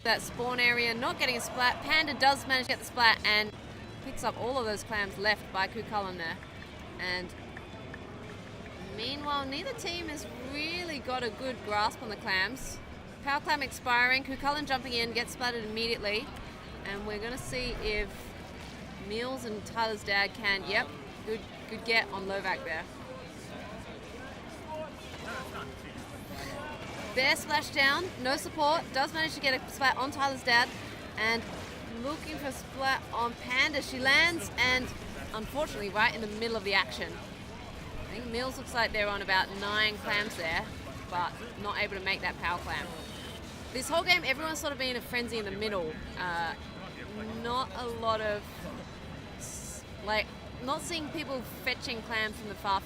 that spawn area, not getting a splat. Panda does manage to get the splat and picks up all of those clams left by Kukullen there. And meanwhile, neither team has really got a good grasp on the clams. Power clam expiring, Kukullen jumping in, gets splatted immediately. And we're going to see if Meals and Tyler's dad can, yep, good get on Lovac there. Bear splash down, no support, does manage to get a splat on Tyler's dad, and looking for a splat on Panda. She lands, and unfortunately right in the middle of the action. I think Mills looks like they're on about 9 clams there, but not able to make that power clam. This whole game, everyone's sort of been in a frenzy in the middle. Not a lot of, like, not seeing people fetching clams from the far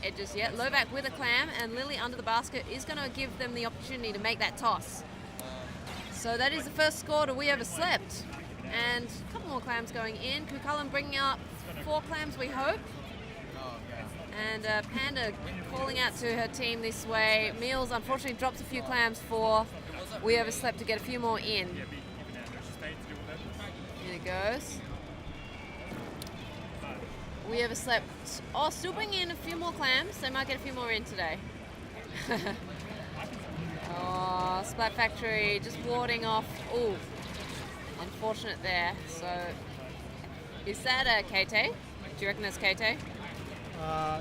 edges yet. Lovac with a clam, and Lily under the basket is going to give them the opportunity to make that toss. So that is the first score to We Overslept. And a couple more clams going in. Kukullen bringing up 4 clams, we hope. And Panda calling out to her team this way. Meals unfortunately drops a few clams for We Overslept to get a few more in. Here it goes. We Overslept. Oh, still bringing in a few more clams. They might get a few more in today. Oh, Splat Factory just warding off. Oh, unfortunate there. So, is that KT? Do you reckon that's KT?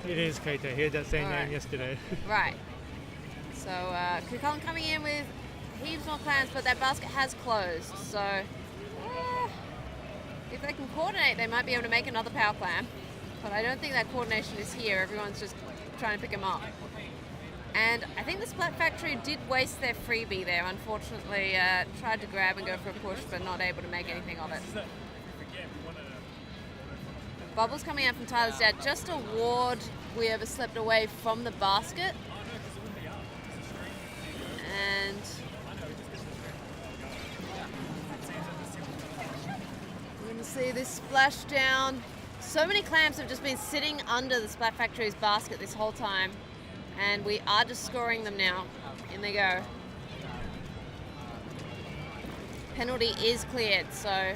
It is KT. He had that same name yesterday. Right. So, Kukullen coming in with heaps more clams, but that basket has closed. So, if they can coordinate, they might be able to make another power clam. But I don't think that coordination is here. Everyone's just trying to pick them up. And I think the Splat Factory did waste their freebie there. Unfortunately, tried to grab and go for a push, but not able to make anything of it. Bubbles coming out from Tyler's dad just to ward We Overslept away from the basket. And we're going to see this splash down. So many clams have just been sitting under the Splat Factory's basket this whole time. And we are just scoring them now. In they go. Penalty is cleared, so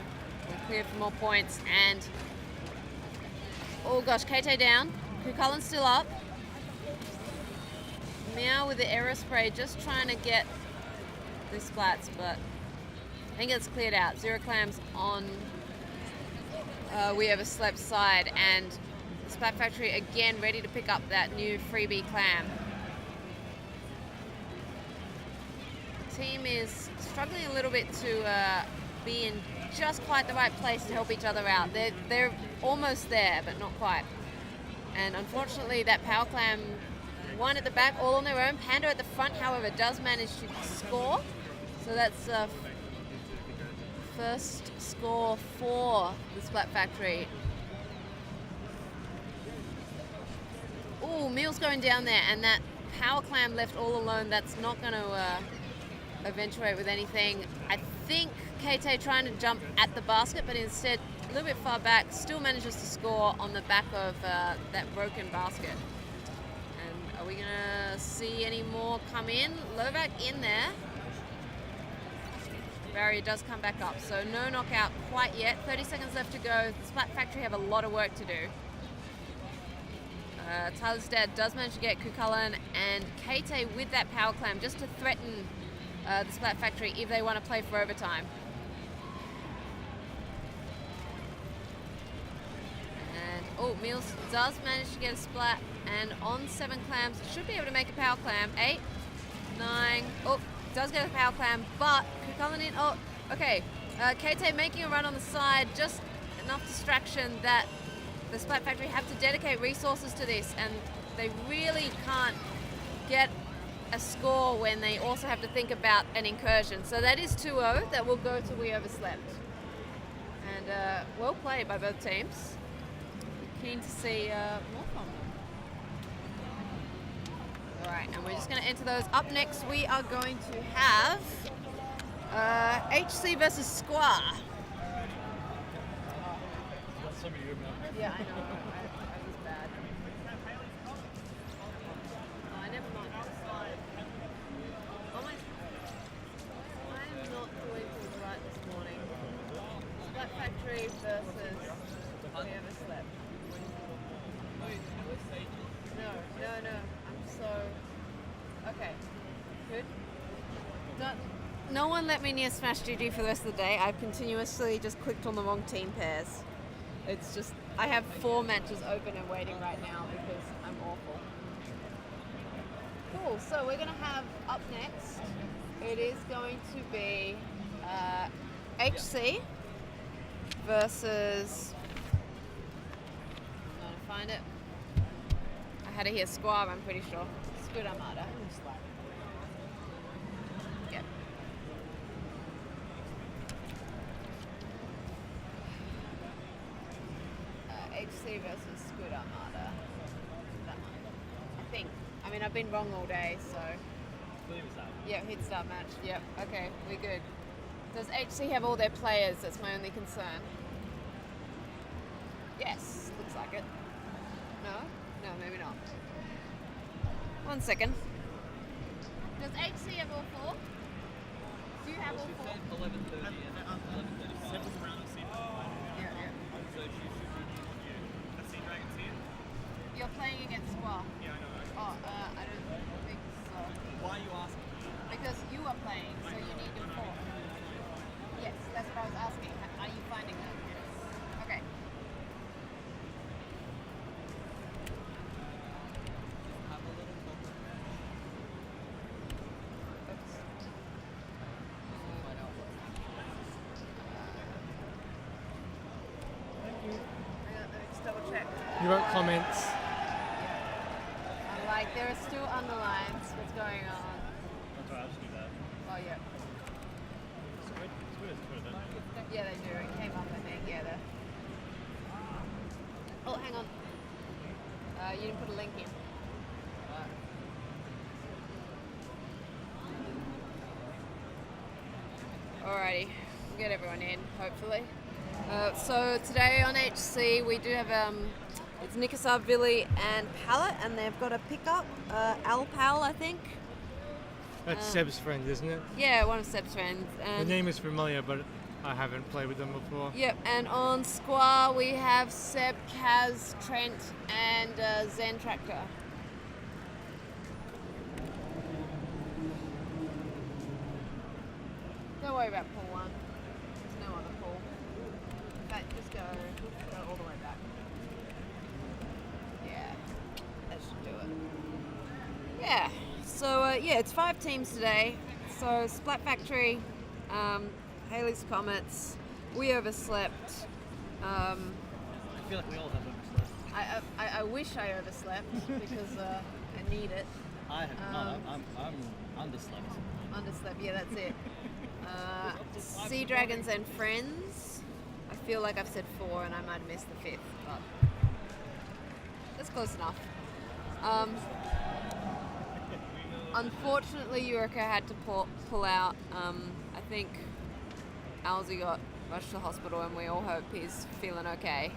we're cleared for more points. And oh gosh, KT down. Kukullen's still up. Now with the aero spray, just trying to get the splats, but I think it's cleared out. 0 clams on We Overslept side, and the Splat Factory again ready to pick up that new freebie clam. The team is struggling a little bit to be in just quite the right place to help each other out. They're almost there, but not quite. And unfortunately, that power clam, one at the back, all on their own. Panda at the front, however, does manage to score. So that's first score for the Splat Factory. Oh, Meal's going down there, and that power clam left all alone. That's not going to eventuate with anything. I think KT trying to jump at the basket, but instead a little bit far back, still manages to score on the back of that broken basket. And are we going to see any more come in? Lovac in there. Barrier does come back up, so no knockout quite yet. 30 seconds left to go. The Splat Factory have a lot of work to do. Tyler's dad does manage to get Kukullen and KT with that power clam just to threaten the Splat Factory if they want to play for overtime. And oh, Meals does manage to get a splat, and on 7 clams should be able to make a power clam. 8, 9, oh, does get a power clam, but Kukullen in, oh, okay. KT making a run on the side, just enough distraction that the Splat Factory have to dedicate resources to this, and they really can't get a score when they also have to think about an incursion. So that is 2-0 that will go to We Overslept. And well played by both teams. Keen to see more from them. Alright, and we're just going to enter those. Up next we are going to have HC versus Square. Yeah, I know. I was bad. Oh, never mind. Oh my! I'm not Factory versus whoever slept. No. I'm so... Okay. Good. No one let me near Smash GG for the rest of the day. I've continuously just clicked on the wrong team pairs. It's just... I have 4 matches open and waiting right now because I'm awful. Cool, so we're going to have up next, it is going to be HC versus... I'm going to find it. I had it here, Squab, I'm pretty sure. Squid Armada. Yep. HC versus Squid Armada. That one. I think. I mean, I've been wrong all day, so... Yeah, hit start match. Yep, okay, we're good. Does HC have all their players? That's my only concern. Yes, looks like it. No? No, maybe not. 1 second. Does HC have all 4? Do you have all 4? 11:30 and 11:35. Yeah. So she should be I've seen Dragons here. You're playing against Squall. Yeah, I know. Oh, I don't think so. Why are you asking? Because you are playing, so you need your 4. Yes, that's what I was asking. Are you finding them? Okay. have a little look. Oops. Find out what's Hang on, let me just double check. You wrote comments. I'm like, there are still underlines. What's going on? That's right, I'll just do that. Oh, yeah. Squid is Twitter, don't you? Yeah, they do. It came up, I think. Yeah, there. Oh, hang on. You didn't put a link in. Alrighty, we'll get everyone in, hopefully. So today on HC we do have it's Nikasar, Billy and Pallet, and they've got a pickup, Alpal, I think. That's Seb's friend, isn't it? Yeah, one of Seb's friends. The And name is familiar, but I haven't played with them before. yep, and on Squaw we have Seb, Kaz, Trent, and Zen Tractor. Don't worry about pool 1. There's no other pool. In fact, just go all the way back. Yeah, that should do it. Yeah, so yeah, it's 5 teams today. So Splat Factory, Haley's Comets, we overslept. I feel like we all have overslept. I wish I overslept because I need it. I have I'm underslept. Underslept, yeah, that's it. Sea Dragons and Friends. I feel like I've said 4 and I might have missed the 5th, but that's close enough. Unfortunately, Yurika had to pull out. I think Alzi got rushed to the hospital and we all hope he's feeling okay.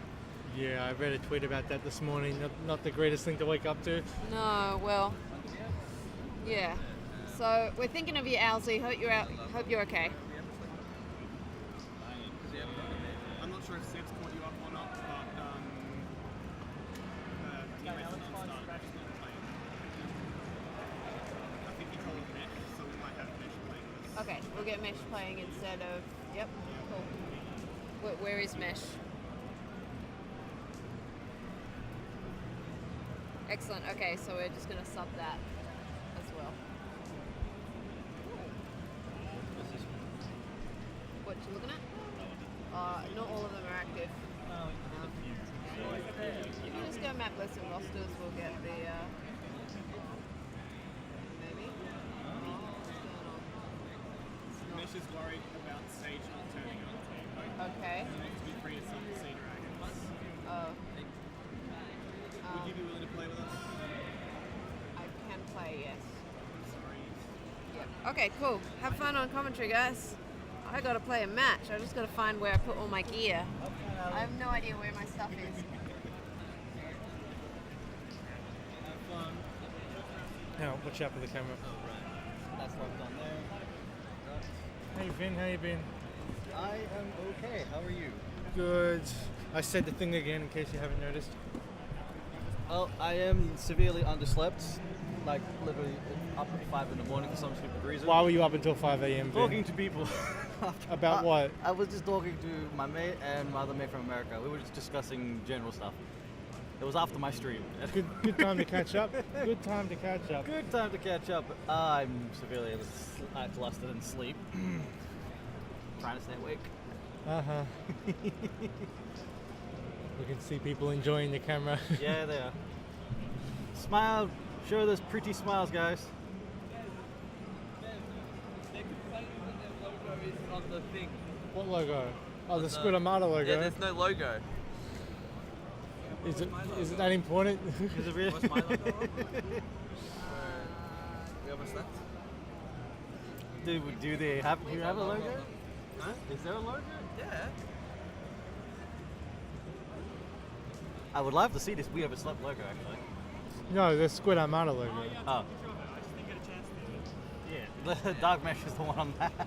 Yeah, I read a tweet about that this morning. Not the greatest thing to wake up to. No, well, yeah. So we're thinking of you, Alzi. Hope you're okay. I'm not sure if Seb's caught you up or not, but teammates are non-starter, just not playing. I think he told Mesh, so we might have Mesh playing this. Okay, we'll get Mesh playing instead of. Yep, cool. Where is Mesh? Excellent. Okay, so we're just gonna sub that as well. What's this one? What you looking at? Not all of them are active. No, there's a few. If you just go map list and rosters, we'll get the. Maybe. What's going on? Mesh is worried about Sage not turning on. Okay. He wants to be free to sub the Sea Dragons. Oh. Would you be willing to play with us? I can play, yes. Sorry. Yep. Okay, cool. Have fun on commentary, guys. I gotta play a match. I just gotta find where I put all my gear. I have no idea where my stuff is. Have fun. Now, watch out for the camera. That's locked on there. Hey Vin, how you been? I am okay. How are you? Good. I said the thing again in case you haven't noticed. Well, I am severely underslept. Like, literally up at 5 in the morning for some stupid reason. Why were you up until 5 a.m. Talking to people. About what? I was just talking to my mate and my other mate from America. We were just discussing general stuff. It was after my stream. Good time to catch up. Good time to catch up. Good time to catch up. I'm severely clustered in sleep. Trying to stay awake. Uh-huh. We can see people enjoying the camera. Yeah, they are. Smile. Show those pretty smiles, guys. They're complaining that their logo is on the thing. What logo? Oh, the Squid Armada logo. Yeah, there's no logo. Is it that important? Is it really? What's my logo on? We almost left. Do you have a logo? Huh? Is there a logo? Yeah. I would love to see this We Ever Slept logo, actually. No, the Squid Armada logo. Oh. I just didn't get a chance to. Yeah, the Dark Mesh is the one on that. Yeah,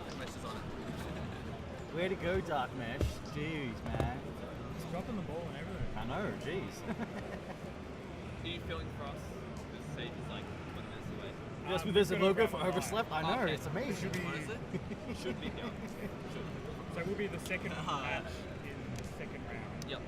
it messes on it. Way to go, Dark Mesh. Jeez, man. It's dropping the ball and everything. I know, jeez. Are you feeling for us? Because Sage is like 1 minute away. Yes, there's a logo for Overslept. I know, Okay. it's amazing. What is it? Should be here. So we'll be the second match in the second round. Yep.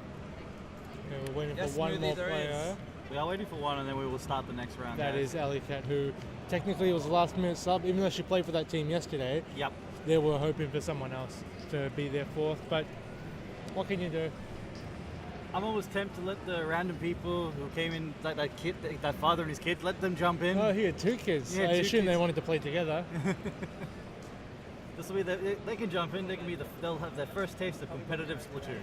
Okay, we're waiting Yes, for one smoothie more there player. is. We are waiting for one, and then we will start the next round. That guys. is Alley Cat, who technically was a last minute sub. Even though she played for that team yesterday, Yep. they were hoping for someone else to be their fourth. But what can you do? I'm always tempted to let the random people who came in, like that kid, that father and his kid, let them jump in. Oh, he had two kids. Yeah, I two assume they kids. wanted to play together. This will be they can jump in. They can be they'll have their first taste of competitive Splatoon.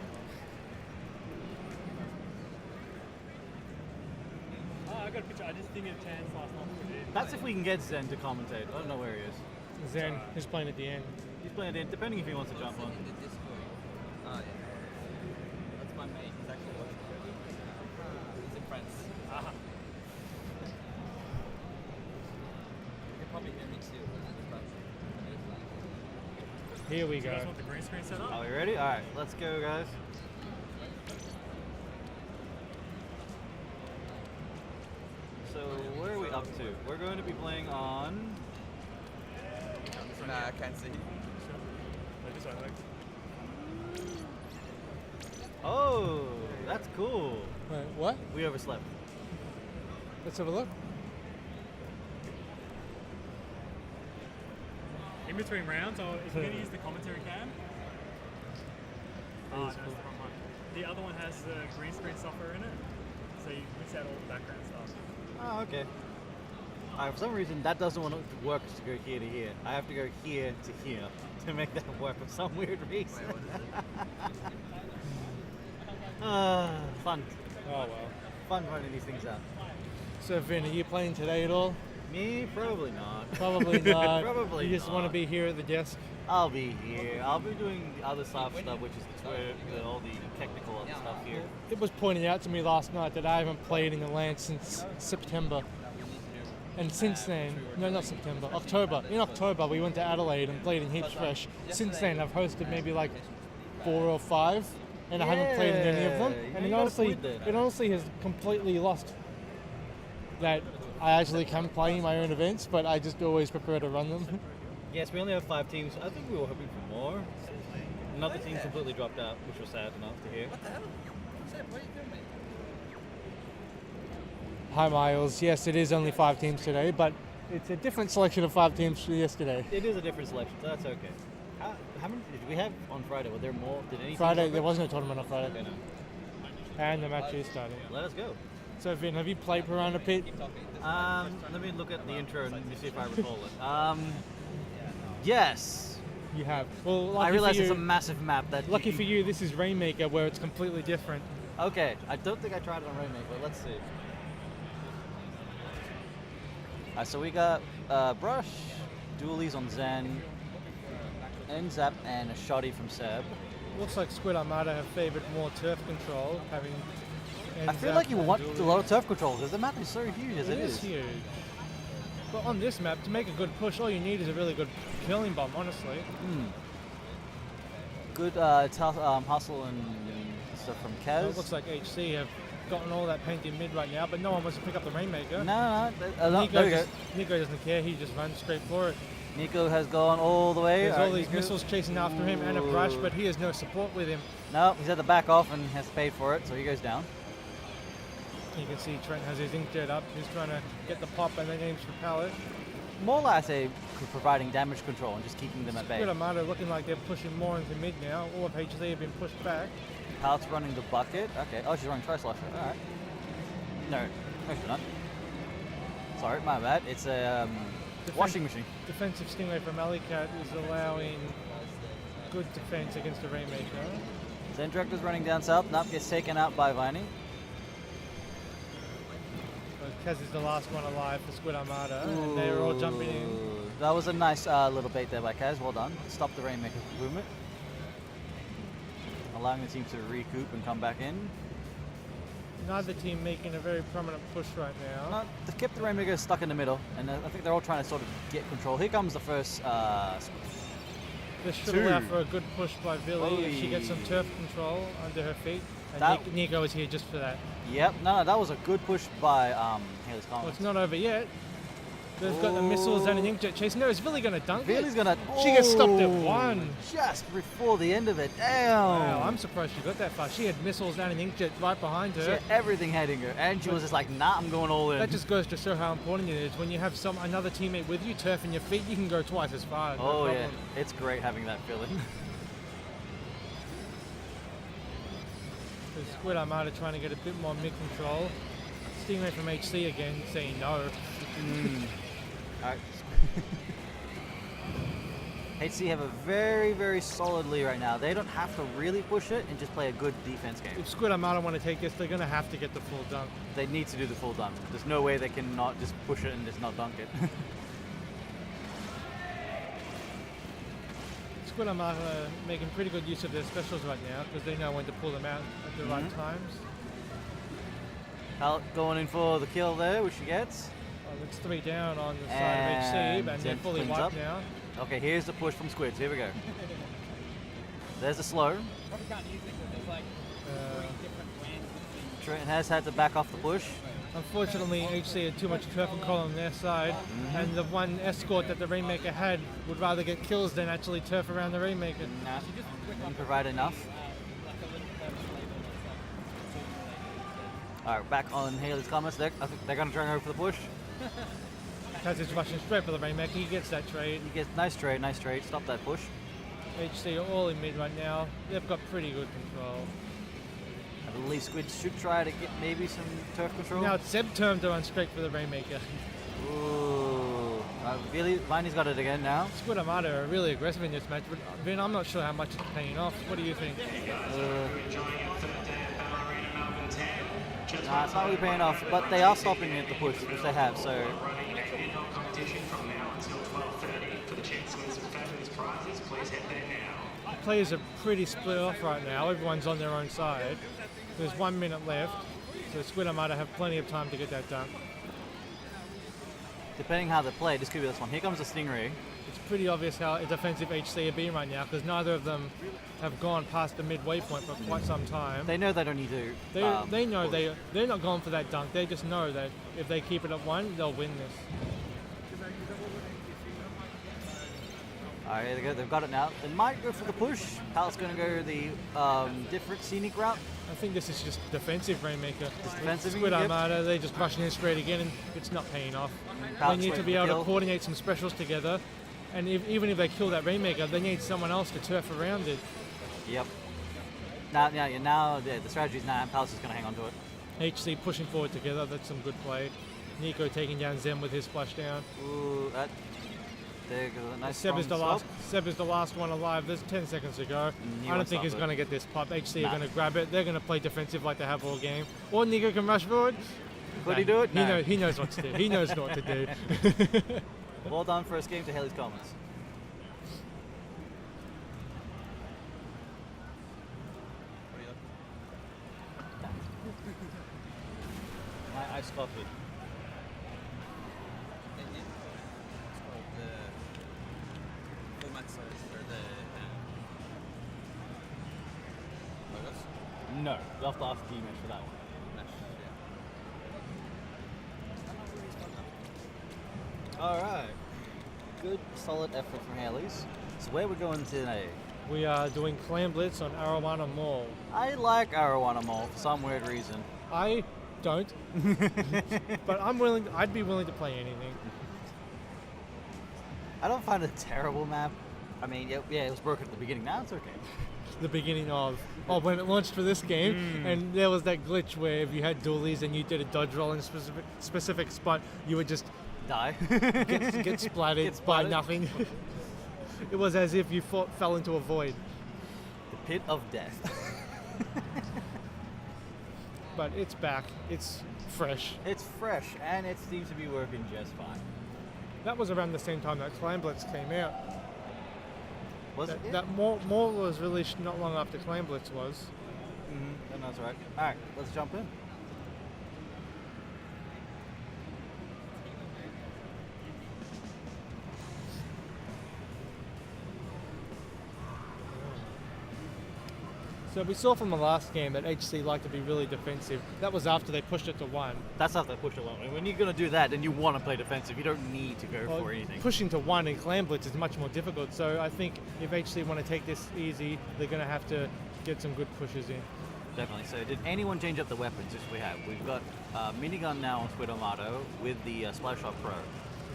Oh, I got a picture. I just didn't get a chance last night to put it in. That's if we can get Zen to commentate. I don't know where he is. Zen, who's playing at the end. He's playing it, depending if he wants to jump on. In the Discord. Oh, yeah. That's my mate. He's actually watching it. He's in France. Ah, You can probably hear me too. Here we you guys go. want the green screen set up? Are we ready? All right, let's go, guys. So where are we up to? We're going to be playing on. Nah, I can't see. Like this one, like. Oh, that's cool. Wait, what? We overslept. Let's have a look. In between rounds, or if you're going to use the commentary cam. Oh, no, it's the wrong one. The other one has the green screen software in it, so you miss out all the background stuff. Oh, okay. For some reason, that doesn't want to work to go here to here. I have to go here to here to make that work for some weird reason. Wait, what is it? Fun. Oh, well. Fun finding these things out. So, Vin, are you playing today at all? Me? Probably not. Probably not. Probably You just want to not. be here at the desk? I'll be here. I'll be doing the other stuff, which is all the technical other stuff here. It was pointed out to me last night that I haven't played in the LAN since September. And since then, no, not September, October. In October, we went to Adelaide and played in Heaps Fresh. Since then, I've hosted maybe like 4 or 5, and I haven't played in any of them. Yeah, And you got a point there. it honestly has completely lost that I actually can play in my own events, but I just always prefer to run them. Yes, we only have 5 teams. I think we were hoping for more. Another team completely dropped out, which was sad enough to hear. What the hell? Seb, what are you doing, mate? Hi Miles, yes, it is only 5 teams today, but it's a different selection of 5 teams from yesterday. It is a different selection, so that's okay. How many did we have on Friday? Were there more? Did any Friday, teams there was no tournament on Friday, Okay, no. and the match is starting. Let us go. So Vin, have you played Piranha Pit? Let me look at the intro and see if I recall it. Yes. You have. Well, I realize it's a you, massive map. lucky for you, this is Rainmaker, where it's completely different. Okay, I don't think I tried it on Rainmaker, but let's see. So we got Brush, Dualies on Zen, Nzap, and a Shoddy from Seb. Looks like Squid Armada have favoured more turf control, having. I feel like you want a lot of turf control because the map is so huge as It is huge. But on this map, to make a good push, all you need is a really good killing bomb, honestly. Good hustle and stuff from Kaz. It looks like HC have gotten all that paint in mid right now, but no one wants to pick up the Rainmaker. No, Nico doesn't care, he just runs straight for it. Nico has gone all the way. There's all these missiles chasing after him and a brush, but he has no support with him. No, he's had to back off and has to pay for it, so he goes down. You can see Trent has his inkjet up. He's trying to get the pop and then aims for pallet. More like I say, providing damage control and just keeping them at bay. Squid Armada looking like they're pushing more into mid now. All of HZ have been pushed back. Pallet's running the bucket. Okay. Oh, she's running Tri-Slasher. All right. No, she's not. Sorry, my bad. It's a washing machine. Defensive Stingray from Alicat is allowing good defense against the Rainmaker. Zen Director's running down south. Nup gets taken out by Viney. Kaz is the last one alive for Squid Armada, and they're all jumping in. That was a nice little bait there by Kaz. Well done. Stop the Rainmaker movement. Allowing the team to recoup and come back in. Neither team making a very prominent push right now. No, they've kept the Rainmaker stuck in the middle, and I think they're all trying to sort of get control. Here comes the first This should allow for a good push by Billy if she gets some turf control under her feet. And Nico is here just for that. Yep, no, that was a good push by Haley's Commons. Well, it's not over yet. They've got the missiles and an inkjet chase. No, is Billy going to dunk Billy's going to... She gets stopped at one. Just before the end of it. Damn. Wow, I'm surprised she got that far. She had missiles and an inkjet right behind her. She had everything heading her. And she was just like, nah, I'm going all in. That just goes to show how important it is. When you have another teammate with you, turfing your feet, you can go twice as far. Oh, yeah. It's great having that feeling. Squid Armada trying to get a bit more mid control. Stingray from HC again saying no. Alright. HC have a very, very solid lead right now. They don't have to really push it and just play a good defense game. If Squid Armada want to take this, they're going to have to get the full dunk. They need to do the full dunk. There's no way they can not just push it and just not dunk it. Squid Armada making pretty good use of their specials right now because they know when to pull them out at the right times. Pallet going in for the kill there, which she gets. It's 3 down on the side of HC, and they're fully wiped now. Okay, here's the push from Squids. Here we go. There's the slow. Trent has had to back off the push. Unfortunately, HC had too much turf control on their side, and the one escort that the Rainmaker had would rather get kills than actually turf around the Rainmaker. Nah, didn't provide enough. Alright, back on Haley's comments. I think they're going to try and go for the push. Kaz is rushing straight for the Rainmaker. He gets that trade. He gets nice trade. Stop that push. HC are all in mid right now. They've got pretty good control. I believe Squids should try to get maybe some turf control. Now it's Zeb turn to run straight for the Rainmaker. Ooh. Really, Viney's got it again now. Squid Armada are really aggressive in this match, but Vin, I'm not sure how much it's paying off. What do you think? Nah, it's not really paying off, but they are stopping at the push, which they have, so... The players are pretty split off right now. Everyone's on their own side. There's 1 minute left, so Squid Armada have plenty of time to get that done. Depending how they play, this could be this one. Here comes the Stingray. It's pretty obvious how defensive HC are being right now because neither of them have gone past the midway point for quite some time. They know they don't need to. They know they're not going for that dunk. They just know that if they keep it at 1, they'll win this. Alright, here they go. They've got it now. They might go for the push. Pallet's going to go the different scenic route. I think this is just defensive Rainmaker. Defensive, Squid Armada, they're just rushing in straight again and it's not paying off. Pallet's they need to be able to coordinate some specials together, and even if they kill that Rainmaker, they need someone else to turf around it. Yep. Now the strategy is now Pallet's is going to hang on to it. HC pushing forward together, that's some good play. Nico taking down Zem with his splashdown. Ooh, there goes a nice Seb is the last one alive. There's 10 seconds to go. I don't think he's going to get this pop. HC are going to grab it. They're going to play defensive like they have all game. Or Nico can rush forward. Would he do it? No. He knows what to do. He knows what to do. Well done, first game to Haley's Commons. I stopped it. No, you'll have to ask D-Mesh for that one. Alright. Good, solid effort from Haley's. So where we're going today? We are doing Clam Blitz on Arowana Mall. I like Arowana Mall for some weird reason. I don't, but I'd be willing to play anything. I don't find it a terrible map. I mean, yeah, it was broken at the beginning. Now it's okay. The beginning of when it launched for this game, and there was that glitch where if you had dualies and you did a dodge roll in a specific spot, you would just Die. get splattered by nothing. It was as if you fell into a void. The pit of death. But it's back. It's fresh. It's fresh, and it seems to be working just fine. That was around the same time that Clam Blitz came out. Was it? That Mall was released not long after Clam Blitz was. Mm-hmm. That's right. Alright, let's jump in. So we saw from the last game that HC liked to be really defensive. That was after they pushed it to 1. That's after they push it along. And when you're going to do that, then you want to play defensive. You don't need to go for anything. Pushing to 1 in Clam Blitz is much more difficult. So I think if HC want to take this easy, they're going to have to get some good pushes in. Definitely. So did anyone change up the weapons? Yes, we have. We've got minigun now on Squid Amato with the Splash Shot Pro.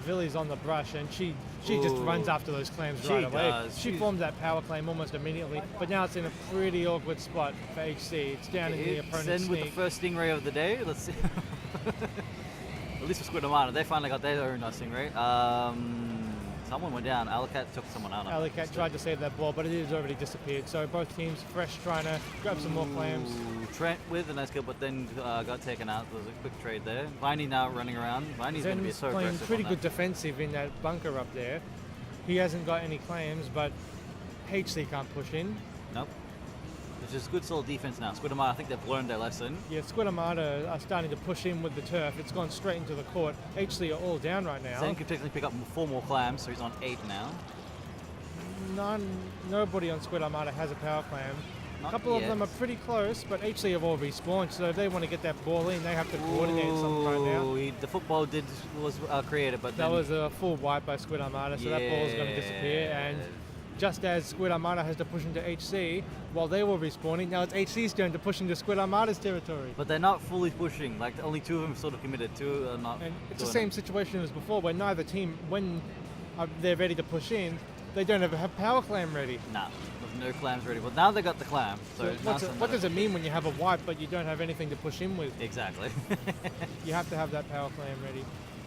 Villy's on the brush, and she just runs after those clams She right away. does. She formed that power claim almost immediately, but now it's in a pretty awkward spot for HC. It's down in the opponent's Send with the sneak. first Stingray of the day. Let's see. At least for Squid Amato, they finally got their own Stingray. Someone went down. Alicat took someone out. Alicat tried to save that ball, but it has already disappeared. So both teams fresh trying to grab some more clams. Trent with a nice kill, but then got taken out. There was a quick trade there. Viney now running around. Viney's going to be Zen's so playing aggressive. pretty on good that. defensive in that bunker up there. He hasn't got any claims, but HC can't push in. Nope. Which is good solid defense now. Squid Amato, I think they've learned their lesson. Yeah, Squid Armada are starting to push in with the turf. It's gone straight into the court. HC are all down right now. Zen could technically pick up 4 more clams, so he's on 8 now. Nobody on Squid Armada has a power clam. Not A couple yet. of them are pretty close, but HC have all respawned, so if they want to get that ball in, they have to coordinate something right now. The football was created, but That then was a full wipe by Squid Armada, so that ball is going to disappear. And just as Squid Armada has to push into HC, while they were respawning, now it's HC's turn to push into Squid Armada's territory. But they're not fully pushing. Like only 2 of them sort of committed. 2 are not. And it's the doing same it. situation as before, where neither team, when they're ready to push in, they don't ever have power clam ready. Nah, there's no clams ready. But now they got the clam. So What does it mean when you have a wipe but you don't have anything to push in with? Exactly. You have to have that power clam ready.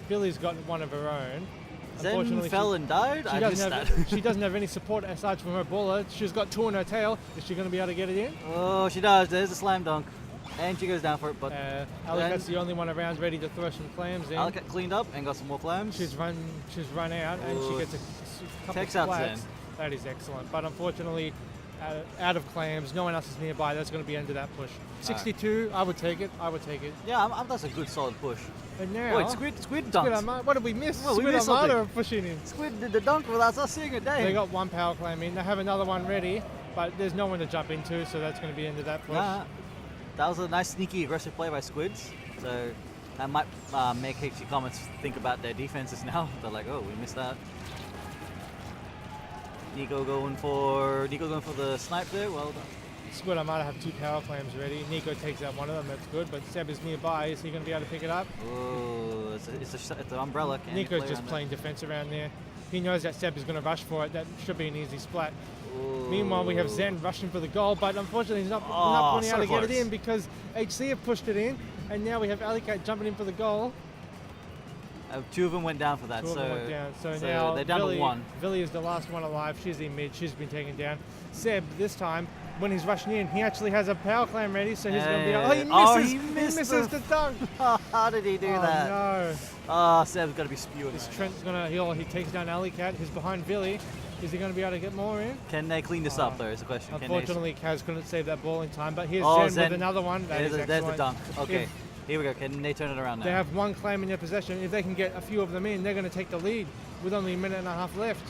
Billy's got one of her own. Zen fell and died. I missed that. She doesn't have any support aside from her baller. She's got 2 on her tail. Is she going to be able to get it in? Oh, she does. There's a slam dunk. And she goes down for it. But Alicat's the only one around ready to throw some clams in. Alicat cleaned up and got some more clams. She's run out and she Ooh. gets a couple Takes of out flats. Zen. That is excellent. But unfortunately, out of clams, no one else is nearby. That's going to be under that push. 62, I would take it. Yeah, that's a good solid push. And now, Wait, Squid dunked. what did we miss? Well, we Squid missed Armada something. are pushing in. Squid did the dunk without us seeing it. Dang. They got 1 power clam in. They have another one ready, but there's no one to jump into, so that's going to be into that push. Nah, that was a nice sneaky aggressive play by Squids. So that might make HC Comets think about their defenses now. They're like, oh, we missed that. Nico going for the snipe there. Well done. Squid Armada have 2 power clams ready. Nico takes out one of them. That's good, but Seb is nearby. Is he going to be able to pick it up? Oh, it's an umbrella. Can he Nico's play just around playing defense around there. He knows that Seb is going to rush for it. That should be an easy splat. Ooh. Meanwhile, we have Zen rushing for the goal, but unfortunately he's not pointing so out to get it close. in because HC have pushed it in, and now we have Alicat jumping in for the goal. 2 of them went down for that. 2 of so them went down. So so now they're down Villy, to 1. Villy is the last one alive. She's in mid. She's been taken down. Seb, this time, when he's rushing in, he actually has a power clam ready, so he's going to be... Oh, he misses! He misses the dunk! How did he do that? No. Oh, Seb's got to be spewing. Is Trent's going to... He takes down Alicat. He's behind Villy. Is he going to be able to get more in? Can they clean this up, though, is the question. Unfortunately, Kaz couldn't save that ball in time, but here's Oh, Zen with another one. That is There's the excellent. dunk. Okay, If here we go. Can they turn it around now? they have 1 claim in their possession. If they can get a few of them in, they're going to take the lead with only a minute and a half left.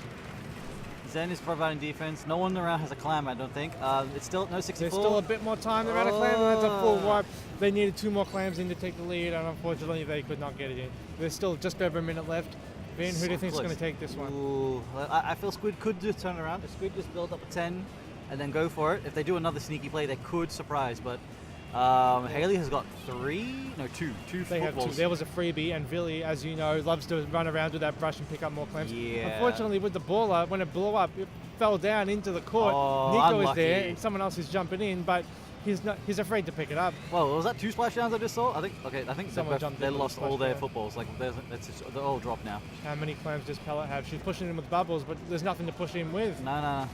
Zen is providing defense. No one around has a clam, I don't think. It's still no 64. There's still a bit more time. They're out of clam. That's a full wipe. They needed 2 more clams in to take the lead, and unfortunately they could not get it in. There's still just over a minute left. Ben, who do you think is going to take this one? Ooh, I feel Squid could just turn around. If Squid just build up a 10 and then go for it. If they do another sneaky play, they could surprise. But Haley has got 2 They have 2. footballs. There was a freebie, and Billy, as you know, loves to run around with that brush and pick up more clams. Yeah. Unfortunately, with the baller, when it blew up, it fell down into the court. Oh, Nico is unlucky. there, and someone else is jumping in, but he's afraid to pick it up. Well, was that 2 splashdowns I just saw? I think Someone jumped they in with lost a all their splashdown. footballs. Like they're all dropped now. How many clams does Pellet have? She's pushing him with bubbles, but there's nothing to push him with. No.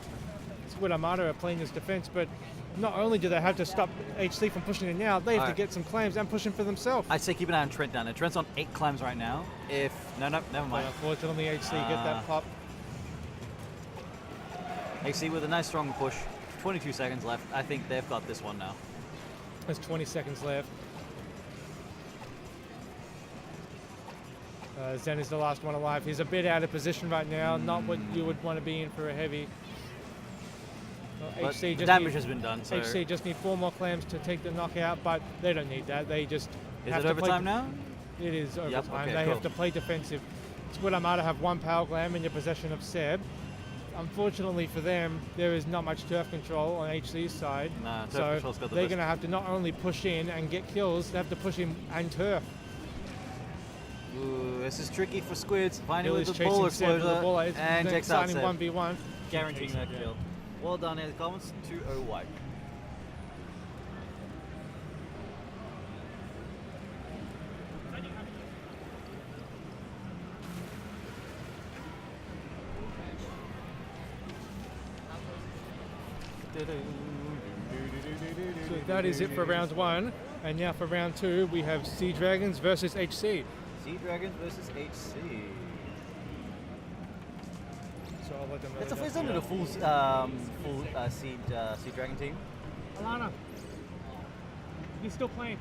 Squid Armada are playing this defense, but not only do they have to stop HC from pushing it now, they have to Alright. get some clams and push him for themselves. I'd say keep an eye on Trent down there. Trent's on 8 clams right now. No, never But mind. unfortunately, HC get that pop. AC with a nice strong push. 22 seconds left. I think they've got this one now. There's 20 seconds left. Zen is the last one alive. He's a bit out of position right now, not what you would want to be in for a heavy. But HC the just damage need, has been done. So HC just need 4 more clams to take the knockout, but they don't need that. They just is have it to play overtime now? It is overtime. okay, They cool. have to play defensive. Squid Armada have 1 power glam in your possession of Seb. Unfortunately for them, there is not much turf control on HC's side. Nah, turf so control's got the they're best. going to have to not only push in and get kills, they have to push in and turf. Ooh, this is tricky for Squids. Finally Billy's with the ball chasing Seb with the exploder ball. It's and then checks out signing Seb. 1v1. Guaranteeing that kill. Well done in the comments. 2-0 white. So that is it for round 1. And now for round 2, we have Sea Dragons versus HC. Sea Dragons versus HC. So I'll let them know It's that. isn't it a full Sea Dragon team? Alana, he's still playing.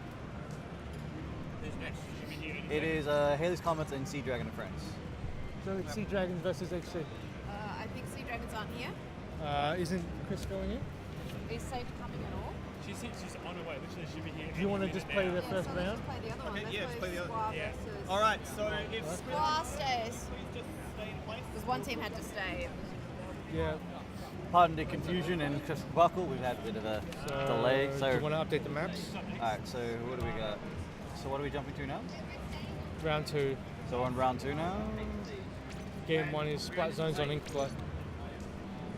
It is Haley's Comments and Sea Dragon and Friends. So it's Sea Dragons versus HC. I think Sea Dragons aren't here. Isn't Chris going in? Is Safe coming at all? She's on her way. Literally, she'll be here. Do you want to just play the first so let's round? just play the other one. Okay, Let's yeah, play play the other- Squaw yeah. versus All right, so if Squaw stays. just stay in place. Because one team had to stay. Yeah. Pardon the confusion and Chris Buckle. We've had a bit of a delay. Do So, you want to update the maps? alright, so what do we got? So what are we jumping to now? Round 2. So we're on round 2 now. Game 1 is Splat Zones on Inkblood.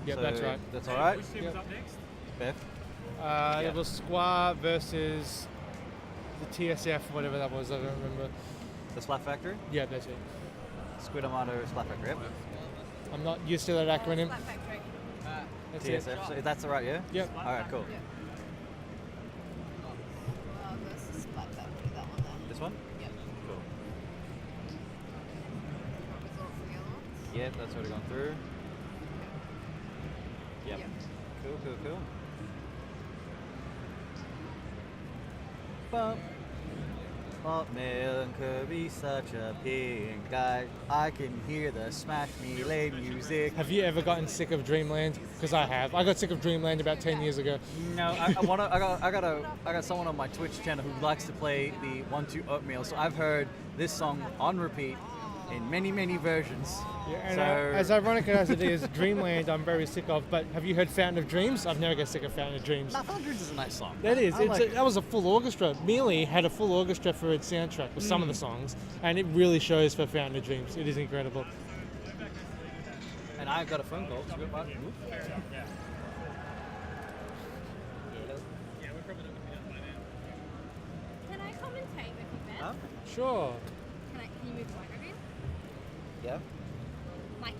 Yep, So that's right. That's alright. Which team is up next? Beth. It was Squaw versus the TSF, whatever that was, I don't remember. The Splat Factory. Yeah, that's it. Squid Armada Splat Factory. Yep. I'm not used to that acronym. Splat Factory. That's it. TSF. So that's alright, yeah? Yep. Alright, cool. Yeah. Versus Splat Factory, that one there. This one? Yep. Cool. Results for the other ones? Yep, that's already gone through. Yep. Yep. Cool. Bump. Milk could be such a pink guy. I can hear the Smash Melee music. Have you ever gotten sick of Dreamland? Because I have. I got sick of Dreamland about 10 years ago. No, I got someone on my Twitch channel who likes to play the 1-2 Oatmeal. So I've heard this song on repeat in many versions. Yeah, and So- as ironic as it is, Dreamland I'm very sick of. But have you heard Fountain of Dreams? I've never got sick of Fountain of Dreams. Nah, Hundreds is a nice song. That is. I like it. That was a full orchestra. Mealy had a full orchestra for its soundtrack with some of the songs, and it really shows for Fountain of Dreams. It is incredible. And I've got a phone call. So we're about- Yeah, we're probably not going to be done by now. Can I commentate with you, Ben? Huh? Sure. Can you move the mic over here? Yeah. Mic.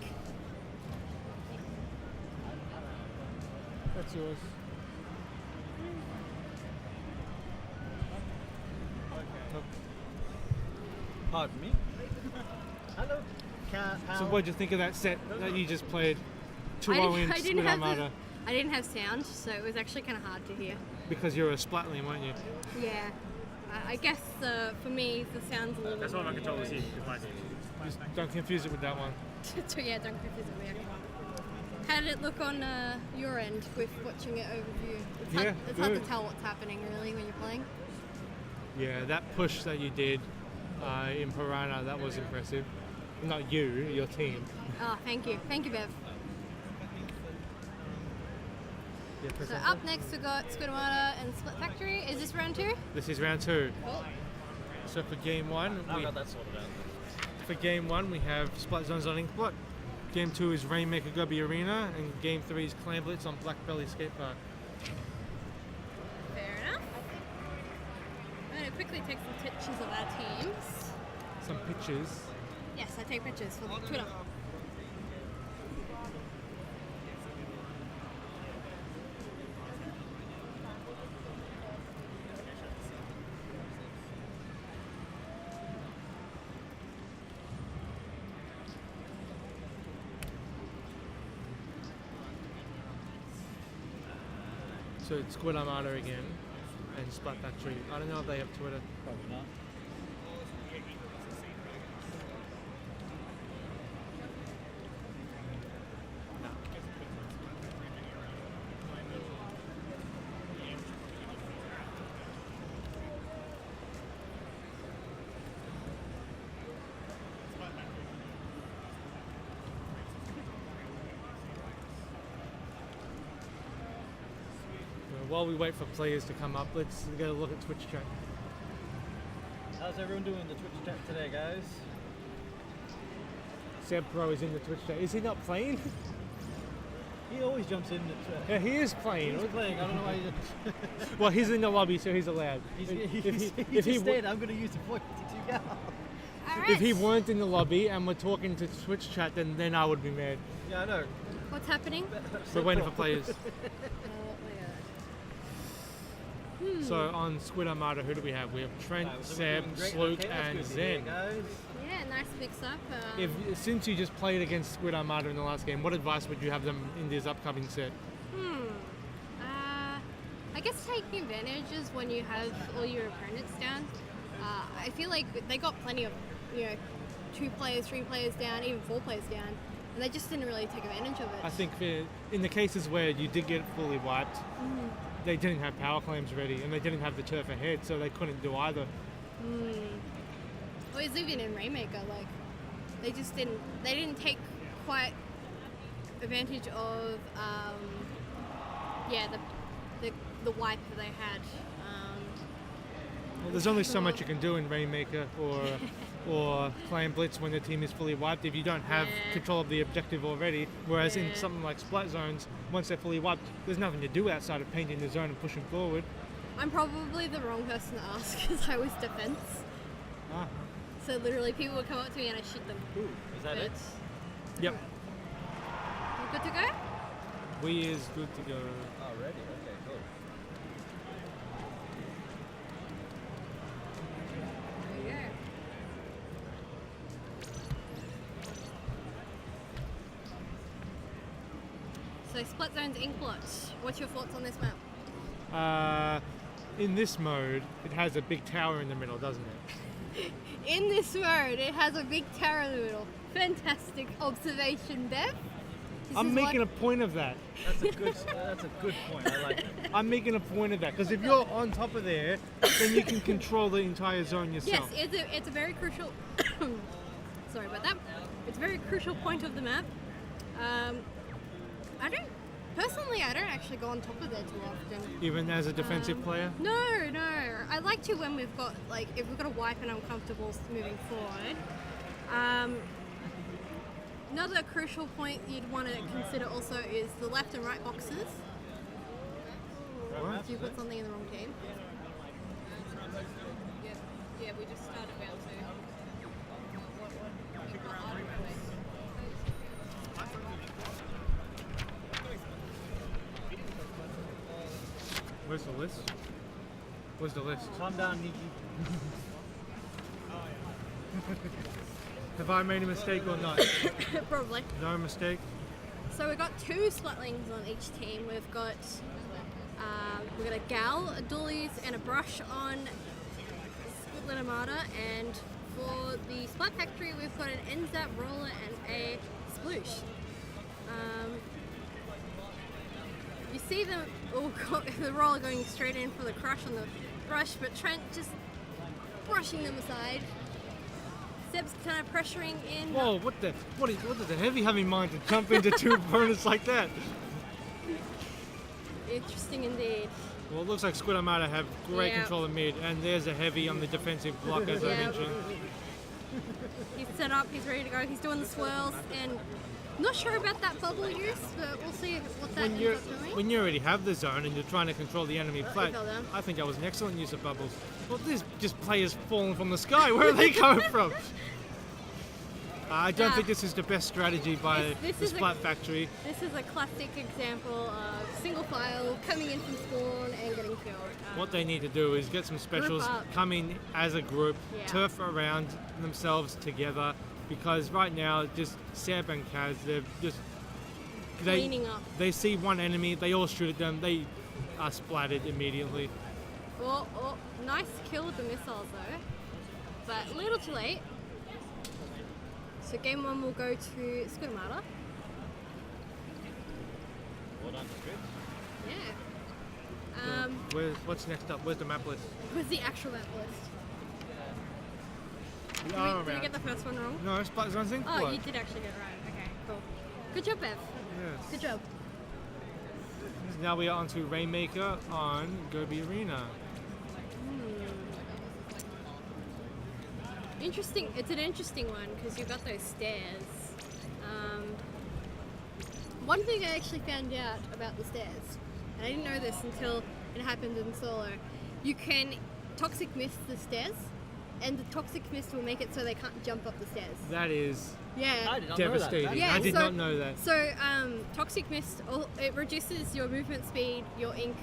That's yours. Pardon me. Hello. So what did you think of that set that you just played? 2-0 in I didn't Squid have Armada? I didn't have sound, so it was actually kind of hard to hear. Because you're a Splatling, weren't you? Yeah. I guess for me the sound's a little. That's why my controller's here, because mine's here. Just don't confuse it with that one. So yeah, don't confuse it with the actual How did it look on your end with watching it overview? It's Yeah, hard to good. tell what's happening really when you're playing. Yeah, that push that you did in Piranha, that was impressive. Not you, your team. Oh, thank you. Thank you, Bev. Yeah, press So enter. up next we got Squidamata and Split Factory. Is this round 2? This is round 2. Cool. So for game 1, I've got that sorted out. for game 1 we have Splat Zones on Inkblot. Game 2 is Rainmaker Gubby Arena, and game 3 is Clam Blitz on Black Belly Skate Park. Fair enough. I'm going to quickly take some pictures of our teams. Some pictures. Yes, I take pictures for Twitter. So it's Squid Armada again, and Splat Factory. I don't know if they have Twitter. Probably not. While we wait for players to come up, let's get a look at Twitch chat. How's everyone doing in the Twitch chat today, guys? Seb Pro is in the Twitch chat. Is he not playing? He always jumps in the chat. Yeah, he is playing. He's playing. I don't know why he Well, he's in the lobby, so he's allowed. if he stayed, I'm going to use the 452 gal. Alright. If he weren't in the lobby and we're talking to Twitch chat, then I would be mad. Yeah, I know. What's happening? We're waiting for players. Hmm. So on Squid Armada, who do we have? We have Trent, So Seb, we're doing great. Slook, Okay, and that's good to hear, Zen. guys. Yeah, nice mix up. Since you just played against Squid Armada in the last game, what advice would you have them in this upcoming set? I guess taking advantage is when you have all your opponents down. I feel like they got plenty of, 2 players, 3 players down, even 4 players down, and they just didn't really take advantage of it. I think in the cases where you did get fully wiped, they didn't have power claims ready and they didn't have the turf ahead, so they couldn't do either. Or it's even in Rainmaker, like they didn't take quite advantage of the wipe that they had. Well, there's only so much you can do in Rainmaker or Clam Blitz when the team is fully wiped if you don't have Yeah. control of the objective already. Whereas in Yeah. something like Splat Zones, once they're fully wiped, there's nothing to do outside of painting the zone and pushing forward. I'm probably the wrong person to ask because I was defense. Ah. So literally people would come up to me and I shoot them. Is that it? Yep. You good to go? We is good to go. Already? Okay, cool. There you go. So Split Zones Inkblot. What's your thoughts on this map? In this mode, it has a big tower in the middle, doesn't it? In this mode, it has a big tower in the middle. Fantastic observation, Bev. I'm making a point of that. That's a good point. I like it. I'm making a point of that because if you're on top of there, then you can control the entire zone Yes, yourself. it's a very crucial. Sorry about that. It's a very crucial point of the map. I don't actually go on top of there too often. Even as a defensive player. No. I like to when we've got if we've got a wipe and I'm comfortable moving forward. Another crucial point you'd want to consider also is the left and right boxes. What? If you put something in the wrong team. Yeah, we just started round 2. Where's the list? Where's the list? Calm down, Nikki. Have I made a mistake or not? Probably. No mistake. So we've got 2 Splatlings on each team. We've got a Gal, a Dullies, and a Brush on Split Armada. And for the Splat Factory, we've got an NZAP Roller and a Sploosh. you see them all the roller going straight in for the crush on the brush, but Trent just brushing them aside. Seb's kind of pressuring in. Whoa, what does the heavy have in mind to jump into two opponents like that? Interesting indeed. Well, it looks like Squid Armada have great Yeah. control of mid, and there's a heavy on the defensive block, as I Yeah. mentioned. He's set up, he's ready to go, he's doing the swirls, and not sure about that bubble use, but we'll see what that ends up doing. When you already have the zone and you're trying to control the enemy flat, fell down. I think that was an excellent use of bubbles. Well, there's just players falling from the sky. Where are they coming from? I don't think this is the best strategy by This the is a- Splat Factory. This is a classic example of single file coming in from spawn and getting killed. What they need to do is get some specials, up. come in as a group, Yeah. turf around themselves together, because right now, just Seb and Kaz, they're just... Cleaning up. They see one enemy, they all shoot at them, they are splattered immediately. Oh, nice kill with the missiles though, but a little too late. So game one will go to Squid Armada. Well done, Squids. Yeah. What's next up? Where's the map list? What's the actual map list? We Did are we around. get the first one wrong? No, Splat Zone Sync. Oh, you did actually get it right. Okay, cool. Good job, Bev. Yes. Good job. Now we are on to Rainmaker on Gobi Arena. Interesting. It's an interesting one because you've got those stairs. One thing I actually found out about the stairs, and I didn't know this until it happened in solo, you can toxic mist the stairs, and the toxic mist will make it so they can't jump up the stairs. That is Yeah. I did not devastating. know that. Yeah, I did so- not know that. So, toxic mist, it reduces your movement speed, your ink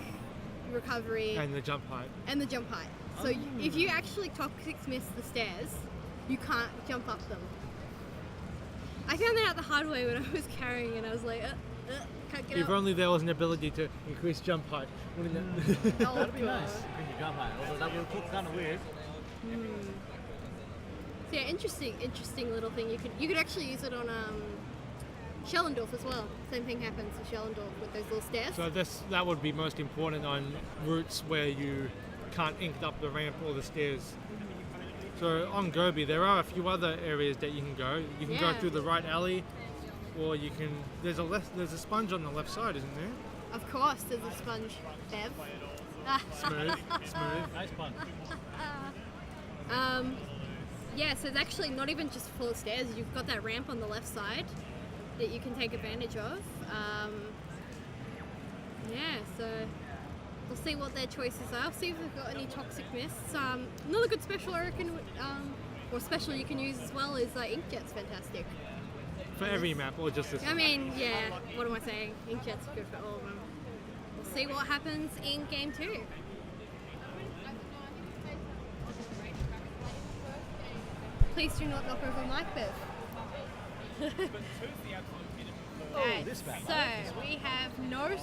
recovery, And the jump height. and the jump height. So if you actually toxic mist the stairs, you can't jump up them. I found that out the hard way when I was carrying and I was like, can't get If up. only there was an ability to increase jump height. Wouldn't that? Oh, That'd be God. nice. When you jump high. Although that would look kind of weird. So yeah, interesting little thing. You could actually use it on Schellendorf as well. Same thing happens with Schellendorf with those little stairs. So that would be most important on routes where you can't ink up the ramp or the stairs. So on Gobi, there are a few other areas that you can go. You can go Yeah. through the right alley, or you can. There's a sponge on the left side, isn't there? Of course, there's a sponge, Bev. Smooth, smooth. Nice pun. Yeah, so it's actually not even just full of stairs. You've got that ramp on the left side that you can take advantage of. Yeah, so we'll see what their choices are. See if we've got any toxic mists. Another good special I reckon, or special you can use as well is Inkjet's fantastic. For every map, or just this. I mean, yeah, what am I saying? Inkjet's good for all of them. We'll see what happens in game 2. Please do not knock over Mike, Bev. Alright, this map. so we have no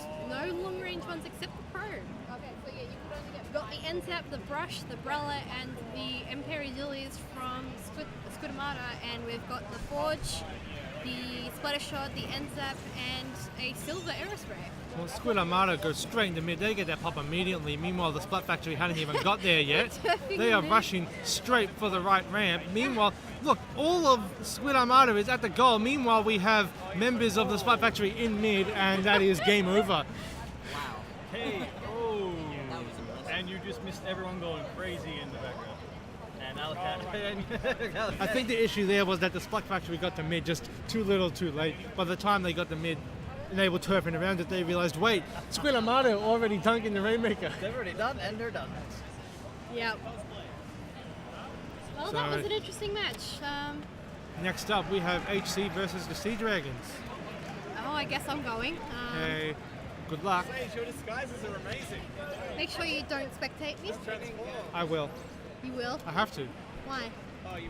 long range ones except the Pro. Okay, so yeah, you could only get got the NZAP, the Brush, the Brella, and the Imperialias from Squid Armada, and we've got the Forge, the Splatter Shot, the NZAP, and a Silver Aerospray. Well, Squid Armada goes straight into mid. They get that pop immediately. Meanwhile, the Splat Factory hadn't even got there yet. Turfing They are mid. rushing straight for the right ramp. Meanwhile, look, all of Squid Armada is at the goal. Meanwhile, we have members of the Splat Factory in mid, and that is game over. Hey, oh. And you just missed everyone going crazy in the background. And Alcat. I think the issue there was that the Splat Factory got to mid just too little too late. By the time they got to mid and they were turfing around it, they realized, wait, Squid Armada already dunking the Rainmaker. They've already done, and they're done. Yep. Well, that So- was an interesting match. Next up, we have HC versus the Sea Dragons. Oh, I guess I'm going. Hey, good luck. Your disguises are amazing. Make sure you don't spectate me. I will. You will. I have to. Why? Oh, you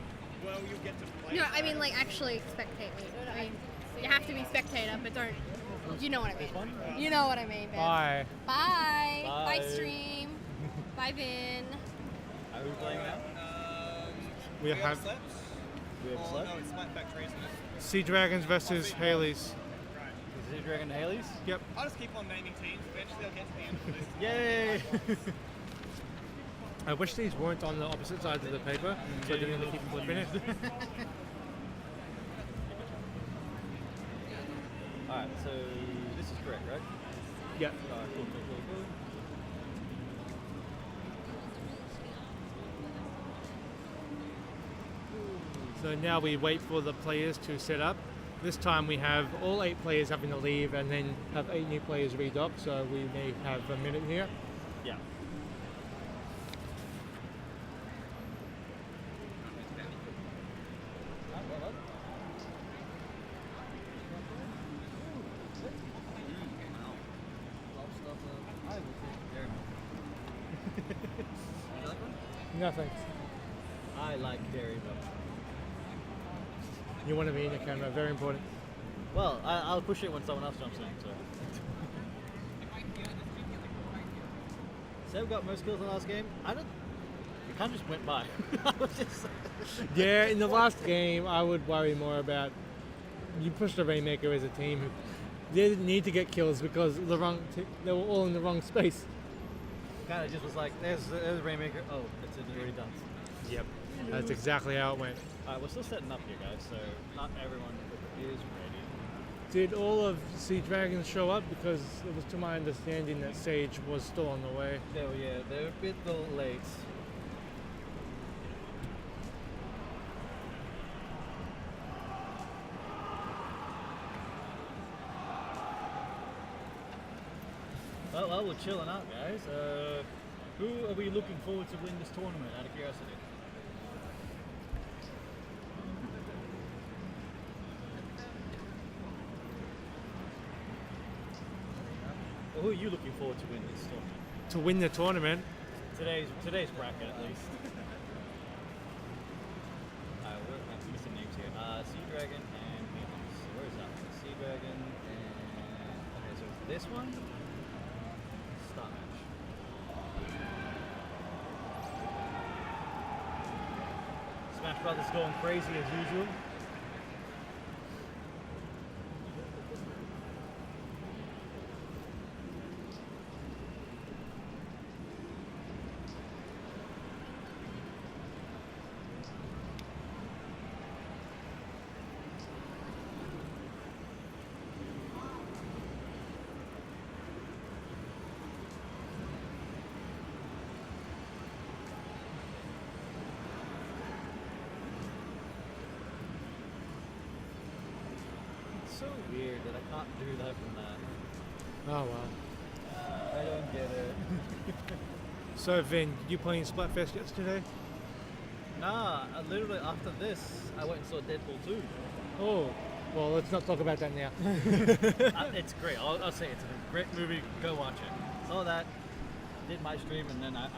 get to play. No, I mean like actually spectate me. I mean, you have to be spectator, but don't. You know what I mean. You know what I mean, man. Bye. Bye. Bye, Bye. stream. Bye, Vin. Are we playing now? We have We have Oh, sled? no, it's Splat Factory, isn't it? Sea Dragons versus Haley's. Sea Dragon to Haley's? Yep. I'll just keep on naming teams. Eventually, I'll get to the end of the list. Yay! I wish these weren't on the opposite sides of the paper, so I didn't have to keep flipping it. Alright, so this is correct, right? Yep. Alright, cool. So now we wait for the players to set up. This time we have all 8 players having to leave and then have 8 new players redock, so we may have a minute here. Yeah. No thanks. I like dairy milk. You want to be in your camera, very important. Well, I'll push it when someone else jumps in, so. Seb got most kills in the last game. It kind of just went by. I was just... Yeah, in the last game, I would worry more about you pushed the Rainmaker as a team who they didn't need to get kills because they were all in the wrong space. Kind of just was like, there's the Rainmaker. Oh, it's already done. Yep, that's exactly how it went. Alright, we're still setting up here, guys, so not everyone is ready. Did all of Sea Dragons show up? Because it was to my understanding that Sage was still on the way. They're a bit late. Well, we're chilling out, guys. Who are we looking forward to win this tournament, out of curiosity? Well, who are you looking forward to win this tournament? To win the tournament, Today's bracket, at least. We're missing names here. Sea Dragon and Maintenance. Where is that? Sea Dragon and... Okay, so it's this one. Start match. Smash Brothers going crazy as usual. So weird that I can't do that from that. oh wow. I don't get it. So Vin, did you play in Splatfest yesterday? Nah, literally after this, I went and saw Deadpool 2. Oh, well, let's not talk about that now. It's great. I'll say it's a great movie. Go watch it. Saw that, did my stream, and then I like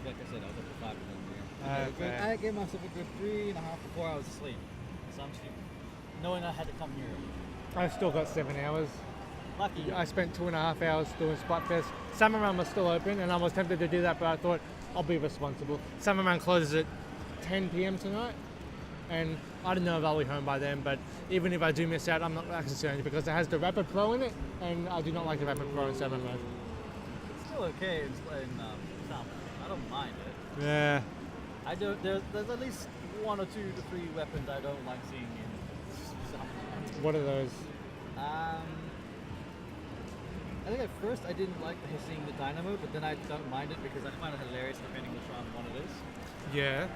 I said, I was up to 5 minutes. Okay. I gave myself a good 3.5 to 4 hours of sleep. So I'm sleeping, knowing I had to come here. I still got 7 hours. Lucky. I spent 2.5 hours doing Splatfest. Summer Run was still open, and I was tempted to do that, but I thought I'll be responsible. Summer Run closes at 10 p.m. tonight, and I don't know if I'll be home by then, but even if I do miss out, I'm not that concerned because it has the Rapid Pro in it, and I do not like the Rapid Pro in Summer Run. It's still okay in Sound. I don't mind it. Yeah. I don't. There's at least 1 or 2 to 3 weapons I don't like seeing in Sound. What are those? I think at first I didn't like seeing the dynamo, but then I don't mind it because I find it hilarious depending which one it is. Yeah.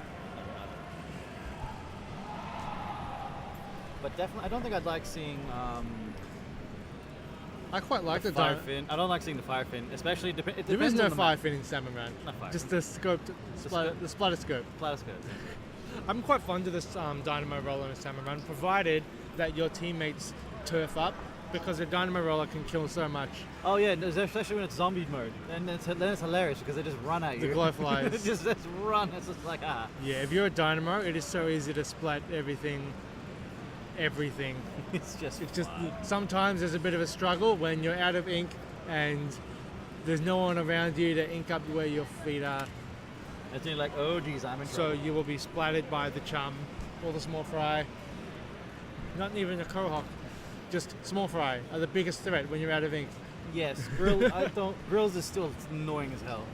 But definitely, I don't think I'd like seeing I quite like the fire Dino. fin. I don't like seeing the fire fin, especially it depends There is no on the fire map. fin in Salmon Run. Not fire Just fin. the scope, the splatter scope. Platypus. I'm quite fond of this Dynamo Roller in Salmon Run, provided that your teammates turf up, because a Dynamo Roller can kill so much. Oh yeah, especially when it's zombie mode. Then it's hilarious because they just run at you. The glowflies. It just run. It's just like ah. Yeah, if you're a Dynamo, it is so easy to splat everything. It's just fun. Sometimes there's a bit of a struggle when you're out of ink and there's no one around you to ink up where your feet are. And then you're like, oh geez, I'm in So trouble. you will be splattered by the chum or the small fry. Not even a Cohawk. just small fry are the biggest threat when you're out of ink. Yes, grills is still annoying as hell.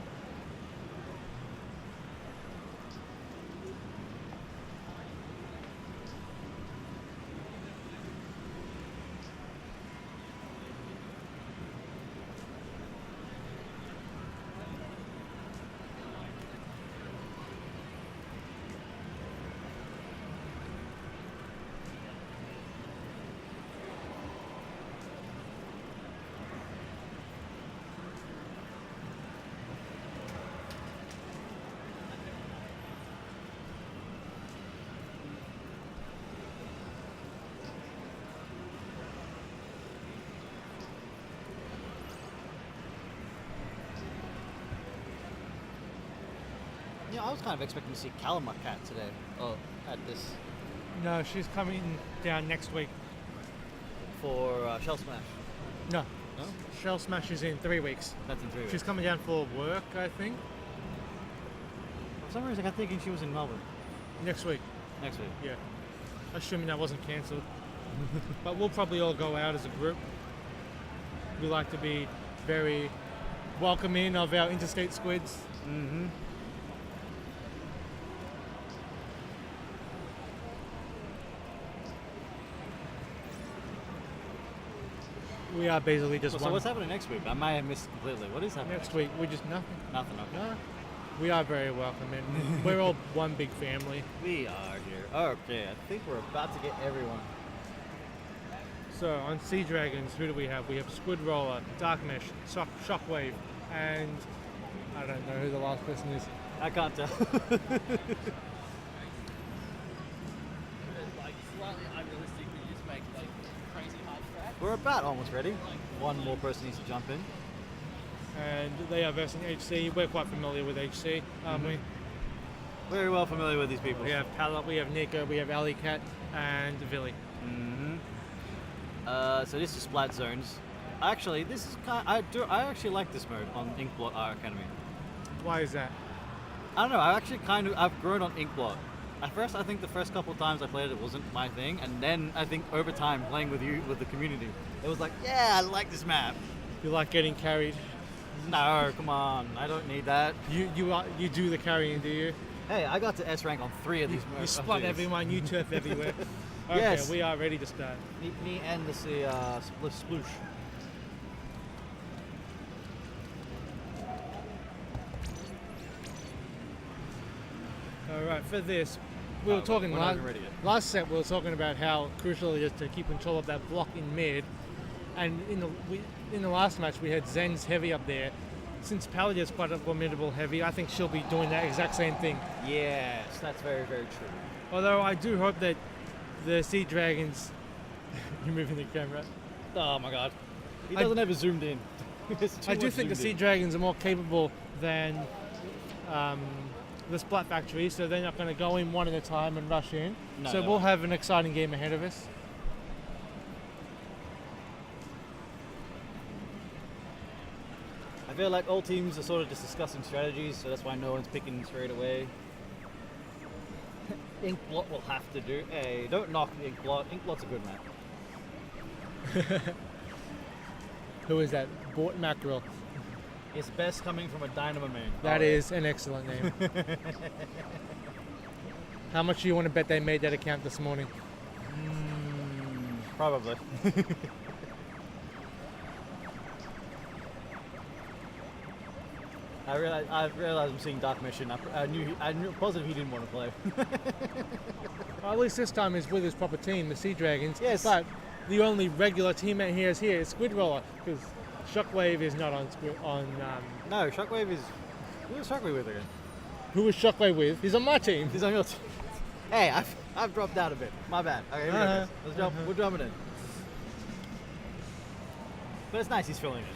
Yeah, I was kind of expecting to see Cat today. Oh, at this No, she's coming down next week. for Shell Smash. No, No, Shell Smash is in 3 weeks. that's in 3 weeks. She's coming down for work, I think, For some reason, I'm thinking she was in Melbourne next week. next week. Yeah, assuming that wasn't cancelled. But we'll probably all go out as a group. We like to be very welcoming of our interstate squids. Mm-hmm. We are basically just So one. what's happening next week? I might have missed completely. What is happening Next week, we just nothing. Nothing. Okay. No, we are very welcoming. We're all one big family. We are here. Okay, I think we're about to get everyone. So on Sea Dragons, who do we have? We have Squid Roller, Dark Mesh, Shockwave, and I don't know who the last person is. I can't tell. Like slightly unrealistic that you just make like crazy hard track. We're about almost ready. One more person needs to jump in. And they are versing HC. We're quite familiar with HC, aren't we? Very well familiar with these people. We have Pallet, we have Nico, we have Alley Cat, and Villy. Mm-hmm. So this is Splat Zones. Actually, this is I actually like this mode on Inkblot Art Academy. Why is that? I don't know. I've grown on Inkblot. At first, I think the first couple of times I played it wasn't my thing, and then I think over time playing with you with the community, it was like, yeah, I like this map. You like getting carried? No, come on, I don't need that. You do the carrying, do you? Hey, I got to S rank on 3 of these You modes. spot everyone, you turf everywhere. Okay, Yes. we are ready to start. Me and the sploosh. All right, for this, we were talking we're not even ready yet. last set. We were talking about how crucial it is to keep control of that block in mid, and in the last match we had Zen's heavy up there. Since Palladia is quite a formidable heavy, I think she'll be doing that exact same thing. Yes, that's very, very true. Although I do hope that the Sea Dragons, you're moving the camera. Oh my god. He doesn't have it zoomed in. I do think the Sea Dragons are more capable than the Splat Factory, so they're not going to go in one at a time and rush in. No, So no. we'll have an exciting game ahead of us. I feel like all teams are sort of just discussing strategies, so that's why no one's picking straight away. Inkblot will have to do. Hey, don't knock Inkblot. Inkblot's a good map. Who is that? Bort Mackerel. It's best coming from a Dynamo main. That is an excellent name. How much do you want to bet they made that account this morning? Probably. I realized I'm seeing Dark Mission. I knew positive he didn't want to play. Well, at least this time he's with his proper team, the Sea Dragons. Yes. But the only regular teammate he has here is Squid Roller, because Shockwave is not on No, Shockwave is. Who is Shockwave with again? who is Shockwave with? He's on my team. He's on your team. Hey, I've dropped out a bit. My bad. Okay, here we go, guys. Let's jump. We're jumping in. But it's nice he's filling it.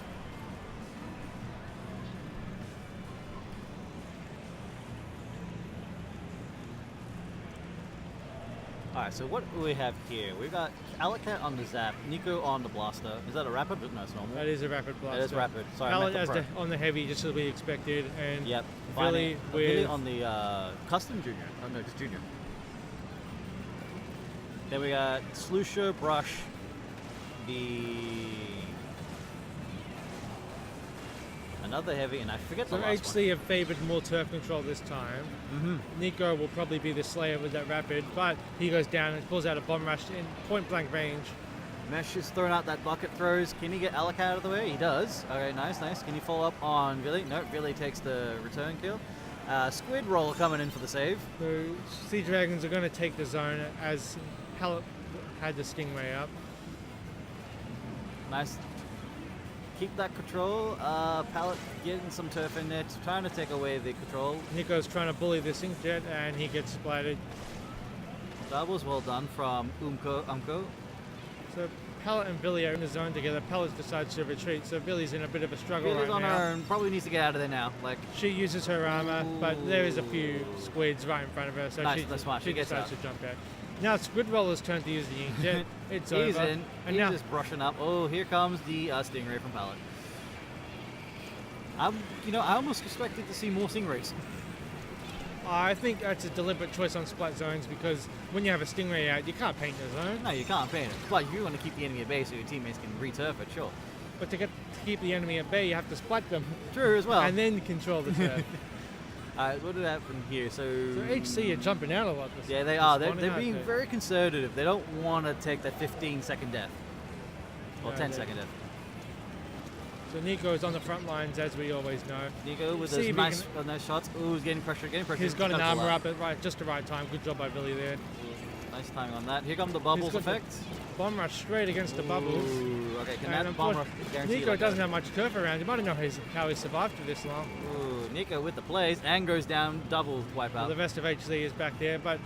Alright, so what do we have here? We've got Alacat on the Zap, Nico on the Blaster. Is that a rapid? No, it's normal. That is a rapid blaster. It is rapid. Sorry, I Pallet meant the as pro. on the heavy, just as we expected, and Yep. Billy Billy with on the custom junior. Oh no, just junior. Then we got Sloosher, Brush, Another heavy, and I forget the So last HC have favoured more turf control this time. one. Nico will probably be the slayer with that rapid, but he goes down and pulls out a bomb rush in point blank range. Mesh is throwing out that bucket throws. Can he get Alec out of the way? He does. Okay, nice. Can you follow up on Billy? Nope, Billy takes the return kill. Squid roll coming in for the save. So Sea Dragons are going to take the zone as Pellet had the Stingray up. Nice. Keep that control. Pallet getting some turf in there, trying to take away the control. Nico's trying to bully this Inkjet and he gets splattered. That was well done from Umko. So Pellet and Billy are in the zone together. Pellet decides to retreat, so Billy's in a bit of a struggle Billy's right on now. her own. Probably needs to get out of there now. Like, She uses her armor, but there is a few squids right in front of her, so Nice, that's smart. She gets decides out. to jump out. Now it's Squid Roller's turn to use the Inkjet. It's he's over. in. And He's now just brushing up. Oh, here comes the Stingray from Pallet. I almost expected to see more Stingrays. I think that's a deliberate choice on splat zones because when you have a Stingray out, you can't paint the zone. No, you can't paint it. But you want to keep the enemy at bay so your teammates can returf it, sure. But to keep the enemy at bay, you have to splat them True as well. and then control the turf. Alright, what did happen here? So HC are jumping out a lot. yeah, they are. They're spawning out being there. very conservative. They don't want to take that 15-second death. Or No, 10-second death. So Nico is on the front lines, as we always know. Nico with See those if he nice, nice shots. Ooh, he's getting pressure. He's got an armor up at just the right time. Good job by Billy there. Nice timing on that. Here comes the bubbles got the effect. Bomb rush straight against the bubbles. Ooh, okay, can And that bomb rush unfortunately, guarantee Nico like doesn't that? have much turf around. You might know how he survived for this long. Ooh, Nico with the plays and goes down double wipeout. Well, the rest of HC is back there, but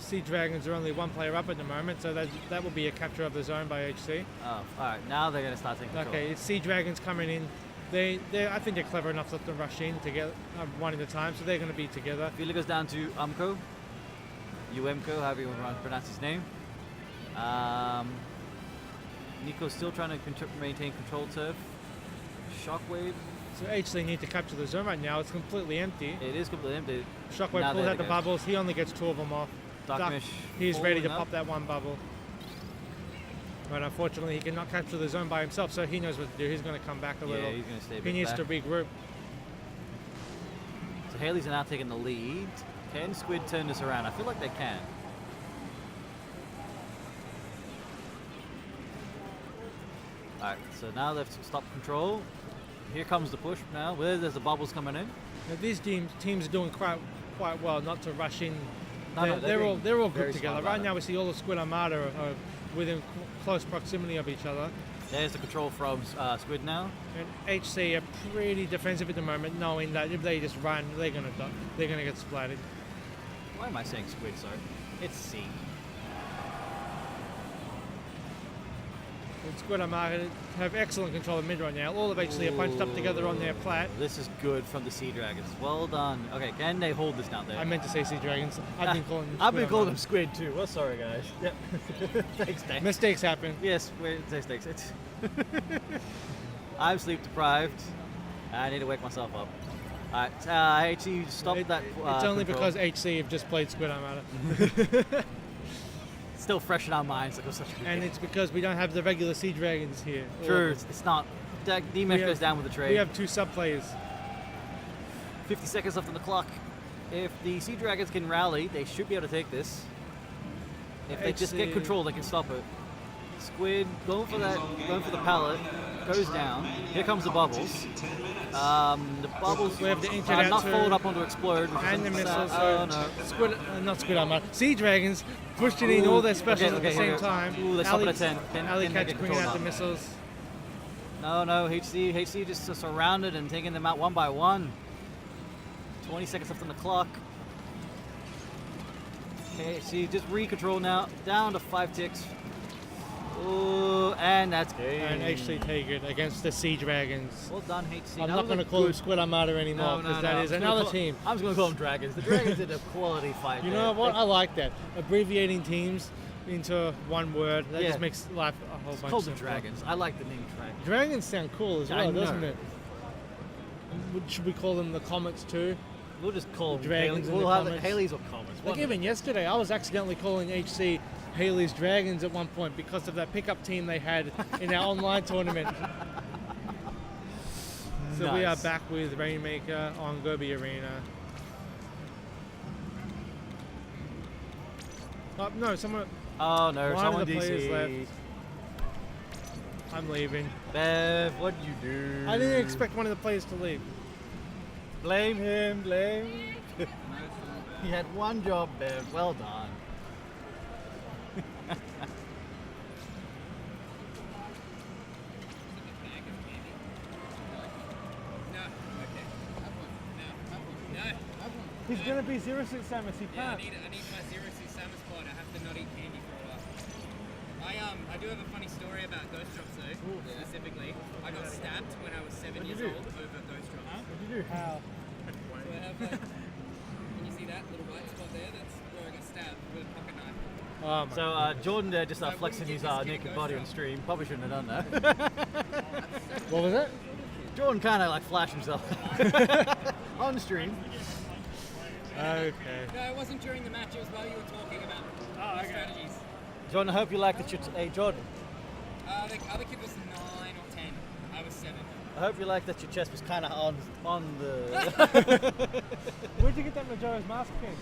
Sea Dragons are only one player up at the moment, so that will be a capture of the zone by HC. Oh, alright, now they're going to start taking control. Okay, it's Sea Dragons coming in. I think they're clever enough to rush in together, one at a time, so they're going to be together. Fila goes down to Umko. Umko, however you want to pronounce his name. Nico's still trying to maintain control turf. Shockwave. So HC need to capture the zone right now. It's completely empty. It is completely empty. Shockwave Now pulls there out they the go. bubbles. He only gets 2 of them off. Dark Mesh He's ready to falling pop up. that one bubble. But unfortunately, he cannot capture the zone by himself, so he knows what to do. He's going to come back a little. Yeah, he's going to stay a He bit needs back. to regroup. So Haley's now taking the lead. Can Squid turn this around? I feel like they can. Alright, so now they've stopped control. Here comes the push now. Where there's the bubbles coming in. Now, these teams are doing quite well not to rush in. No, They're all very grouped smart together. about Right it. now, we see all the Squid Armada are within close proximity of each other. There's the control from Squid now. And HC are pretty defensive at the moment, knowing that if they just run, they're gonna get splattered. Why am I saying Squid, sorry? It's C. And Squid Armada have excellent control of mid right now. All of HC are bunched up together on their plat. This is good from the Sea Dragons. Well done. Okay, can they hold this down there? I meant to say Sea Dragons. I've been calling them I've been Squid calling them Armada. Squid too. Well, sorry guys. Yep. Thanks, Dan. Mistakes happen. Yes, mistakes. It's I'm sleep deprived. I need to wake myself up. Alright, I actually stopped that. It's only control. because HC have just played Squid Armada. It's still fresh in our minds. Like it was such a good And game. it's because we don't have the regular Sea Dragons here. True, it's not. D-Mesh goes down with the trade. We have 2 sub players. 50 seconds left on the clock. If the Sea Dragons can rally, they should be able to take this. If they just get HC control, they can stop it. Squid going for the pallet, goes down. Here comes the bubbles. The bubbles We have the Inkjet are out not too. followed up onto explode. which And the is missiles. sad. So Oh no. not Squid Armada. Sea Dragons pushed it in all their specials okay, at the same here. time. Ooh, they stop it Ali- at 10. Can Ali they Cat's get bringing control out the now? missiles. No, HC just surrounded and taking them out one by one. 20 seconds left on the clock. Okay, HC just re-control now, down to 5 ticks. Ooh, and that's game. And HC take it against the Sea Dragons. Well done, HC. I'm That not was going a to call them good- Squid Armada anymore because that is another team. I'm just going to call them Dragons. The Dragons did a quality fight. You there. know what? I like that. Abbreviating teams into one word. That Yeah. just makes life a whole It's bunch called the simpler. Dragons. I like the name Dragons. Dragons sound cool as I well, know. doesn't it? Should we call them the Comets too? We'll just call them Dragons Haley's. in the We'll have comments. Haley's or Comets. Like even yesterday, I was accidentally calling HC Haley's Dragons at one point because of that pickup team they had in our online tournament. So we are Nice. back with Rainmaker on Gobi Arena. Oh, no, someone. Oh no, One someone of the players DC. left. I'm leaving. Bev, what'd you do? I didn't expect one of the players to leave. Blame him, blame. He had one job, Bev. Well done. He's gonna be 06 Samus, he Yeah, can't. I need my 06 Samus pod. I have to not eat candy for a while. I do have a funny story about Ghost Drops though, specifically. I got stabbed when I was 7 years old over Ghost Drops. What'd you do? How? So I have can you see that little white spot there? That's where I got stabbed with a pocket knife. Oh my. So Jordan there just I flexing wouldn't his get this naked ghost body on drop. stream. Probably shouldn't have done that. What was it? Jordan kind of like flashed himself on stream. Okay. No, it wasn't during the match. It was while you were talking about the strategies. Jordan, I hope you like that you. Hey Jordan, The other kid was 9 or 10. I was 7. I hope you like that your chest was kind of on the. Where'd you get that Majora's Mask pin?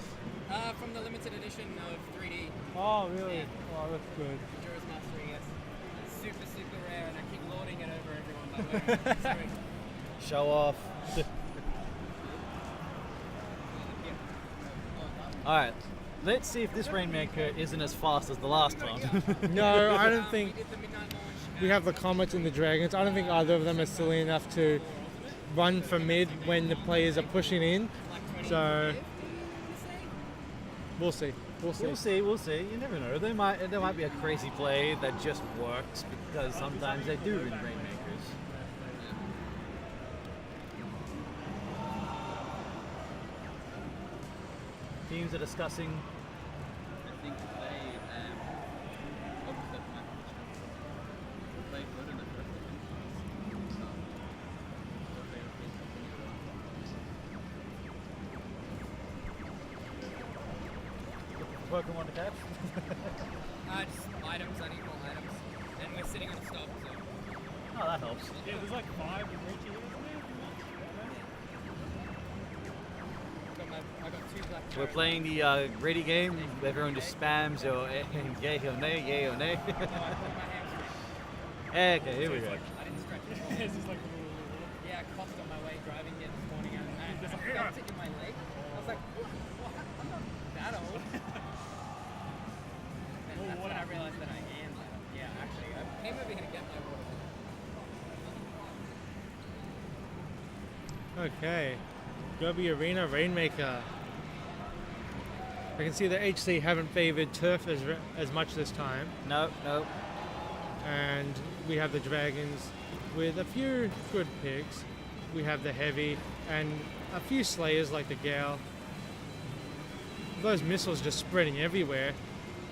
From the limited edition of 3D. Oh, really? Yeah. Oh, that's good. Majora's Mask 3, yes. It's super, super rare, and I keep lording it over everyone by wearing it. Sorry. Show off. All right, let's see if this Rainmaker isn't as fast as the last one. No, I don't think We did the midnight launch. we have the Comets and the Dragons. I don't think either of them are silly enough to run for mid when the players are pushing in. So we'll see. We'll see. We'll see. We'll see. You never know. There might be a crazy play that just works because sometimes they do in Rainmakers. Teams are discussing. I think they overstepped my position. Played good in the first inning. Pokemon to catch. Just items, I need more items. And we're sitting on a stop, so. Oh, that helps. Yeah, there's like 5 in each here, isn't I got 2 black We're carrots. playing the ready game. Everyone just spams or yay or nay, yay or nay. No, I put my hamstring. Okay, here we go. I didn't stretch it. there? It's just like Yeah, I coughed on my way driving here this morning and I felt it in my leg. I was like, what? I'm not that old. And that's when I realized that I am that old. Yeah, actually, I came over here to get my water. Okay. Gobi Arena Rainmaker. I can see the HC haven't favoured turf as much this time, No, no. and we have the Dragons with a few good picks. We have the Heavy and a few Slayers like the Gal. Those missiles just spreading everywhere.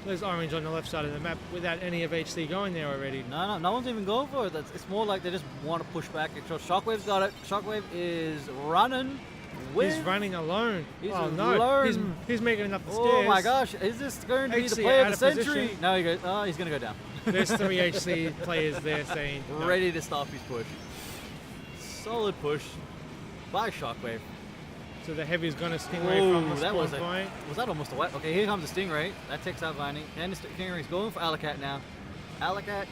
There's orange on the left side of the map without any of HC going there already. No one's even going for it. It's more like they just want to push back. Shockwave's got it. Shockwave is running. He's running alone. He's oh no, alone. he's making it up the Oh stairs. my gosh, is this going to be the HC play of out the of century? position. No, he's going to go down. There's 3 HC players there saying no. Ready to stop his push. Solid push by Shockwave. So the Heavy's gonna Stingray from the that spawn was point. was that almost a wet? Okay, here comes the Stingray. That takes out Viney. And the Stingray's going for Alacat now. Alacat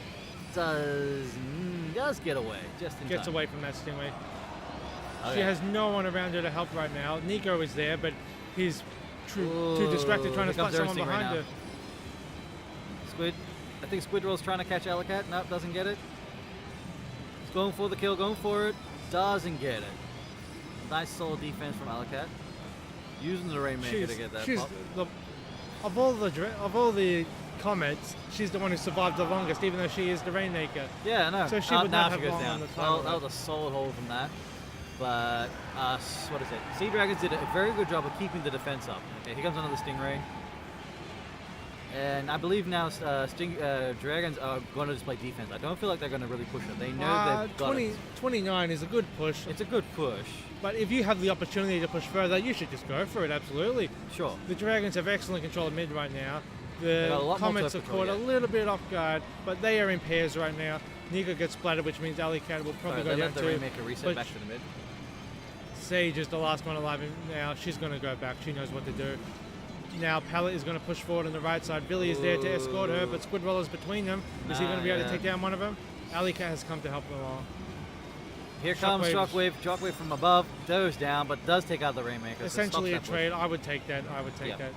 does get away just in Gets time. away from that Stingray. Okay. She has no one around her to help right now. Nico is there, but he's too Ooh, distracted trying to here comes spot someone Stingray behind now. her. Squid. I think Squidroll's trying to catch Alacat. Nope, doesn't get it. He's going for the kill, going for it. Doesn't get it. Nice solid defense from Alacat. Using the Rainmaker to get that she's pop. of all the Comets, she's the one who survived the longest, even though she is the Rainmaker. Yeah, I know. So she would now not she have goes long down. on the Well, title. that was a solid hold from that. But, what is it? Sea Dragons did a very good job of keeping the defense up. Okay, here comes another Stingray. And I believe now Dragons are going to just play defense. I don't feel like they're going to really push it. They know they've got it. 29 is a good push, It's a good push. but if you have the opportunity to push further, you should just go for it, absolutely. Sure. The Dragons have excellent control of mid right now. got a The lot more Comets turf are control, caught a yeah. little bit off guard, but they are in pairs right now. Nico gets splattered, which means Alley Cat will probably Sorry, go they down let the too. Rainmaker reset but back to the mid. Sage is the last one alive now. She's going to go back. She knows what to do. Now Pallet is going to push forward on the right side. Billy is there to escort her, but Squidroller's between them. Is he going to be able to take down one of them? Alley Cat has come to help them along. Here comes Shockwave. Shockwave from above, goes down, but does take out the Rainmaker. so Essentially a stops that push. trade. I would take that. I would take Yeah. that.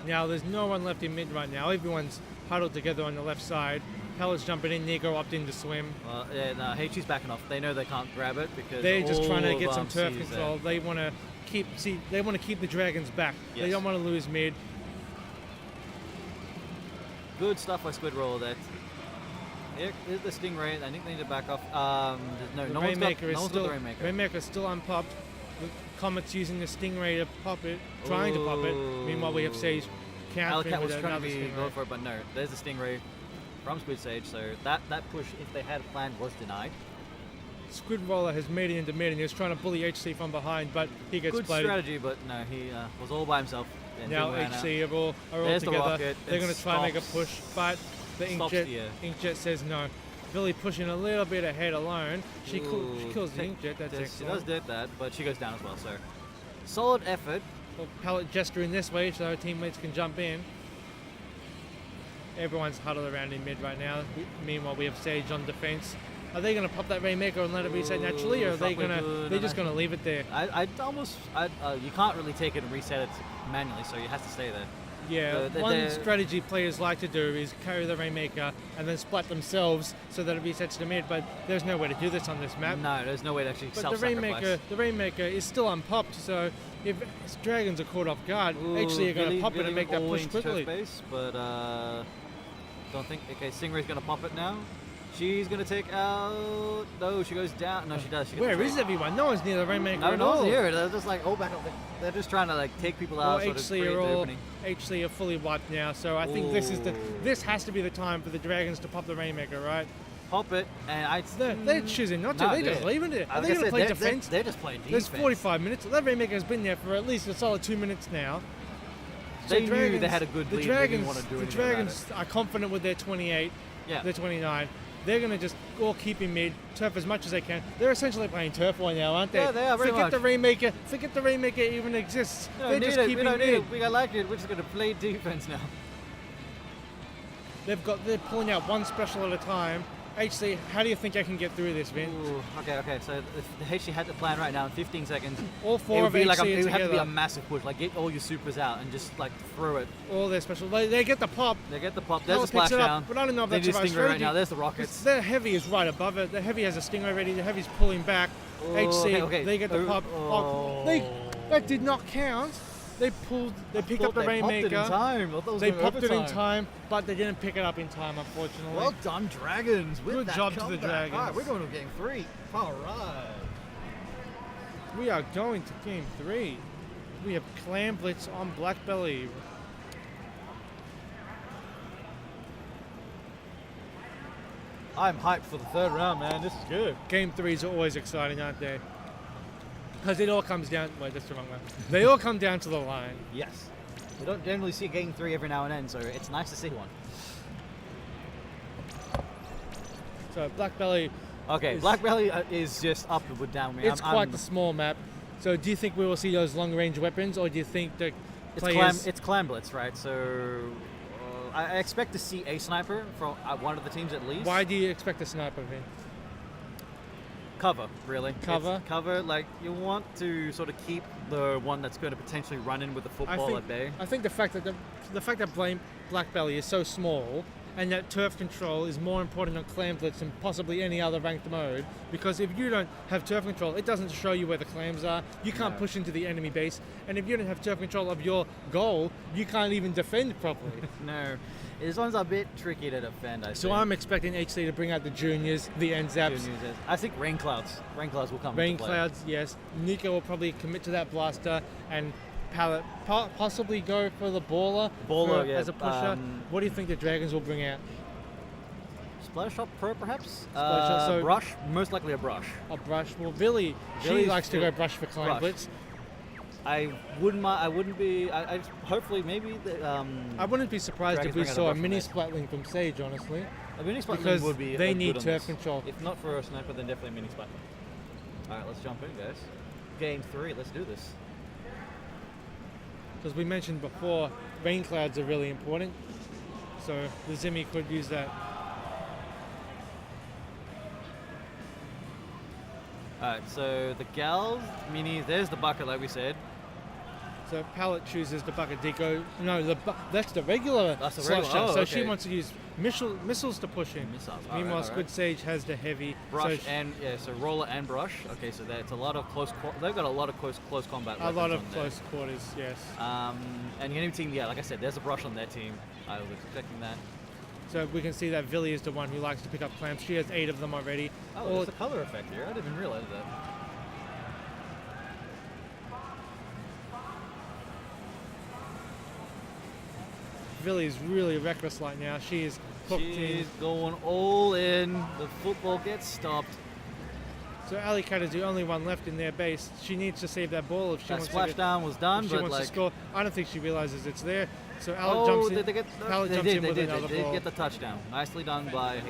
Now there's no one left in mid right now. Everyone's huddled together on the left side. Pellet's jumping in. Nico opting to swim. Well, yeah, no, HG's backing off. They know they can't grab it because They're just trying to all get of some turf C's control. They want to keep the Dragons back. They Yes. don't want to lose mid. Good stuff by Squidroller there. Here's the Stingray. I think they need to back off. No, The no one's got Rainmaker is the still Rainmaker. still unpopped. The Comet's using the Stingray to pop it, trying to pop it. Meanwhile, we have Sage countering Alcat was with trying to another be Stingray. going for it, but no. There's the Stingray from Squid Sage. So that push, if they had planned, was denied. Squidroller has made it into mid and he was trying to bully HC from behind, but he gets Good splatted. strategy, but no, he was all by himself. and Now ran out. HC are all There's the together. rocket. They're It going to try and make a stops- push, but the stops Inkjet, the, Inkjet says no. Billy pushing a little bit ahead alone. She Ooh, kills the take- Inkjet. That's She excellent. does did that, but she goes down as well. So solid effort. Well, Pallet gesturing this way so her teammates can jump in. Everyone's huddled around in mid right now. Meanwhile, we have Sage on defense. Are they going to pop that Rainmaker and let it reset naturally, or are they Shockwave going to? good, They're just going to leave it there. You can't really take it and reset it manually, so you have to stay there. Yeah, The- one the- strategy players like to do is carry the Rainmaker and then splat themselves so that it resets to mid. But there's no way to do this on this map. No, there's no way to actually But self-sacrifice. the Rainmaker is still unpopped, so if Dragons are caught off guard, actually are going to pop it and make that push quickly. Base, but don't think. Okay, Stingray's going to pop it now. She's going to take out. No, she goes down. No, she does. She gets Where the is trade. everyone? No one's near the Rainmaker No, at no all. one's here. They're just like all back up. They're just trying to like take people out. Well, sort of HC create are the all opening. HC are fully wiped now, so I think this has to be the time for the Dragons to pop the Rainmaker, right? Pop it, and They're choosing not to. No, they're just leaving it. Are they going to play defense? They're just playing defense. There's 45 minutes. That Rainmaker has been there for at least a solid 2 minutes now. They knew they had a good lead. They didn't want to do the anything about Dragons are confident with their 28, Yeah. their 29. They're going to just all keep in mid, turf as much as they can. They're essentially playing turf war now, aren't they? Yeah, they are, very Forget much. the Rainmaker. Forget the Rainmaker even exists. We don't They're need just it. We keeping don't need mid. it. We got like it. We're just going to play defense now. They're pulling out one special at a time. HC, how do you think I can get through this, Vin? Ooh, okay. So if the HC had the plan right now in 15 seconds, All it four would of be HC like are it would have to be a together. massive push. Like get all your supers out and just like throw it. All their special. They get the pop. They get the pop. There's Hell a picks it up, splashdown. but I don't know if They that's do the right Stingray right strategy. now. There's the rockets. Their heavy is right above it. The heavy has a Stingray ready. The heavy's pulling back. Oh, HC, okay. they get the pop. That did not count. They picked up the They popped it Rainmaker. in time. I thought it was They going popped it in overtime. time, but they didn't pick it up in time, unfortunately. Well done, Dragons. With Good that job to the comeback. Dragons. All right, we're going to game 3. All right. We are going to game 3. We have Clam Blitz on Black Belly. I'm hyped for the third round, man. This is good. Game 3s are always exciting, aren't they? Because it all comes down. Wait, that's the wrong one. They all come down to the line. Yes. We don't generally see game 3 every now and then, so it's nice to see one. So Black Belly, Okay, Is- Black Belly is just up with down. it's quite the small map. So do you think we will see those long-range weapons, or do you think the players? It's Clam Blitz, right? So I expect to see a sniper from one of the teams at least. Why do you expect a sniper, Vin? Cover, really. Cover? It's cover, like you want to sort of keep the one that's going to potentially run in with the football at bay. I think the fact that Black Belly is so small and that turf control is more important on Clam Blitz than possibly any other ranked mode, because if you don't have turf control, it doesn't show you where the clams are. You can't No. push into the enemy base, and if you don't have turf control of your goal, you can't even defend properly. No, this one's a bit tricky to defend. I So think. I'm expecting HC to bring out the juniors, the NZaps. I think Rain Clouds will come. Rain into play. Clouds, yes. Nico will probably commit to that blaster, and Pallet possibly go for the baller, Yeah, as a pusher. What do you think the Dragons will bring out? Splash Shot Pro, perhaps. Splash Shot, so- brush, most likely a brush. A brush. Well, Billy, she Billy's likes to full- go brush for Clam brush. Blitz. I wouldn't be. Hopefully, maybe. I wouldn't be surprised if Dragons we bring out a saw a brush mini from splatling from Sage, honestly. A mini splat Because would be they good need on turf this. control. If not for a sniper, then definitely a mini splat. All right, let's jump in, guys. Game 3. Let's do this. As we mentioned before, rain clouds are really important. So the Zimmy could use that. Alright, so the gals, mini, there's the bucket like we said. So Pallet chooses the bucket deco. No, that's the regular That's the regular- slusher. oh, so okay. she wants to use missiles to push him. Missiles, Meanwhile, alright. Squid Sage has the heavy. Brush so and, yeah, so roller and brush. Okay, so that's a lot of they've got a lot of close combat a lot weapons of on there. close quarters, yes. And the enemy team, yeah, like I said, there's a brush on their team. I was expecting that. So we can see that Villy is the one who likes to pick up clams. She has 8 of them already. Oh, there's a color effect here. I didn't even realize that. Villy's really reckless right now. She is hooked in. She's going all in. The football gets stopped. So Alley Cat is the only one left in their base. She needs to save that ball if she That wants splashdown was done, if she but wants like, to score. I don't think she realizes it's there. So Alec oh, jumps in. did they get? Alec They jumps did. in They with did. another They did ball. get the touchdown. Nicely done by HC.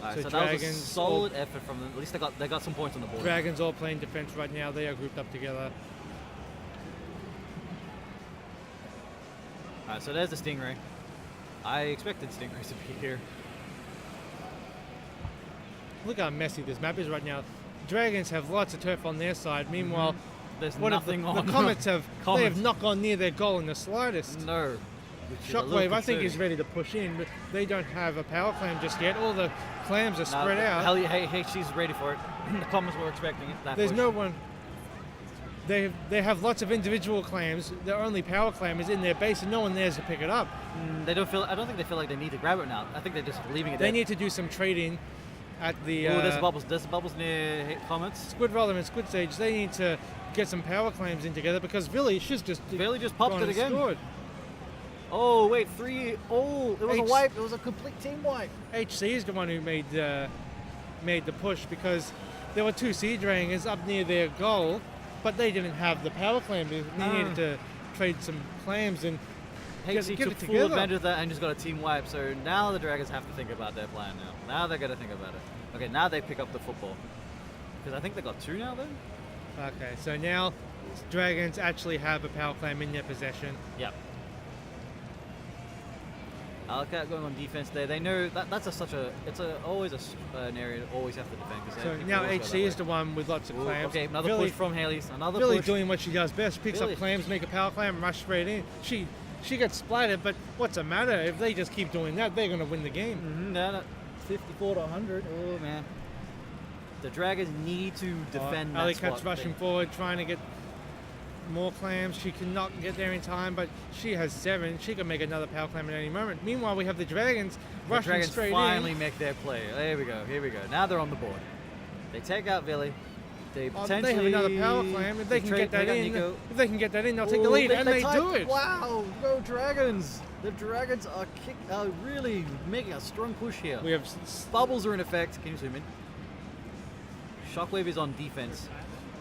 Alright, So so that was a Dragons solid effort from them. At least they got some points on the board. Dragons all playing defense right now. They are grouped up together. Alright, so there's the Stingray. I expected Stingrays to be here. Look how messy this map is right now. Dragons have lots of turf on their side. Meanwhile, There's what if nothing the on. Comets have they have Comets. not gone near their goal in the slightest. No. Which is a little Shockwave, I think, is concerning. ready to push in, but they don't have a power clam just yet. All the clams are spread out. Hell yeah, hey, she's ready for it. The Comets were expecting it. That There's push. no one. They have lots of individual clams. Their only power clam is in their base, and no one there's to pick it up. They don't feel. I don't think they feel like they need to grab it now. I think they're just leaving it They there. need to do some trading at the Oh, there's bubbles. There's bubbles near Comets. Squid Roller and Squid Sage. They need to get some power clams in together because Villy, she's just Bailey just popped gone it and again. scored. Oh wait, 3. Oh, it was a H- wipe. It was a complete team wipe. HC is the one who made the push because there were 2 Sea Dragons up near their goal, but they didn't have the power clam. They needed to trade some clams and HC get took it full together. advantage of that and just got a team wipe. So now the Dragons have to think about their plan now. Now they're gonna think about it. Okay, now they pick up the football. Because I think they got 2 now then? Okay, so now Dragons actually have a power clam in their possession. Yep. Alcat going on defense there. They know that's always an area to always have to defend. 'Cause So people now always go HC that is way. the one with lots of Ooh, clams. okay, another Villy, push from Haley's. Another Villy push. doing what she does best, picks Villy. up clams, make a power clam, rush straight in. She gets splattered, but what's the matter? If they just keep doing that, they're going to win the game. No, 54 to 100. Oh man. The Dragons need to defend that Alley spot. Cat's rushing forward, trying to get more clams. She cannot get there in time, but she has 7. She can make another power clam at any moment. Meanwhile, we have the Dragons The rushing Dragons straight finally in. make their play. There we go. Here we go. Now they're on the board. They take out Villy. They Oh, potentially they have another power clam. If they can get that in, Nico. if they can get that in, they'll take the lead, and they do it. Wow, go Dragons! The Dragons are really making a strong push here. We have Bubbles are in effect. Can you zoom in? Shockwave is on defense.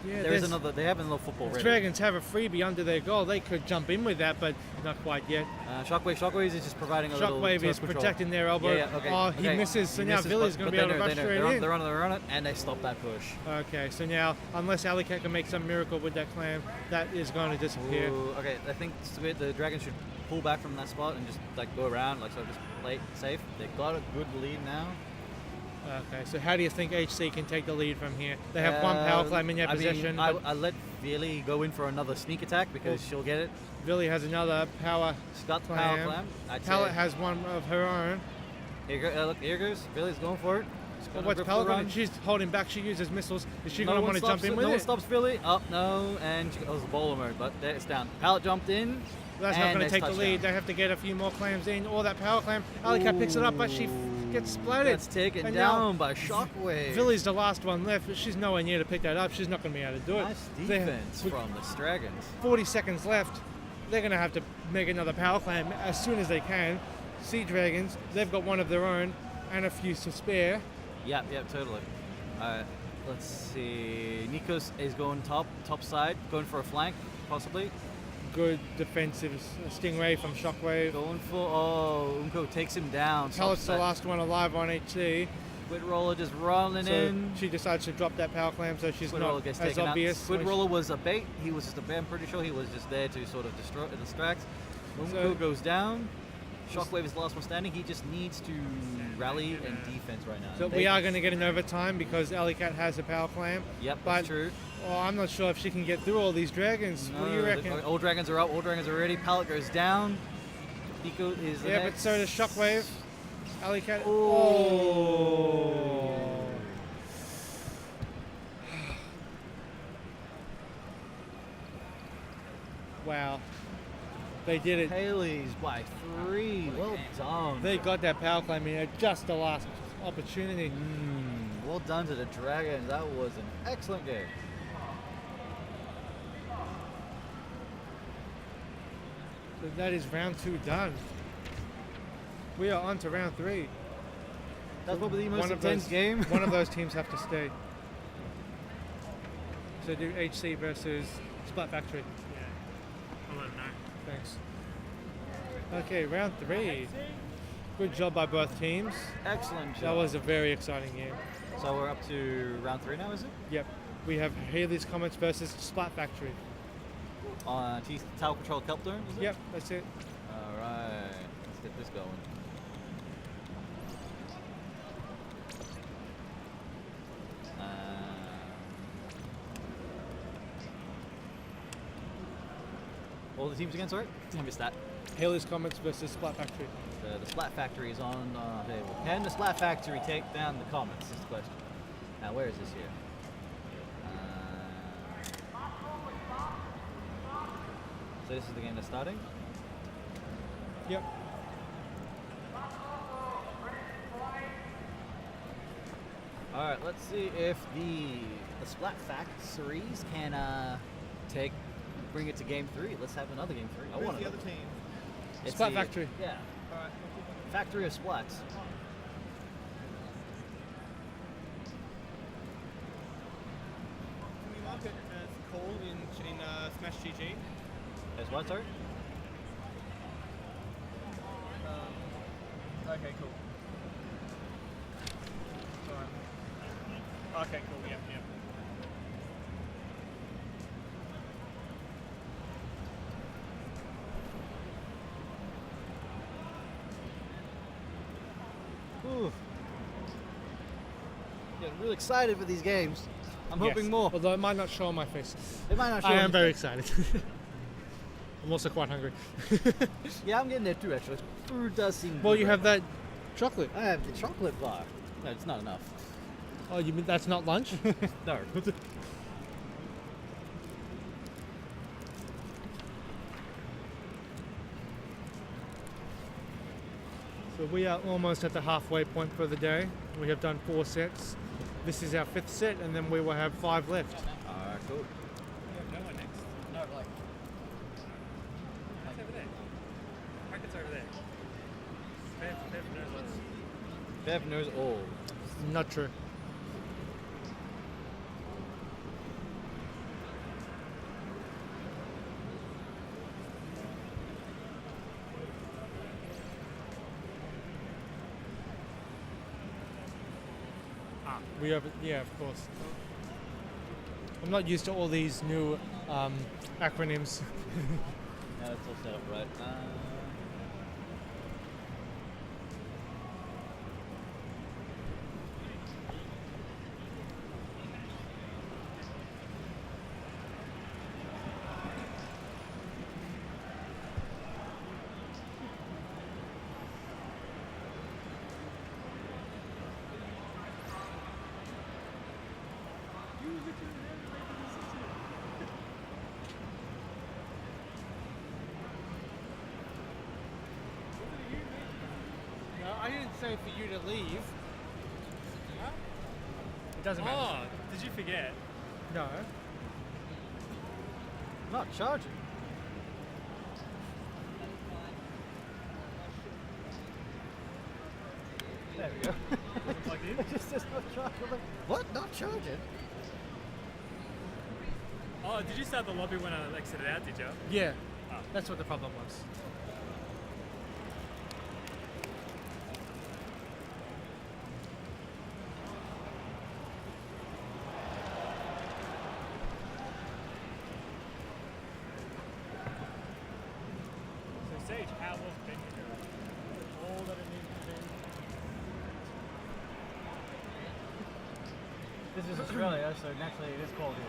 yeah, There is there's- another. They have another football ready. Dragons have a freebie under their goal. They could jump in with that, but not quite yet. Shockwave is just providing a little Shockwave turf is control. protecting their elbow. Yeah, okay. Oh, he okay. misses. So He now misses, Villy's but going to be able to they rush know, straight they're in. They're on it, and they stop that push. Okay, so now, unless Alley Cat can make some miracle with that clam, that is going to disappear. Ooh, okay, I think the Dragons should pull back from that spot and just like go around, like so just play safe. They got a good lead now. Okay, so how do you think HC can take the lead from here? They have 1 power clam in their possession. I, but I let Villy go in for another sneak attack because she'll get it. Villy has another power She's got the clam. power clam. Pallet has one of her own. Look, here goes. Villy's going for it. She's But gonna what's grip Pallet the going run. to She's holding back. She uses missiles. Is she No going to one want to stops jump in it. with No one it? stops Villy. Oh, no. And she goes the bowler mode, but there it's down. Pallet jumped in. That's not and going to there's take the lead. touchdown. They have to get a few more clams in, or that power clam. Alley Cat picks it up, but she gets splattered. That's taken And now down by Shockwave. Villy's the last one left, but she's nowhere near to pick that up. She's not going to be able to do it. Nice They- defense with from the Dragons. 40 seconds left. They're going to have to make another power clam as soon as they can. Sea Dragons, they've got one of their own and a few to spare. Yep, totally. Alright, let's see. Nikos is going top side, going for a flank, possibly. Good defensive stingray from Shockwave. Going for, oh, Unko takes him down. Pellet's the last one alive on HC. Squid Roller just rolling So in. she decides to drop that power clam, so she's Squid not Roller gets as taken obvious. out. Squid Roller was a bait. He was just a bait. I'm pretty sure he was just there to sort of distract. Unko So- goes down. Shockwave is the last one standing. He just needs to rally and defense right now. So They- we are going to get an overtime because Alley Cat has a power clam. Yep, but that's true. Oh, I'm not sure if she can get through all these dragons. What do you reckon? All dragons are up. All dragons are ready. Pallet goes down. Nico is the Yeah, but next. so does Shockwave. Alley Cat. Oh. Wow. They did it. Haley's by 3. Well done. They got that power clam in at just the last opportunity. Well done to the Dragons. That was an excellent game. So that is round 2 done. We are on to round 3. That's probably the most One of intense those- game. One of those teams have to stay. So do HC versus Splat Factory. Yeah. I'll let him know. Thanks. Okay, round 3. Good job by both teams. Excellent job. That was a very exciting game. So we're up to round 3 now, is it? Yep. We have Haley's Comets versus Splat Factory. On Tower Control Kelpturn, is it? Yep, that's it. Alright. Let's get this going. All the teams again, sorry? I missed that. Haley's Comets versus Splat Factory. The Splat Factory is on the table. Can the Splat Factory take down the Comets? Is the question. Now, where is this here? So this is the game that's starting? Yep. Alright, let's see if the Splat Factories can bring it to game 3. Let's have another game 3. I want the other team? It's Splat Factory. Yeah. Alright. Factory of Splats. Can we mark it as call in Smash GG? As what, sorry? Okay, cool. Alright. Okay, cool. Yep, yep. Ooh. Getting really excited for these games. I'm hoping Yes, more. Although it might not show on my face. It might not show I on am your very face. excited. I'm also quite hungry. Yeah, I'm getting there too, actually. Food does seem Well, good you right have now. that chocolate. I have the chocolate bar. No, it's not enough. Oh, you mean that's not lunch? No. So we are almost at the halfway point for the day. We have done 4 sets. This is our 5th set, and then we will have 5 left. Alright, cool. No one next. No, like. It's over there. Packet's over there. Bev knows us. Bev knows all. Not true. We have, yeah, of course. I'm not used to all these new acronyms. Yeah, that's all set up right. No, I didn't say for you to leave. It doesn't matter. Oh, did you forget? No. Not charging. Yeah, There we go. Plugged in? It just says not charging. I'm like, what? Not charging? Oh, did you start the lobby when I exited out, did you? Yeah, Oh. that's what the problem was. So Sage, how was Ben? All that it needs to be. This is Australia, so naturally it is cold here.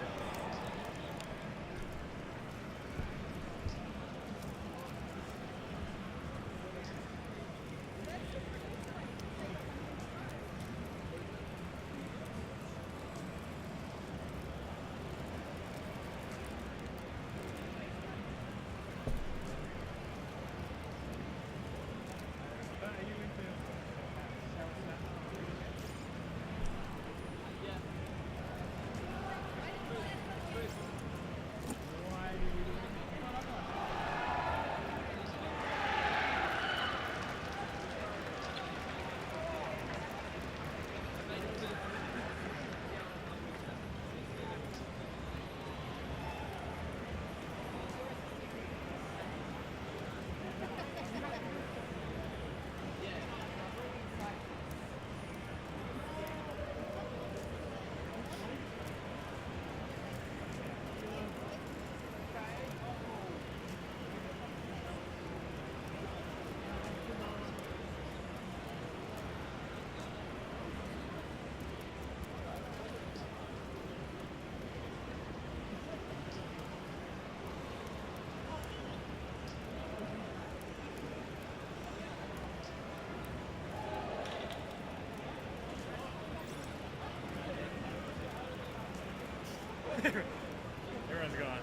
Everyone's gone.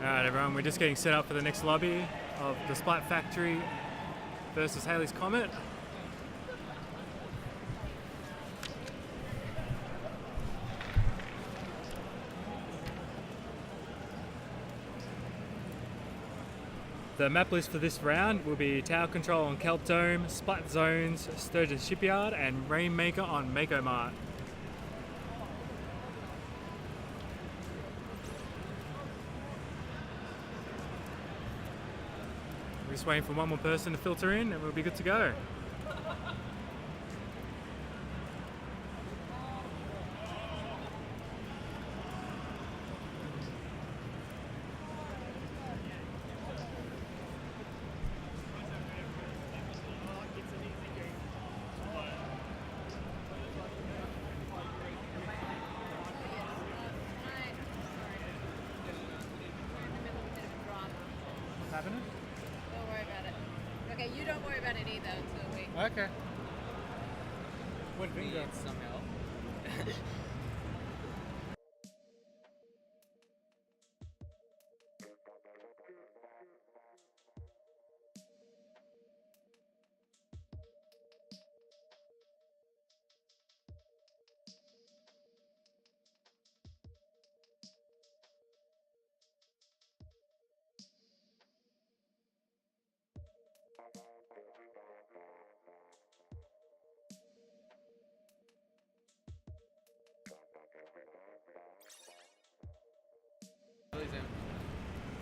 Alright everyone, we're just getting set up for the next lobby of the Splat Factory versus Haley's Comet. The map list for this round will be Tower Control on Kelp Dome, Splat Zones, Sturgeon Shipyard, and Rainmaker on Mako Mart. We're just waiting for one more person to filter in and we'll be good to go. Happening? Don't worry about it. Okay, you don't worry about it either until we. Okay. What bingo? Somehow.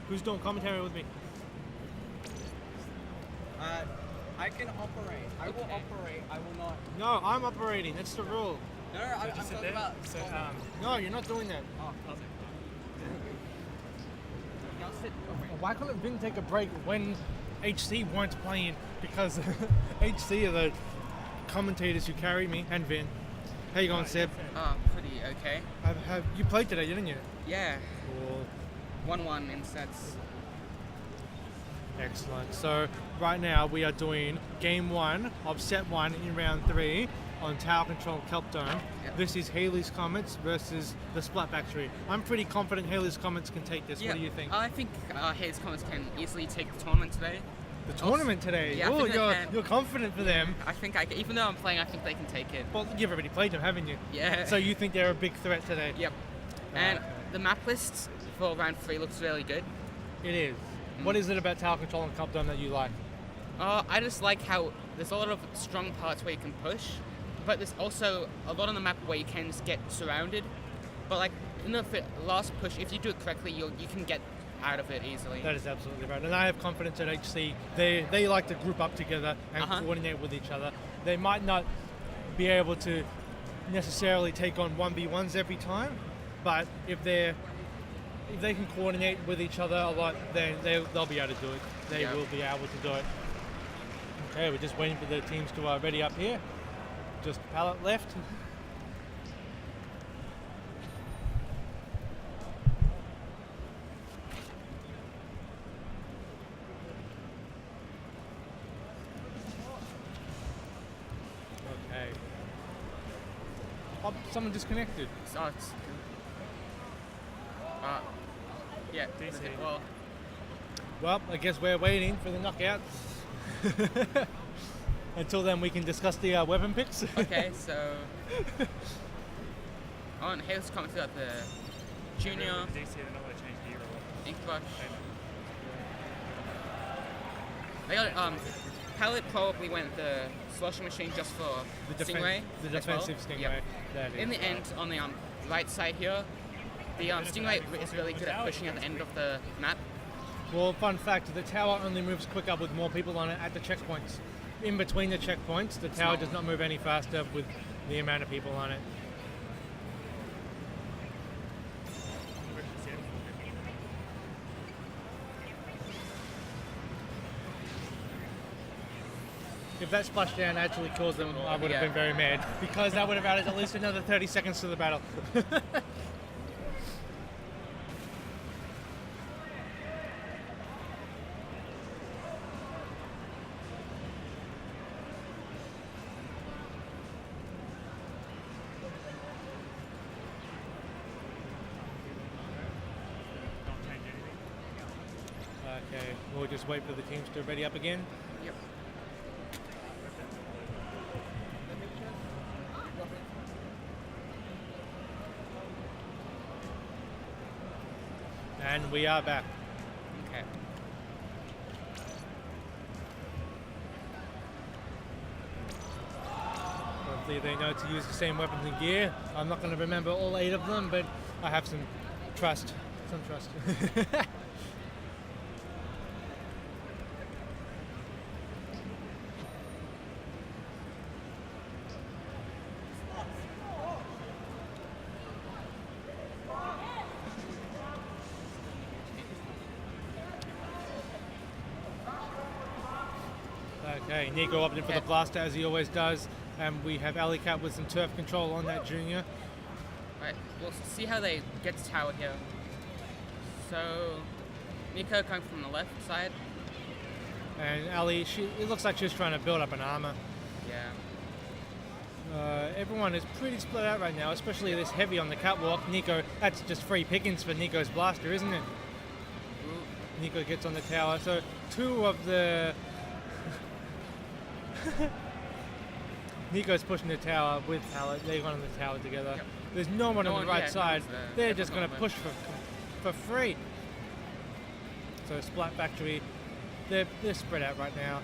Who's doing commentary with me? I can operate. I will operate. I will not. No, I'm operating. That's the rule. No, I'm talking about. No, you're not doing that. Oh, I'll sit over. Why couldn't Vin take a break when HC weren't playing? Because HC are the commentators who carry me, and Vin. How you going, Seb? Pretty okay. Have you played today, didn't you? Yeah. Cool. 1-1 in sets. Excellent. So right now we are doing game 1 of set 1 in round 3 on Tower Control Kelp Dome. Yep. This is Haley's Comets versus the Splat Factory. I'm pretty confident Haley's Comets can take this. What do you think? I think Hayes Comets can easily take the tournament today. The tournament today. Yeah, I think they can. You're confident for them. I think even though I'm playing, I think they can take it. Well, you've already played them, haven't you? Yeah. So you think they're a big threat today? Yep. And the map list for round 3 looks really good. It is. What is it about Tower Control and Cup Dome that you like? I just like how there's a lot of strong parts where you can push, but there's also a lot on the map where you can just get surrounded. But like in the last push, if you do it correctly, you can get out of it easily. That is absolutely right. And I have confidence at HC. They like to group up together and coordinate with each other. They might not be able to necessarily take on 1v1s every time, but if they can coordinate with each other a lot, then they'll be able to do it. They will be able to do it. Okay, we're just waiting for the teams to ready up here. Just pallet left. Okay. Oh, someone disconnected. So it's, yeah. Well, I guess we're waiting for the knockouts. Until then, we can discuss the weapon picks. Okay, so on Hale's comment about the junior ink brush. They got Palette probably went the sloshing machine just for Stingray. The defensive Stingray. Yep. That In is. the end, on the right side here, the Stingray is really good at pushing at the end of the map. Well, fun fact, the tower only moves quicker with more people on it at the checkpoints. In between the checkpoints, the tower does not move any faster with the amount of people on it. If that splashdown actually kills them, I would have been very mad, because that would have added at least another 30 seconds to the battle. Okay, we'll just wait for the teams to ready up again. Yep. And we are back. Okay. Hopefully they know to use the same weapons and gear. I'm not going to remember all 8 of them, but I have some trust. Some trust. Okay, Nico opted for the blaster as he always does, and we have Alley Cat with some turf control on that junior. Right, we'll see how they get to tower here. So, Nico coming from the left side. And Ali, it looks like she's trying to build up an armor. Yeah. Everyone is pretty split out right now, especially this heavy on the catwalk. Nico, that's just free pickings for Nico's blaster, isn't it? Ooh. Nico gets on the tower. So 2 of the... Nico's pushing the tower with Pallet. They've gone on the tower together. Yep. There's no one on the right side. They're They're just going to push for free. So Splat Factory, they're spread out right now.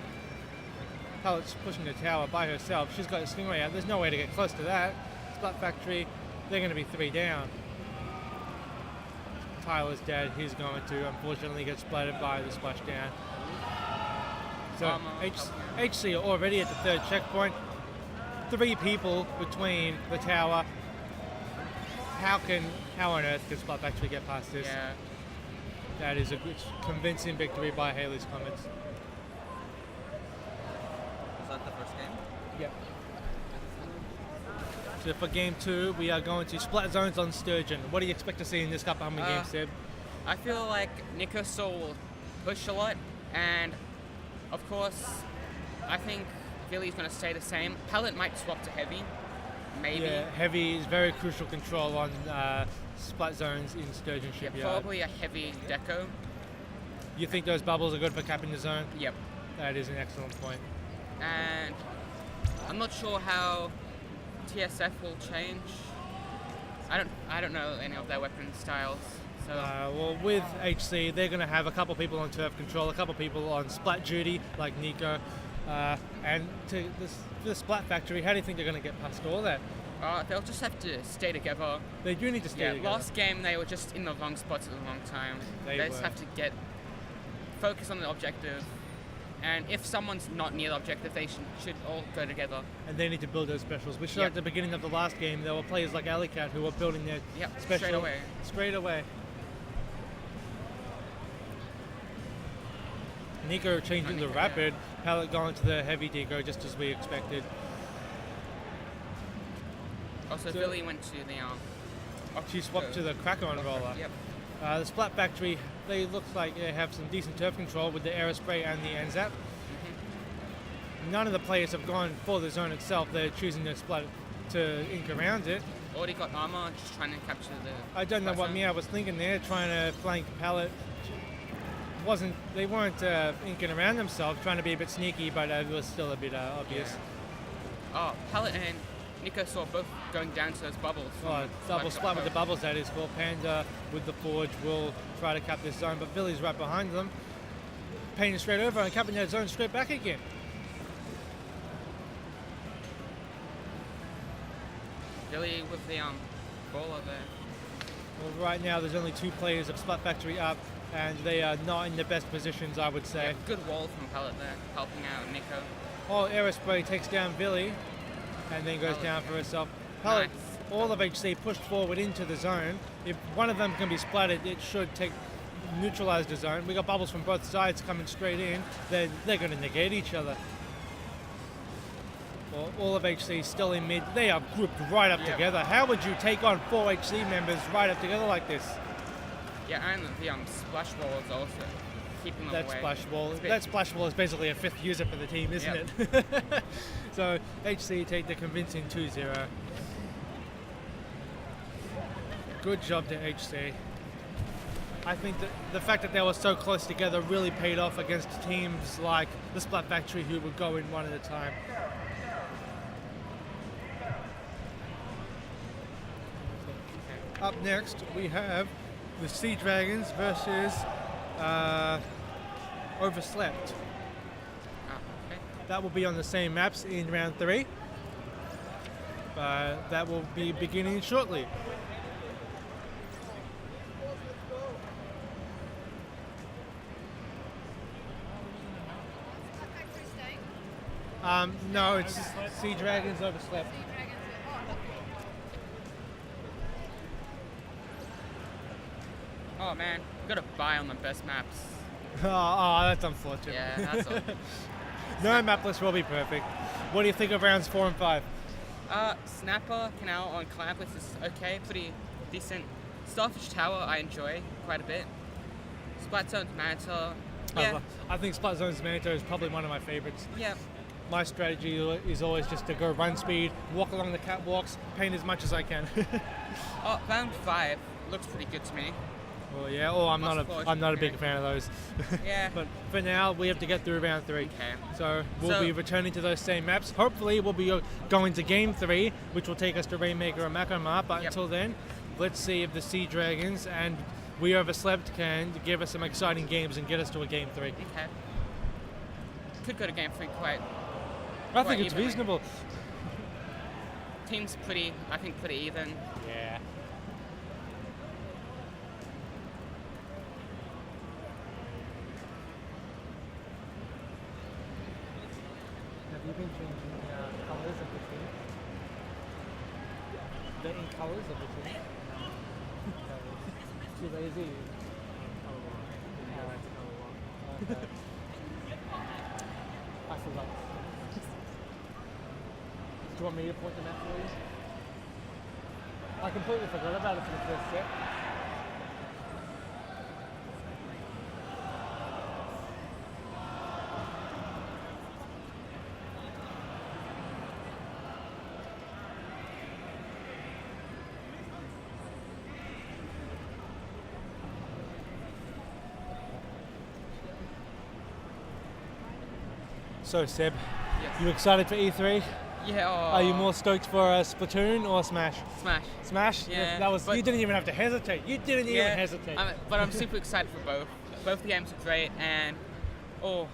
Pallet's pushing the tower by herself. She's got a Stingray out. There's no way to get close to that. Splat Factory, they're going to be 3 down. Tyler's dead. He's going to unfortunately get splattered by the splashdown. So HC are already at the 3rd checkpoint. 3 people between the tower. How on earth can Splat actually get past this? Yeah. That is a good, convincing victory by Haley's Comets. Was that the first game? Yep. So for game 2, we are going to Splat Zones on Sturgeon. What do you expect to see in this upcoming game, Seb? I feel like Nico will push a lot, and of course, I think Philly's going to stay the same. Pallet might swap to heavy, maybe. Yeah, heavy is very crucial control on Splat Zones in Sturgeon Shipyard. Yeah, probably a heavy deco. You think those bubbles are good for capping the zone? Yep. That is an excellent point. And I'm not sure how TSF will change. I don't know any of their weapon styles. So Well, with HC, they're going to have a couple people on turf control, a couple people on splat duty, like Nico. And the Splat Factory, how do you think they're going to get past all that? they'll just have to stay together. They do need to stay together. Last game they were just in the wrong spots at the wrong time. They just were. have to focus on the objective. And if someone's not near the objective, they should all go together. And they need to build those specials. We saw Yep. at the beginning of the last game, there were players like Alicat who were building their special straight away. Nico changing the rapid, Pallet going to the heavy deco just as we expected. Also, So- Billy went to the She swapped to the Crack-On roller. Yep. The Splat Factory, they look like they have some decent turf control with the Aerospray and the AUNZ. None of the players have gone for the zone itself. They're choosing to splat to ink around it. Already got armor, just trying to capture the. I don't know what zone. Mia was thinking there, trying to flank Pallet. They weren't inking around themselves, trying to be a bit sneaky, but it was still a bit obvious. Oh, Pallet and Nico saw both going down to those bubbles. Double splat with the bubbles, that is. Well, Panda with the Forge will try to cap this zone, but Billy's right behind them. Painting straight over and capping that zone straight back again. Billy with the baller there. Well, right now there's only 2 players of Splat Factory up, and they are not in the best positions, I would say. Yeah, good wall from Pallet there, helping out Nico. Oh, Aerospray takes down Billy, and then goes down for herself. Pallet, Nice. all of HC pushed forward into the zone. If one of them can be splattered, it should neutralize the zone. We got bubbles from both sides coming straight in. They're going to negate each other. Well, all of HC still in mid. They are grouped right up together. How would you take on 4 HC members right up together like this? Yeah, and the splash wall is also keeping them That away. splash wall. It's a bit- That splash wall is basically a 5th user for the team, isn't Yep. it? So HC take the convincing 2-0. Good job to HC. I think that the fact that they were so close together really paid off against teams like the Splat Factory who would go in one at a time. Up next, we have the Sea Dragons versus Overslept. Okay. That will be on the same maps in round 3. That will be beginning shortly. No, it's Sea Dragons Overslept. Oh man, got a buy on the best maps. Oh, that's unfortunate. Yeah, that's all. No map list will be perfect. What do you think of rounds 4 and 5? Snapper Canal on Clam Blitz is okay, pretty decent. Starfish Tower I enjoy quite a bit. Splat Zone's Manta. Yeah, I think Splat Zone's Manito is probably one of my favorites. yeah. My strategy is always just to go run speed, walk along the catwalks, paint as much as I can. Oh, round 5 looks pretty good to me. Well, yeah. Oh, I'm not a big okay. fan of those. Yeah. But for now, we have to get through round 3. Okay. So we'll be returning to those same maps. Hopefully, we'll be going to game 3, which will take us to Rainmaker and Makamar. But Yep. until then, let's see if the Sea Dragons and We Overslept can give us some exciting games and get us to a game 3. Okay. Could go to game 3 quite. I Quite think it's evenly. reasonable. Team's pretty even. Yeah. Have you been changing colours of the team? The in colours of the team? Too lazy. Okay. I forgot. Do you want me to point them out for you? I completely forgot about it for the first set. So Seb, Yes. you excited for E3? Yeah. Are you more stoked for Splatoon or Smash? Smash? Smash? Yeah, That was. but- You didn't even have to hesitate. You didn't Yeah, even hesitate. but I'm super excited for both. Both the games are great, and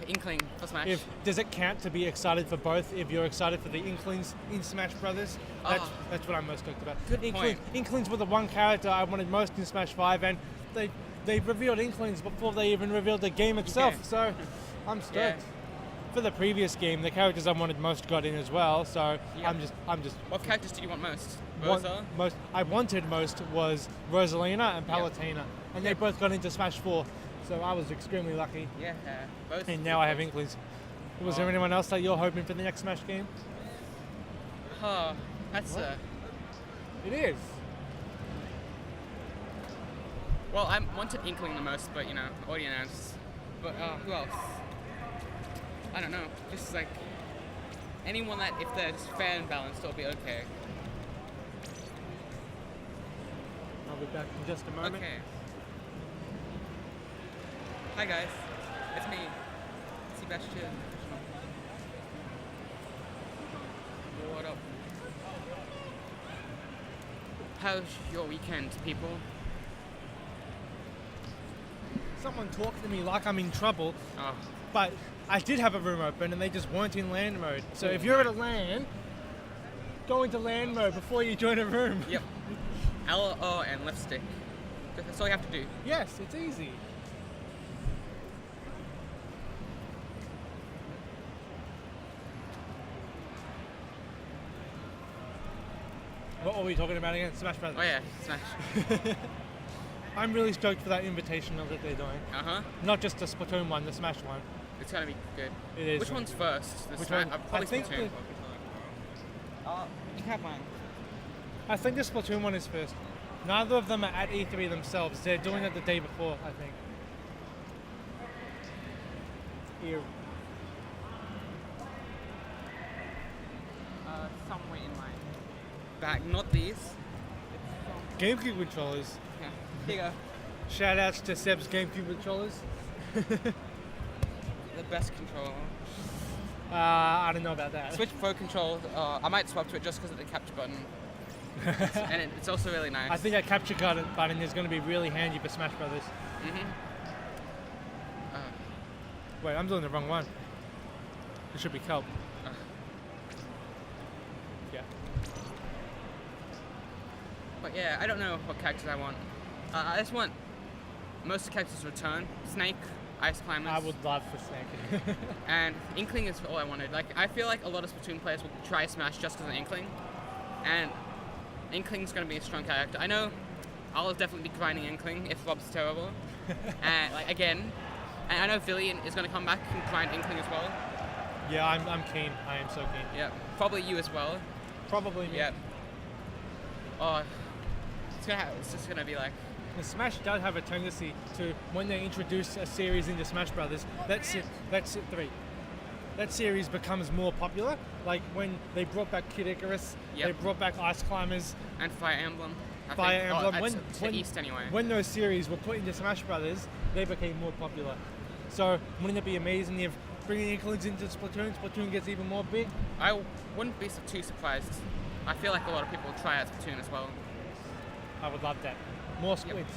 Inkling for Smash. Does it count to be excited for both? If you're excited for the Inklings in Smash Brothers, that's what I'm most stoked about. Good point. Inklings were the one character I wanted most in Smash 5, and they revealed Inklings before they even revealed the game itself. Yeah. So I'm stoked. Yeah. For the previous game, the characters I wanted most got in as well. So Yeah. I'm just. What characters did you want most? want- Rosa? most I wanted most was Rosalina and Yeah. Palutena, and they both got into Smash 4. So I was extremely lucky. Yeah, both. And now I have Inklings. Was there Oh. anyone else that you're hoping for the next Smash game? That's It is. well, I wanted Inkling the most, but already announced. But who else? I don't know. Just like anyone that, if they're just fair and balanced, it'll be okay. I'll be back in just a moment. Okay. Hi guys, it's me, Sebastian. What up? How's your weekend, people? Someone talked to me like I'm in trouble, Oh, but I did have a room open and they just weren't in LAN mode. So if you're at a LAN, go into LAN mode before you join a room. yep. L, O, and left stick. That's all you have to do. Yes, it's easy. What were we talking about again? Smash Brothers. Oh yeah, Smash. I'm really stoked for that invitational that they're doing. Uh-huh. Not just the Splatoon one, the Smash one. It's gonna be good. It is. Which one's first? The Which Smash? one? Probably I think Splatoon. You have one. I think the Splatoon one is first. Neither of them are at E3 themselves. They're doing it the day before, I think. Here. Somewhere in my bag. Not these. GameCube controllers. Yeah. Here you go. Shout outs to Seb's GameCube controllers. The best controller. I don't know about that. Switch Pro control. I might swap to it just because of the capture button. And it's also really nice. I think that capture button is going to be really handy for Smash Brothers. Mm-hmm. Wait, I'm doing the wrong one. It should be kelp. Yeah. But yeah, I don't know what characters I want. I just want most of the characters to return. Snake, Ice Climbers. I would love for Snake. And Inkling is all I wanted. Like, I feel like a lot of Splatoon players will try Smash just because of Inkling. And Inkling's going to be a strong character. I know I'll definitely be grinding Inkling if Rob's terrible. And, like, again. And I know Villian is going to come back and grind Inkling as well. Yeah, I'm keen. I am so keen. Yeah, probably you as well. Probably me. Yeah. Oh, it's just going to be like... And Smash does have a tendency to, when they introduce a series into Smash Brothers, that's it 3. That series becomes more popular. Like when they brought back Kid Icarus, Yep. they brought back Ice Climbers, And Fire Emblem. I Fire think. Emblem. When East anyway. When those series were put into Smash Brothers, they became more popular. So wouldn't it be amazing if bringing Inklings into Splatoon gets even more big? I wouldn't be too surprised. I feel like a lot of people will try out Splatoon as well. I would love that. More squids.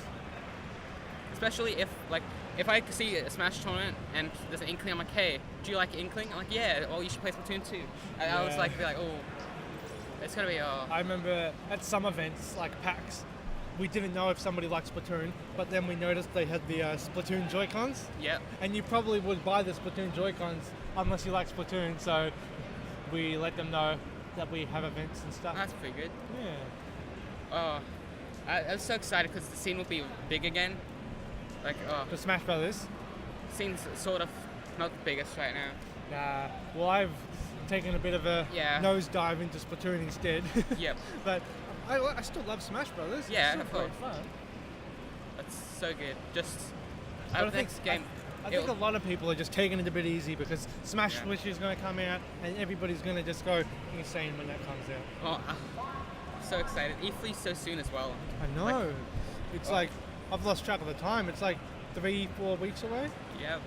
Especially if I see a Smash tournament and there's an Inkling, I'm like, hey, do you like Inkling? I'm like, yeah, well, you should play Splatoon too. And I was Yeah. like, oh, it's gonna be, I remember at some events like PAX, we didn't know if somebody liked Splatoon, but then we noticed they had the Splatoon Joy-Cons. Yep. And you probably would buy the Splatoon Joy-Cons unless you like Splatoon, so we let them know that we have events and stuff. That's pretty good. Yeah. I was so excited because the scene will be big again. Like, For Smash Brothers. scene's sort of not the biggest right now. Nah. Well, I've taken a bit of a Yeah. nosedive into Splatoon instead. Yep. But I still love Smash Brothers. Yeah, it's of still great course. fun. That's so good. Just, But I think, next game. I think a lot of people are just taking it a bit easy because Smash Yeah. Switch is going to come out and everybody's going to just go insane when that comes out. So excited. E3 so soon as well. I know. It's like, I've lost track of the time. It's like 3-4 weeks away. Yep.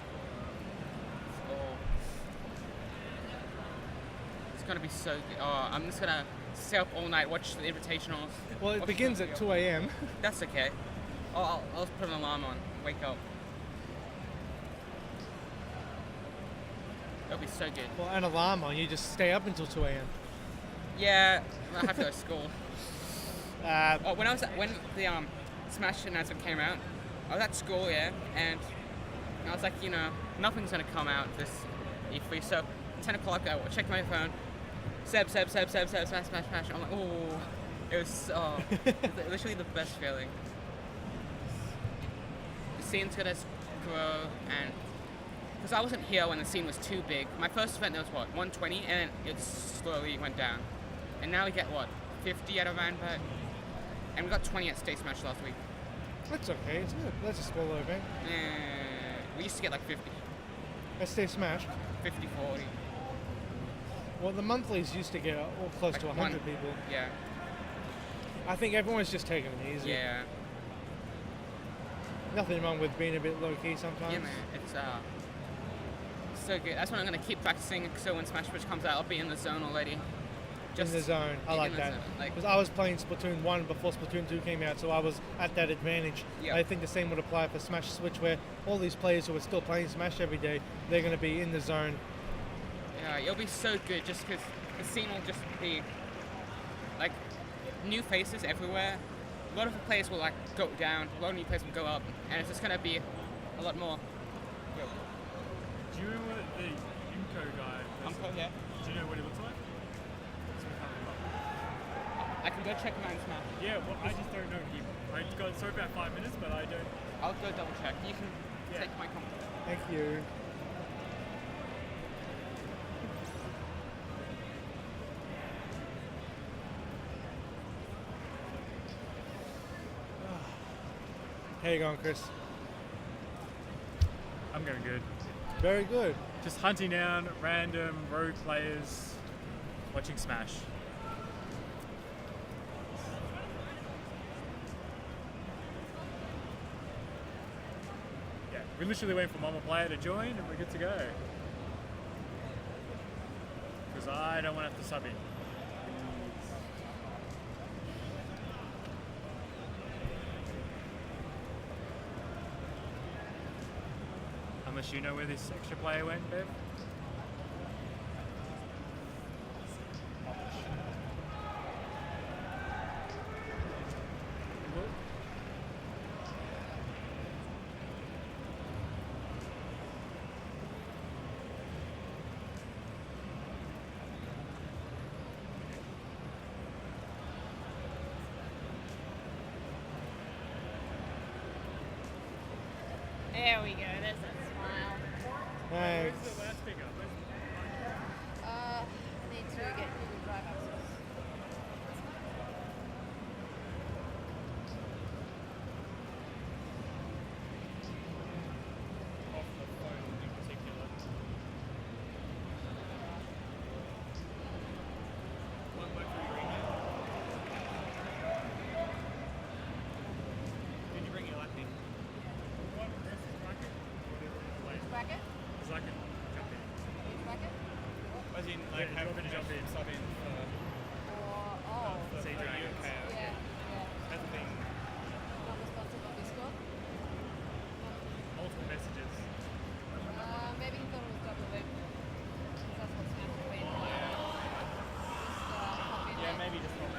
gonna be so good. Oh, I'm just gonna stay up all night, watch the invitationals. Well, it watch begins the- at 2 a.m. That's okay. I'll put an alarm on. Wake up. It'll be so good. Well, an alarm on, you just stay up until 2 a.m. Yeah, I have to go to school. Uh, When the Smash announcement came out, I was at school, yeah, and I was like, you know, nothing's gonna come out this E3. So 10 o'clock, I checked my phone. Seb, smash. I'm like, oh, it was literally the best feeling. The scene's gonna grow, and because I wasn't here when the scene was too big. My first event there was what 120, and then it slowly went down, and now we get what 50 at Aroundback, and we got 20 at Stay Smash last week. That's okay. It's good. That's a small event. We used to get like 50, Let's stay smashed. 50, 40. Well, the monthlies used to get all close Like to 100 one- people. Yeah, I think everyone's just taking it easy. yeah, Nothing wrong with being a bit low key sometimes. yeah, man. It's so good. That's when I'm gonna keep practicing. So when Smash Bros comes out, I'll be in the zone already. In the zone. I in like the that. zone, like- Because I was playing Splatoon 1 before Splatoon 2 came out, so I was at that advantage. Yeah. I think the same would apply for Smash Switch, where all these players who are still playing Smash every day, they're going to be in the zone. Yeah, it'll be so good just because the scene will just be like new faces everywhere. A lot of the players will like go down, a lot of new players will go up, and it's just gonna be a lot more. Do you remember the Yumko guy? Yeah. Do you know what he looks like? I can go check him out in Smash. Yeah, well, I just don't know him. I got so about 5 minutes, but I don't. I'll go double check. You can Yeah. take my comment. Thank you. How you going, Chris? I'm going good. Very good. Just hunting down random rogue players, watching Smash. Yeah, we literally wait for Mama Player to join and we're good to go. Because I don't want to have to sub in. Unless you know where this extra player went, Bev? There we go. There's that smile. Thanks. Where's the loudspeaker? I need to get Google Drive access. Off the phone in particular. One work for your email. Did you bring your laptop? What? This is bracket? Wait, Bracket? because I can jump in. Which bracket? As in, Yeah, like, you have want me to jump in? sub in for Or, Sea for Dragons. UK. yeah, yeah. Hasn't been. Not responsive on Discord. Multiple messages. Maybe he thought it was double loop. That's what's happening. Just pop in Yeah, there. maybe just not.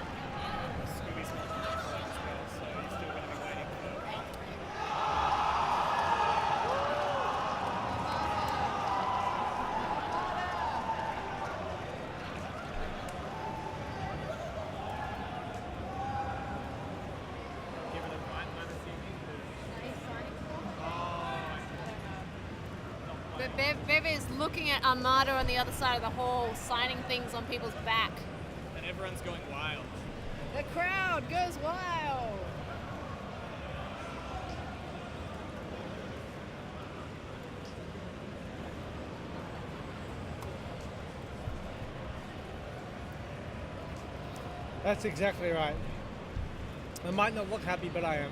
Scooby's not for that as well, so he's still going to be waiting for. Give it a fight by this evening. He's signing for? I don't know. But Bev is looking at Armada on the other side of the hall, signing things on people's back. And everyone's going wild. The crowd goes wild. That's exactly right. I might not look happy, but I am.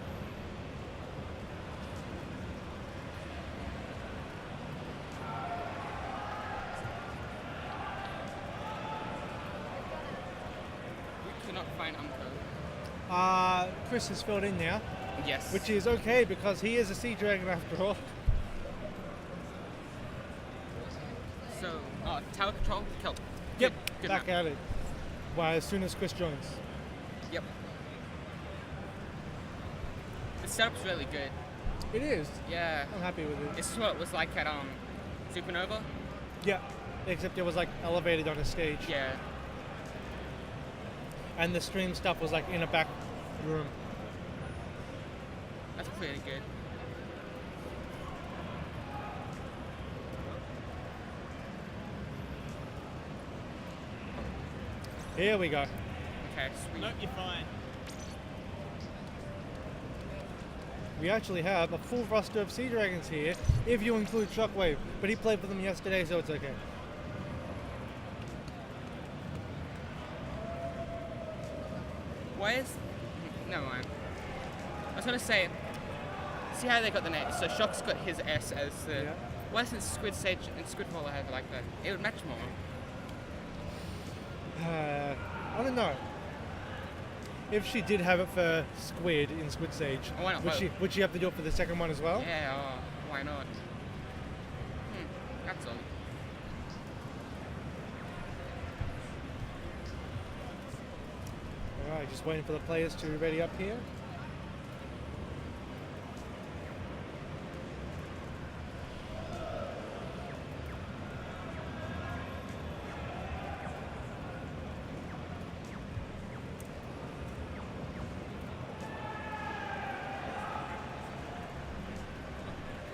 not find Umco. Chris has filled in now, Yes. which is okay because he is a Sea Dragon after all. So, tower control, Kelp. Yep, Good back map. at it. Well, as soon as Chris joins. Yep. The setup's really good. It is. Yeah. I'm happy with it. It's what it was like at Supernova. Yeah, except it was like elevated on a stage. Yeah. And the stream stuff was like in a back room. That's pretty good. Here we go. Okay, sweet. Nope, you're fine. We actually have a full roster of Sea Dragons here, if you include Shockwave. But he played for them yesterday, so it's okay. Why is... Never mind. I was gonna say, see how they got the name? So Shock's got his S as the... Yeah. Why doesn't Squid Sage and Squidwaller have it like that? It would match more. I don't know. If she did have it for Squid in Squid Sage, Oh, why not would both? she have to do it for the second one as well? Yeah, why not? That's all. Alright, just waiting for the players to ready up here.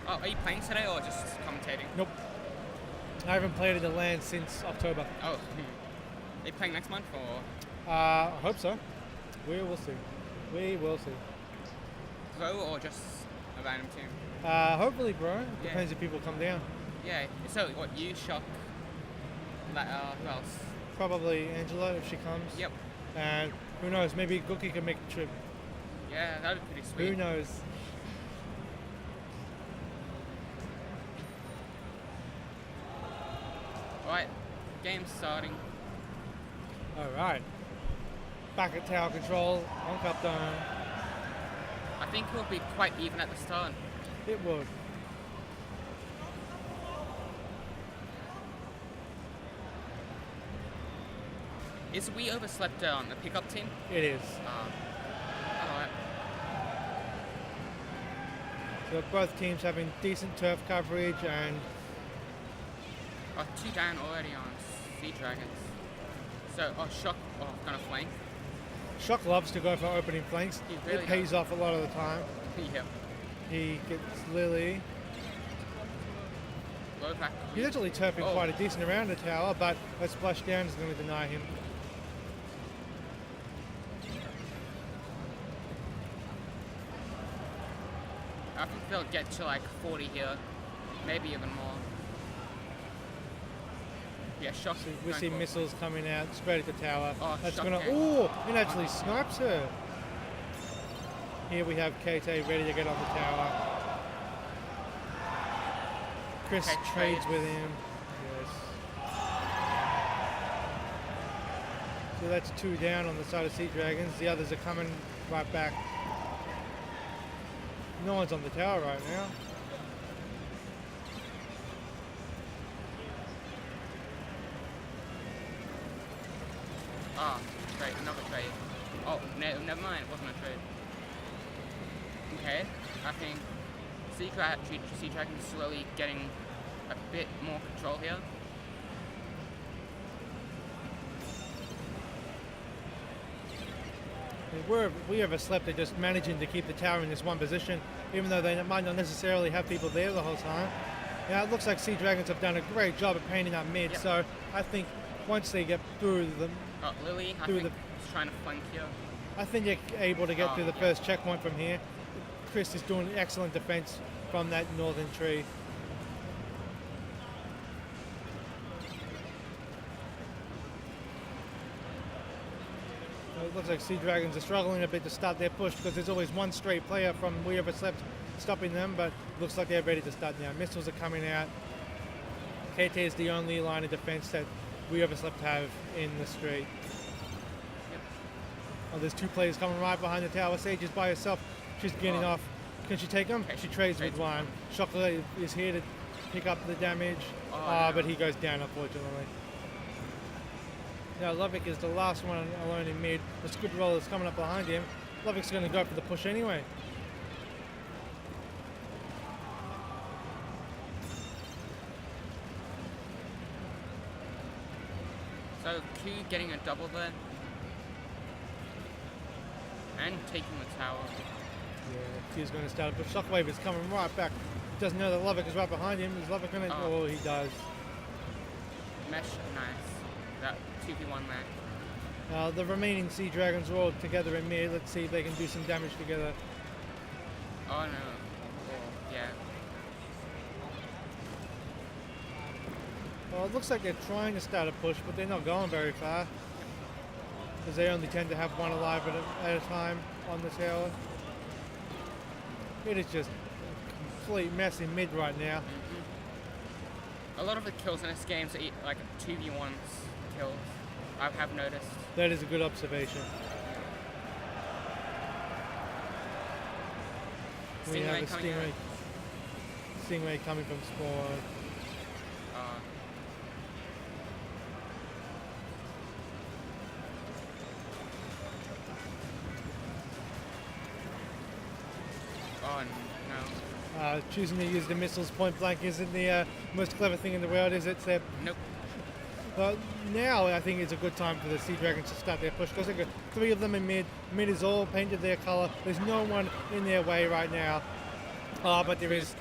Oh, are you playing today or just commentating? Nope. I haven't played at the LAN since October. Oh, are you playing next month or I hope so. We will see. We will see. Pro or just a random team? Hopefully, bro. Yeah. Depends if people come down. Yeah. So what? You, Shock, like who else? Probably Angela if she comes. Yep. And who knows? Maybe Gookie can make the trip. Yeah, that'd be pretty sweet. Who knows? Right, game's starting. All right. Back at tower control on Cup Dome. I think it'll be quite even at the start. It would. Is we overslept on the pickup team? It is. Alright. So both teams having decent turf coverage and Oh, 2 down already on Sea Dragons. So, Shock, gonna flank. Shock loves to go for opening flanks. He really It pays off a lot of the time. Yep. He gets Lily. Low back. He's actually turfing Oh. quite a decent around the tower, but a splash down is going to deny him. I think they'll get to like 40 here. Maybe even more. Yeah, Shock. So we going see for- missiles coming out straight at the tower. Oh, That's Shock going to... gang. Oh, it actually snipes her. Here we have KT ready to get on the tower. Chris Okay, trades trade. with him. Yes. So that's 2 down on the side of Sea Dragons. The others are coming right back. No one's on the tower right now. Ah, trade, another trade. Oh, never mind, it wasn't a trade. Okay, I think Sea Dragon's slowly getting a bit more control here. We overslept at just managing to keep the tower in this one position, even though they might not necessarily have people there the whole time. Now it looks like Sea Dragons have done a great job of painting up mid, Yep. so I think once they get through them, Oh, Lily, I Through think, is trying to flank here. I think they're able to get Oh, through the yeah. first checkpoint from here. Chris is doing excellent defense from that northern tree. It looks like Sea Dragons are struggling a bit to start their push because there's always one straight player from We Overslept stopping them, but looks like they're ready to start now. Missiles are coming out. KT is the only line of defense that We Overslept have in the street. Oh, there's two players coming right behind the tower. Sage is by herself. She's getting off. Can she take him? Okay, She trades with one. Chocolate is here to pick up the damage, but he goes down, unfortunately. Now Lovick is the last one alone in mid. The Squid Roller is coming up behind him. Lovick's going to go for the push anyway. So Q getting a double there. And taking the tower. Yeah, Q's going to start, but Shockwave is coming right back. Doesn't know that Lovick is right behind him. Is Lovick going to? Oh, he does. Mesh, nice. That 2v1 there. The remaining Sea Dragons are all together in mid. Let's see if they can do some damage together. Oh no. Yeah. Well, it looks like they're trying to start a push, but they're not going very far. Because they only tend to have one alive at a time on the tower. It is just a complete mess in mid right now. A lot of the kills in this game are like 2v1s kills, I have noticed. That is a good observation. We have a Stingray coming from spawn. Oh no. Choosing to use the missiles point blank isn't the most clever thing in the world, is it, Seb? Nope. But now I think it's a good time for the Sea Dragons to start their push because they've got three of them in mid. Mid is all painted their colour. There's no one in their way right now. But there is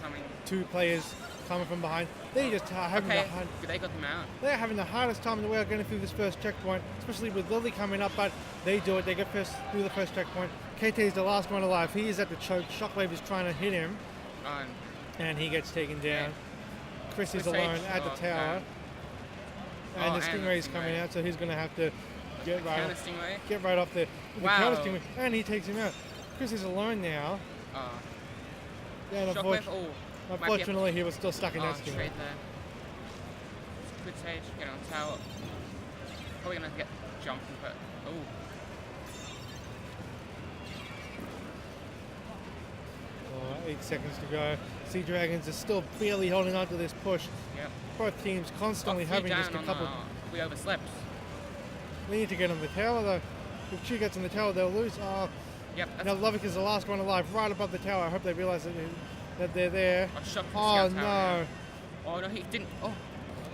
two players coming from behind. They just are having they got them out. They're having the hardest time in the world getting through this first checkpoint, especially with Lily coming up, but they do it. They get through the first checkpoint. KT is the last one alive. He is at the choke. Shockwave is trying to hit him. And he gets taken down. Chris is alone at the tower. And the Stingray is coming out, so he's going to have to get right off there. Wow. And he takes him out. Chris is alone now. Unfortunately, he was still stuck in that Stingray. Straight there. Good stage, get on tower. Probably going to get jumped, but... Oh. 8 seconds to go. Sea Dragons are still barely holding on to this push. Yep. Both teams constantly having just a couple. We overslept. They need to get on the tower though. If she gets on the tower, they'll lose. Yep. Now Lovick is the last one alive, right above the tower. I hope they realise that they're there. Oh no! Oh no, he didn't. Oh.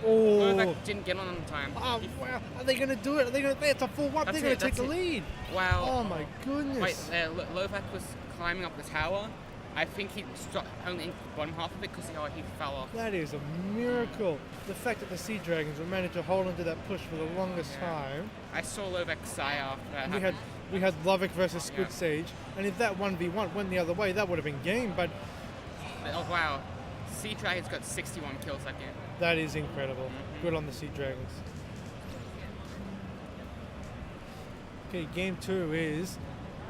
Oh. Didn't get on time. Oh wow! Are they going to do it? Are they going to? It's a full wipe. They're going to take the lead. Wow. Oh my goodness! Wait, Lovac was climbing up the tower. I think he stopped only in the bottom half of it because he fell off. That is a miracle. The fact that the Sea Dragons will manage to hold onto that push for the longest time. I saw Lovac sigh after that. We had Lovick versus Squid Sage, and if that 1v1 went the other way, that would have been game. But oh wow, Sea Dragons got 61 kills that game. That is incredible. Good on the Sea Dragons. Okay, game 2 is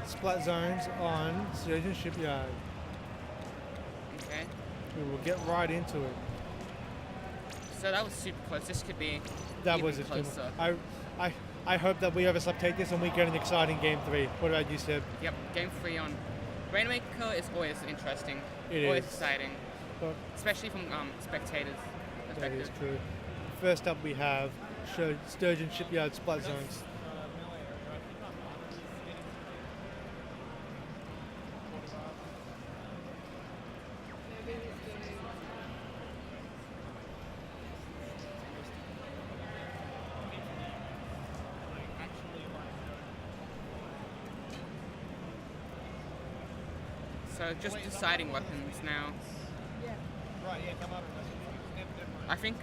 Splat Zones on Sturgeon Shipyard. Okay. We will get right into it. So that was super close. This could be even closer. I hope that we overslept take this and we get an exciting game 3. What about you, Seb? Yep, game 3 on Rainmaker is always interesting. It always is. Exciting. Especially from spectators' perspective. That is true. First up we have Sturgeon Shipyard Splat Zones. So just deciding weapons now. I think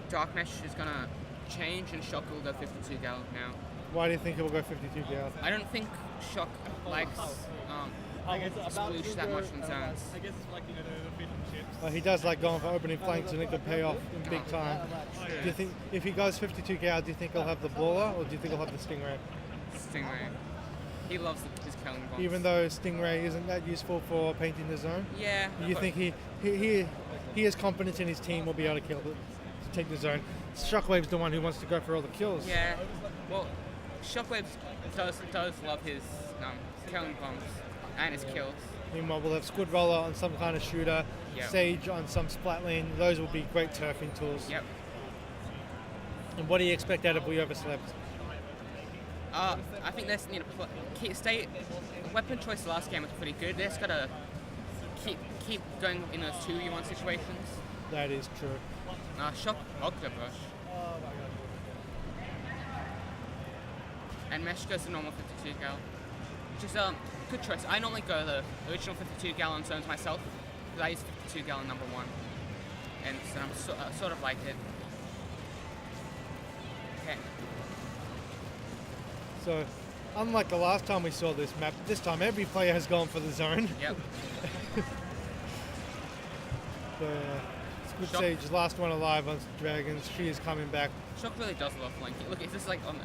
Dark Mesh is gonna change and Shock will go 52 gal now. Why do you think it will go 52 gal? I don't think Shock likes sploosh that much in zones. I guess it's like, the fish and chips. He does like going for opening flanks and it could pay off in big time. Do you think if he goes 52 gal, do you think he'll have the Baller or do you think he'll have the Stingray? Stingray. He loves his killing bombs. Even though Stingray isn't that useful for painting the zone? Yeah. Do you think he has confidence in his team will be able to take the zone? Shockwave's the one who wants to go for all the kills. Yeah. Well, Shockwave does love his killing bombs and his kills. Meanwhile, we'll have Squid Roller on some kind of shooter, Yep. Sage on some splat lane. Those will be great turfing tools. Yep. And what do you expect out of We Overslept? I think they need to stay. Weapon choice last game was pretty good. They just gotta keep going in those 2v1 situations. That is true. Shock Octobrush. And Mesh goes to normal 52 gal, which is good choice. I normally go the original 52 gallon zones myself, because I use 52 gallon number 1, and so I'm sort of like it. Okay. So, unlike the last time we saw this map, this time every player has gone for the zone. Yep. Squid Shock. Sage, last one alive on Dragons. She is coming back. Shock really does love flanking. Look, it's just like on the.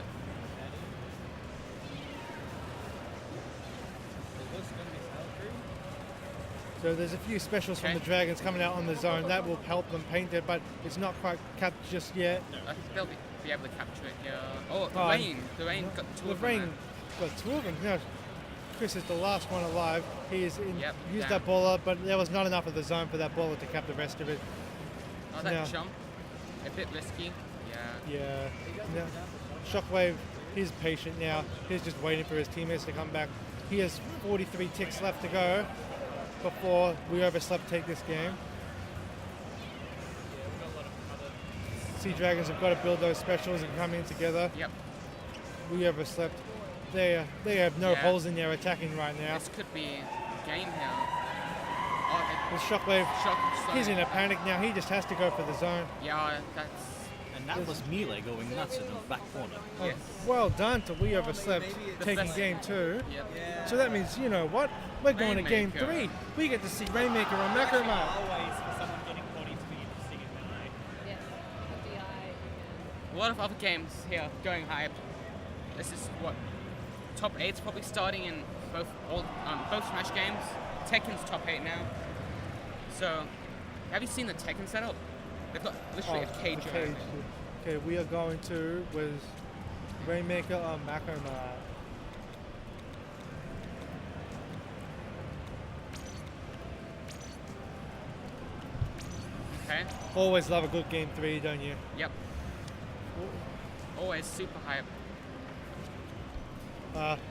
So there's a few specials from Okay. the Dragons coming out on the zone. That will help them paint it, but it's not quite capped just yet. I think they'll be able to capture it. Yeah. Oh, the Oh, rain. The rain got two The of them. Rain got two of them. Now, Chris is the last one alive. He is Yep, used down. that baller, but there was not enough of the zone for that baller to cap the rest of it. Oh, that Yeah. jump. A bit risky. Yeah. Yeah. Now, Shockwave, he's patient now. He's just waiting for his teammates to come back. He has 43 ticks left to go before We Overslept take this game. Sea Dragons have got to build those specials and come in together. Yep. We Overslept. They have no Yeah. holes in their attacking right now. This could be game here. Oh, With Shockwave, Shock. he's in a panic now. He just has to go for the zone. Yeah, that's. And that was Melee going nuts in the back corner. Yes. Well done to We Overslept The taking best- game 2. Yep. So that means, you know what? We're going to game Rainmaker. 3. We get to see Rainmaker on Macro Mode. Always for someone getting body to be interesting in melee. Yes, the DI. A lot of other games here going hype. This is what top 8's probably starting in both Smash games. Tekken's top 8 now. So, have you seen the Tekken setup? They've got literally a cage the around it. Okay, we are going to with Rainmaker on Macro Mode. Okay. Always love a good game 3, don't you? Yep. Always super hype.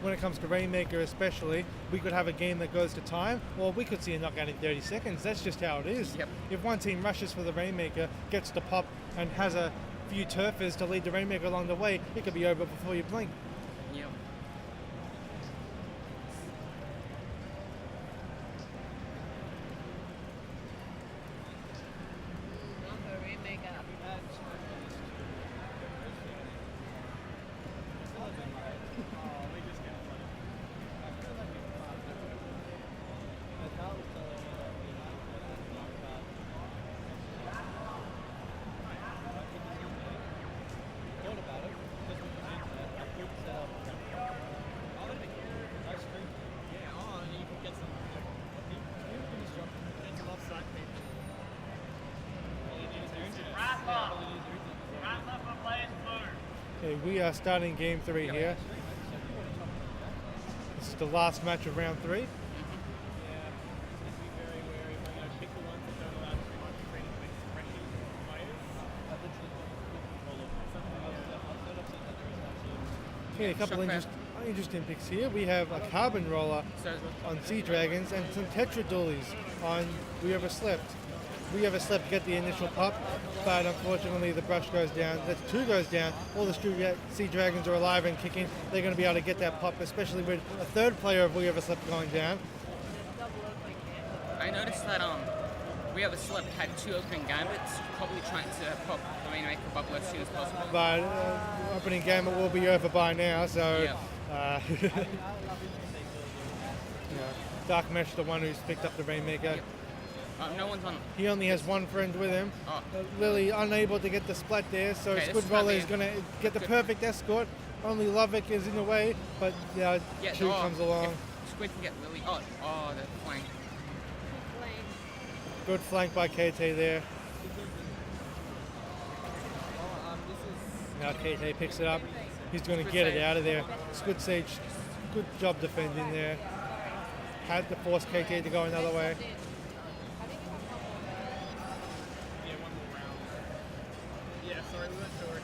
When it comes to Rainmaker especially, we could have a game that goes to time, or we could see a knockout in 30 seconds. That's just how it is. Yep. If one team rushes for the Rainmaker, gets the pop, and has a few turfers to lead the Rainmaker along the way, it could be over before you blink. Yep. Okay, we are starting game 3 here. This is the last match of round 3. Okay, a couple interesting picks here. We have a Carbon Roller So, on Sea Dragons and some Tetra Dualies on We Overslept. We Overslept get the initial pop, but unfortunately the brush goes down. That's 2 goes down. All the Sea Dragons are alive and kicking. They're going to be able to get that pop, especially with a third player of We Overslept going down. I noticed that We Overslept had 2 opening gambits, probably trying to pop the Rainmaker bubble as soon as possible. But opening gambit will be over by now, so Yeah. yeah. Dark Mesh, the one who's picked up the Rainmaker. Yep. No one's on. He only has one friend with him. Oh. Lily unable to get the splat there, so Okay, this Squid is gonna Roller be is going to get the good. perfect escort. Only Lovick is in the way, but Yeah, Chu comes along. If Squid can get Lily. Oh, the flank. Good flank by KT there. Now KT picks it up. He's going to Good get it save. out of there. Squid Sage, good job defending there. Had to force KT to go another way. Yeah, one more round. Yeah, sorry, we weren't sure if.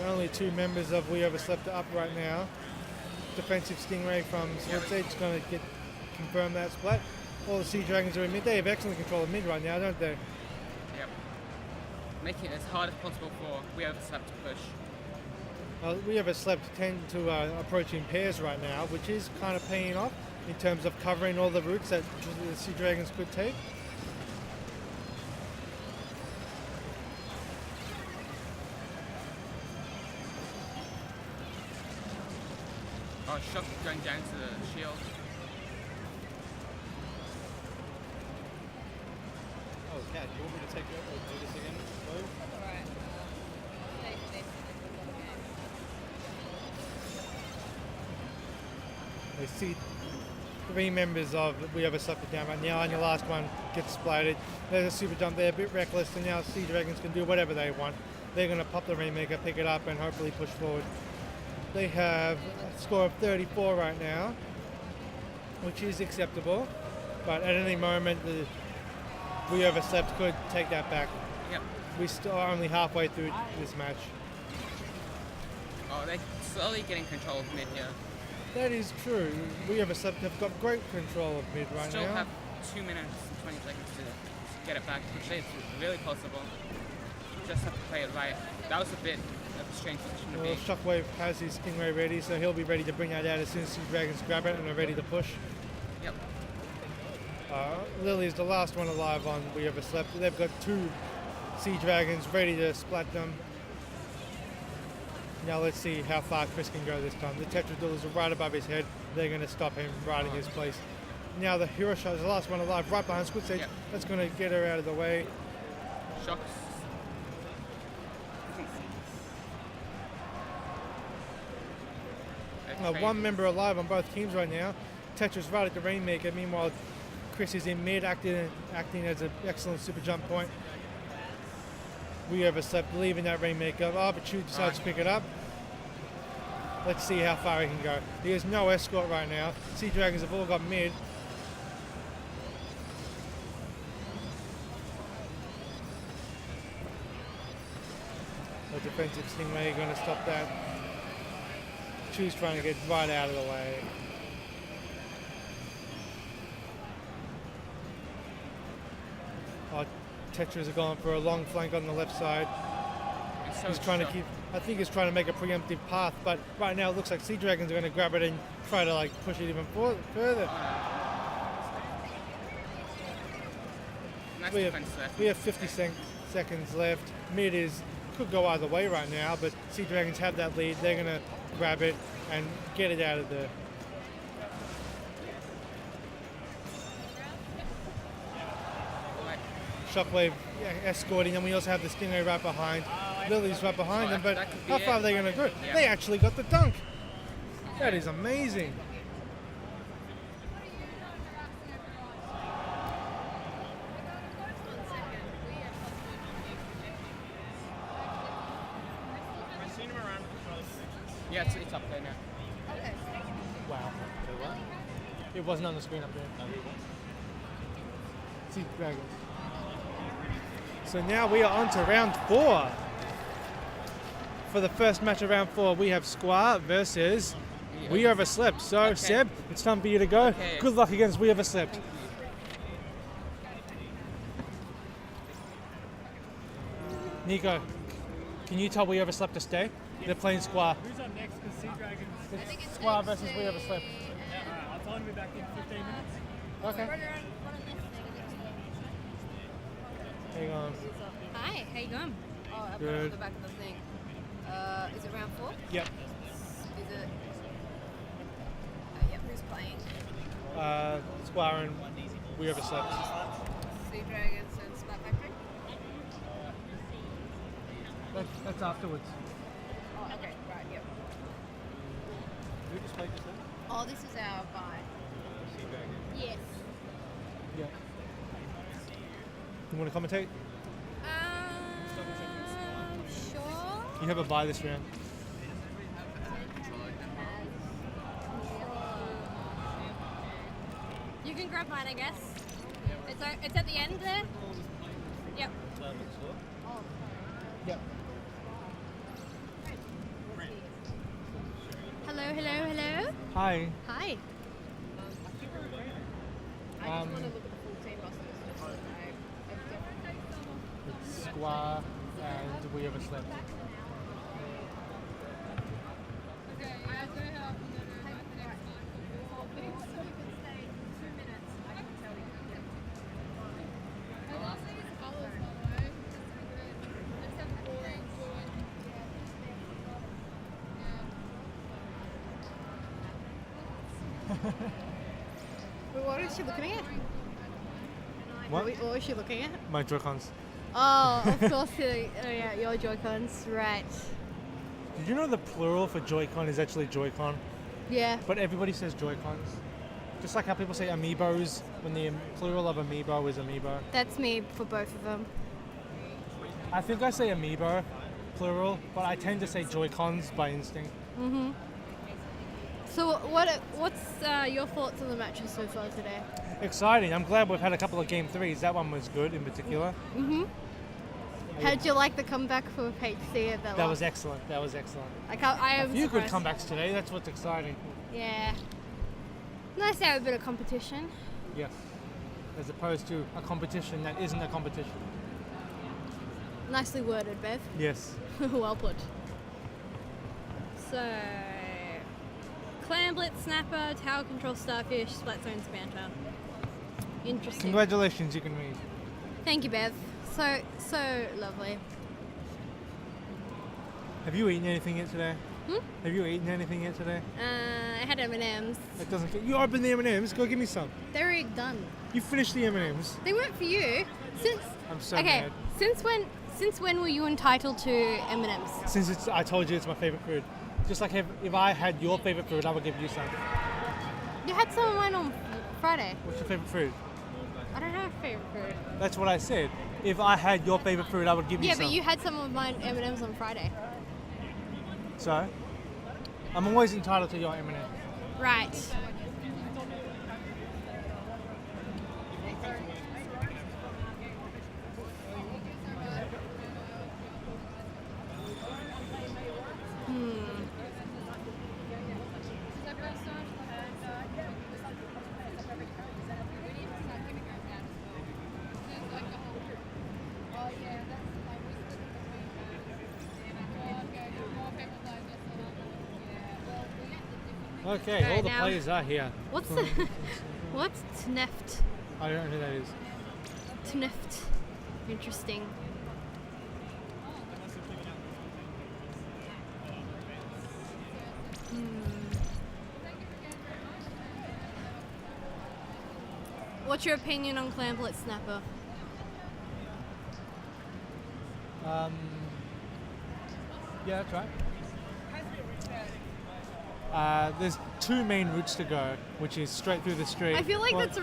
And only 2 members of We Overslept are up right now. Defensive Stingray from Squid Sage is going to confirm that split. All the Sea Dragons are in mid. They have excellent control of mid right now, don't they? Yep. Making it as hard as possible for We Overslept to push. We Overslept tend to approach in pairs right now, which is kind of paying off in terms of covering all the routes that the Sea Dragons could take. Oh, Shock going down to the shield. Oh, Cat, you want me to take it or do this again? Hello? They see 3 members of We Overslept are down right now, and your last one gets splatted. There's a super jump there, a bit reckless, and now Sea Dragons can do whatever they want. They're going to pop the Rainmaker, pick it up, and hopefully push forward. They have a score of 34 right now, which is acceptable, but at any moment, We Overslept could take that back. Yep. We still are only halfway through this match. Oh, they're slowly getting control of mid here. That is true. We Overslept have got great control of mid right Still now. have 2 minutes and 20 seconds to get it back, which is really possible. Just have to play it right. That was a bit of a strange position to Well, be. Shockwave has his Stingray ready, so he'll be ready to bring that out as soon as Sea Dragons grab it and are ready to push. Yep. Lily is the last one alive on We Overslept. They've got 2 Sea Dragons ready to splat them. Now let's see how far Chris can go this time. The Tetraduels are right above his head. They're going to stop him right in his place. Now the Hero Shot is the last one alive, right behind Squid Sage. Yep. That's going to get her out of the way. Shocks. One member alive on both teams right now. Tetra's right at the Rainmaker. Meanwhile, Chris is in mid, acting as an excellent super jump point. We Overslept, leaving that Rainmaker. Arbitrage decides to pick it up. Let's see how far he can go. He has no escort right now. Sea Dragons have all got mid. The defensive Stingray going to stop that. Chu's trying to get right out of the way. Tetras are going for a long flank on the left side. So He's trying to keep, I think he's trying to make a preemptive path, but right now it looks like Sea Dragons are going to grab it and try to like push it even further. Nice We defense there. We have 50 seconds left. Mid could go either way right now, but Sea Dragons have that lead. They're going to grab it and get it out of there. Shockwave escorting, and we also have the Stingray right behind. Lily's right behind them, but that could be how far it. are they going to go? Yeah. They actually got the dunk. That is amazing. I've seen him around Yeah, it's up there now. Wow. It wasn't on the screen up there. Sea Dragons. So now we are on to round 4. For the first match of round 4, we have Square versus We Overslept. So, Okay. Seb, it's time for you to go. Okay. Good luck against We Overslept. Nico, can you tell We Overslept to stay? They're playing Square. Who's up next? Because Sea Dragons. It's Square versus We Overslept. Yeah, alright, I'll tell him to be back in 15 minutes. Okay. How you going? Hi, how you going? Oh, I've got it Good. on the back of the thing. Is it round 4? Yep. Is it? Yep, who's playing? Square and We Overslept. Sea Dragons and Splat Factory? That's afterwards. Oh, okay, right, yep. Who just played this then? Oh, this is our buy. Yes. Yeah. You want to commentate? Sure. You have a bye this round. You can grab mine, I guess. It's at the end there. Yep. Yep. Hello, hello, hello. Hi. Hi. It's Square and we overslept. Wait, what is she looking at? What? What was she looking at? My Joy-Cons. Oh, of course. Oh yeah, your Joy-Cons, right? Did you know the plural for Joy-Con is actually Joy-Con? Yeah. But everybody says Joy-Cons. Just like how people say Amiibos when the plural of Amiibo is Amiibo. That's me for both of them. I think I say Amiibo, plural, but I tend to say Joy-Cons by instinct. Mhm. So what's your thoughts on the matches so far today? Exciting. I'm glad we've had a couple of game threes. That one was good in particular. Mhm. How'd you like the comeback for HC at that? That was excellent. That was excellent. I A am few good surprised. comebacks today. That's what's exciting. Yeah. Nice to have a bit of competition. Yes. As opposed to a competition that isn't a competition. Nicely worded, Bev. Yes. Well put. So, Clam Blitz, Snapper, Tower Control, Starfish, Splat Zones, Banter. Interesting. Congratulations, you can read. Thank you, Bev. So lovely. Have you eaten anything yet today? Hmm? Have you eaten anything yet today? I had M&Ms. That doesn't. You opened the M&Ms. Go give me some. They're already done. You finished the M&Ms. They weren't for you. I'm so okay. mad. Since when were you entitled to M&Ms? Since I told you it's my favorite food. Just like if I had your favorite food, I would give you some. You had some of mine on Friday. What's your favorite food? I don't have a favorite food. That's what I said. If I had your favorite food, I would give you Yeah, some. but you had some of mine M&Ms on Friday. So, I'm always entitled to your M&M. Right. Okay, Alright, all the now- players are here. What's Tneft? I don't know who that is. Tneft. Interesting. What's your opinion on Clam Blitz Snapper? Yeah, that's right. There's two main routes to go, which is straight through the street. I feel like Well, that's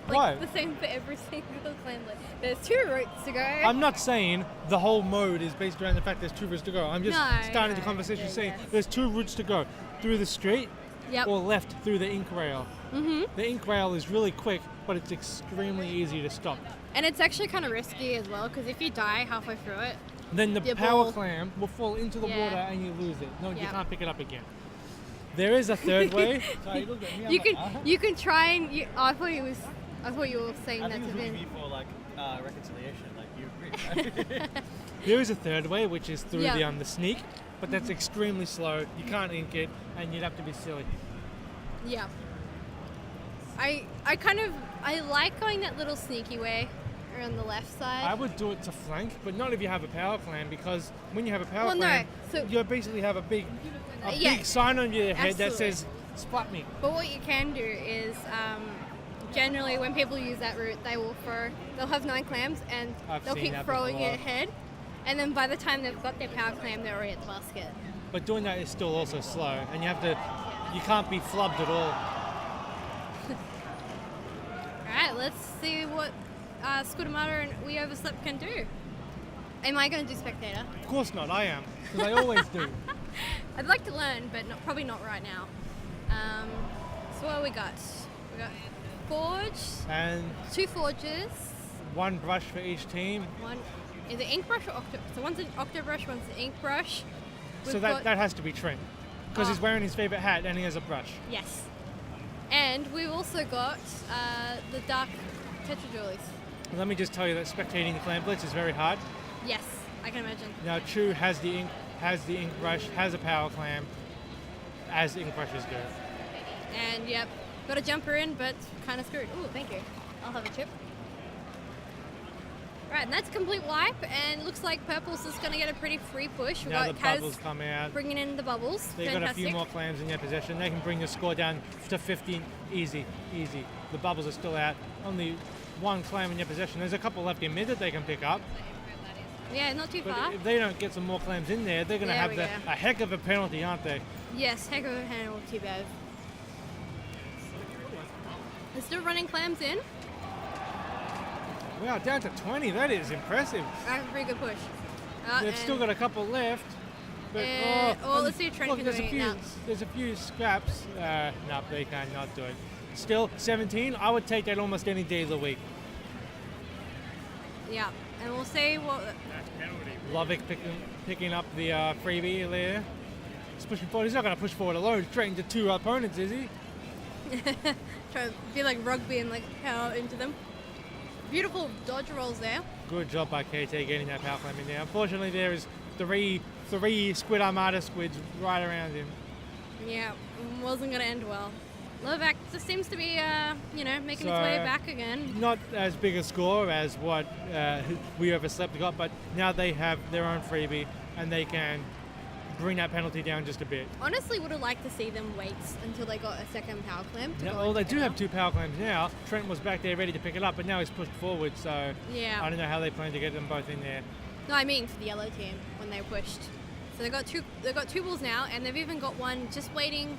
Why? the same for every single Clam Blitz. There's two routes to go. I'm not saying the whole mode is based around the fact there's two routes to go. I'm just starting the conversation saying there's two routes to go. Through the street Yep. or left through the ink rail. Mm-hmm. The ink rail is really quick, but it's extremely easy to stop. And it's actually kind of risky as well, because if you die halfway through it, Then the Your power ball- clam will fall into the Yeah. water and you lose it. No, you Yep. can't pick it up again. There is a third way. Sorry, look at me, I'm you like, can "Ah." you can try and I thought you were saying I that think to it's really Ben. me for like reconciliation. Like you agree. Right? There is a third way, which is through Yeah. the sneak, but that's extremely slow. You can't ink it, and you'd have to be silly. Yeah. I like going that little sneaky way around the left I side. would do it to flank, but not if you have a power clam, because when you have a power Well, no, clam, so- you basically have a big Yeah, sign on your head that absolutely. says "splat me." But what you can do is generally when people use that route, they'll have 9 clams and I've they'll seen keep that throwing before. it ahead, and then by the time they've got their power clam, they're already at the basket. But doing that is still also slow, and you can't be flubbed at all. All right, let's see what Scudamata and We Overslept can do. Am I going to do spectator? Of course not, I am. Because I always do. I'd like to learn, but probably not right now. So what have we got? We got forge, And 2 forges, one brush for each team. one is it ink brush or octo? So one's an octo brush, one's an ink brush. So We've that got- has to be Trent. Because he's wearing his favourite hat and he has a brush. Yes. And we've also got the dark tetrajewels. Let me just tell you that spectating the Clam Blitz is very hard. Yes, I can imagine. Now Chu has the ink brush, has a power clam, as ink brushes go. And yep, got a jumper in, but kind of screwed. Ooh, thank you. I'll have a chip. Right, and that's a complete wipe, and looks like Purple's is going to get a pretty free push. We've Now got the Kaz bubbles come out. bringing in the bubbles. They've Fantastic. got a few more clams in their possession. They can bring the score down to 15. Easy. The bubbles are still out. Only one clam in their possession. There's a couple left in mid that they can pick up. Yeah, not too far. But if they don't get some more clams in there, they're going to There have we a go. heck of a penalty, aren't they? Yes, heck of a handle, T-Bev. They're still running clams in. Wow, down to 20. That is impressive. That's a pretty good push. They've still got a couple left. But, let's see if Trent look, can there's do a it few, now. There's a few scraps. No, they cannot do it. Still 17. I would take that almost any day of the week. Yeah, and we'll see what. Lovick picking up the freebie there. He's pushing forward. He's not going to push forward alone. Straight into 2 opponents, is he? Try to be like rugby and like power into them. Beautiful dodge rolls there. Good job by KT getting that power clam in there. Unfortunately, there is three Squid Armada squids right around him. Yeah, wasn't going to end well. Lovac just seems to be, making its way back again. Not as big a score as what We Overslept got, but now they have their own freebie and they can bring that penalty down just a bit. Honestly, would have liked to see them wait until they got a second power clam. To Now, go well, they into do now. have 2 power clams now. Trent was back there ready to pick it up, but now he's pushed forward, so Yeah. I don't know how they plan to get them both in there. No, I mean for the yellow team when they pushed. So they got two balls now, and they've even got one just waiting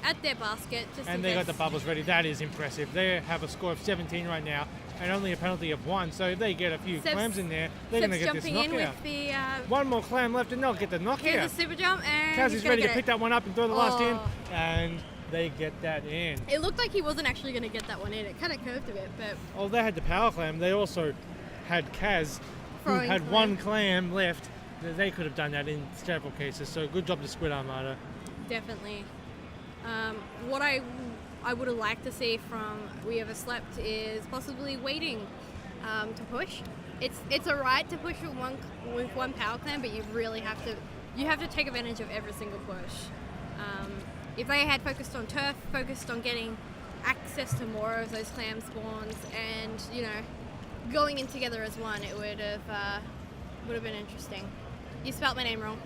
at their basket. Just And in they got case. the bubbles ready. That is impressive. They have a score of 17 right now, and only a penalty of 1. So if they get a few Seb's- clams in there, they're going to Seb's get this jumping in knockout. with the. One more clam left, and they'll get the knockout. Here's a super jump, and Kaz he's is gonna ready to get pick it. that one up and throw the last in, Oh. and they get that in. It looked like he wasn't actually going to get that one in. It kind of curved a bit, but Oh, they had the power clam. They also had Kaz, who Throwing had clam. 1 clam left. They could have done that in several cases. So good job to Squid Armada. definitely. What I would have liked to see from We Overslept is possibly waiting to push. It's alright to push with one power clam, but you really have to take advantage of every single push. If they had focused on turf, focused on getting access to more of those clam spawns, and going in together as one, it would have been interesting. You spelt my name wrong.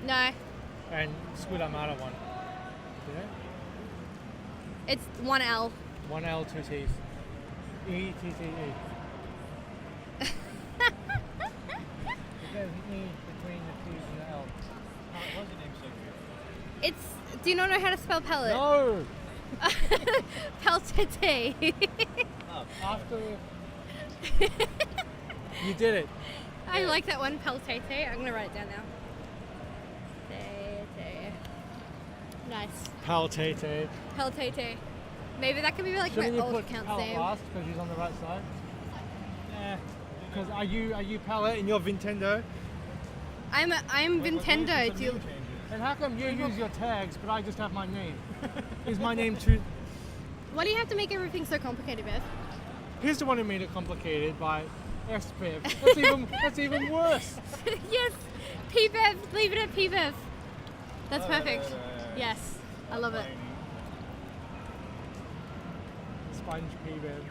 No, And Squid Armada won. Yeah? it's 1L. 1 L, 2 T's. E-T-T-E. There's an E between the T's and the L. What's your name, Sophie? Do you not know how to spell pellet? No! Peltete. After... You did it. I like that one, peltete. I'm gonna write it down now. Tete. Nice. Paltate. Peltete. Maybe that could be like Shouldn't my you old put account Pallet name. last because she's on the right side? Yeah. Because are you Pallet and you're Nintendo? I'm Nintendo. Do you, And how come you use your tags but I just have my name? Is my name too... why do you have to make everything so complicated, Beth? Here's the one who made it complicated by SPIV. That's even worse. Yes, PBEV. Leave it at PBEV. That's perfect. Yes, I love it. Sponge P-Bev.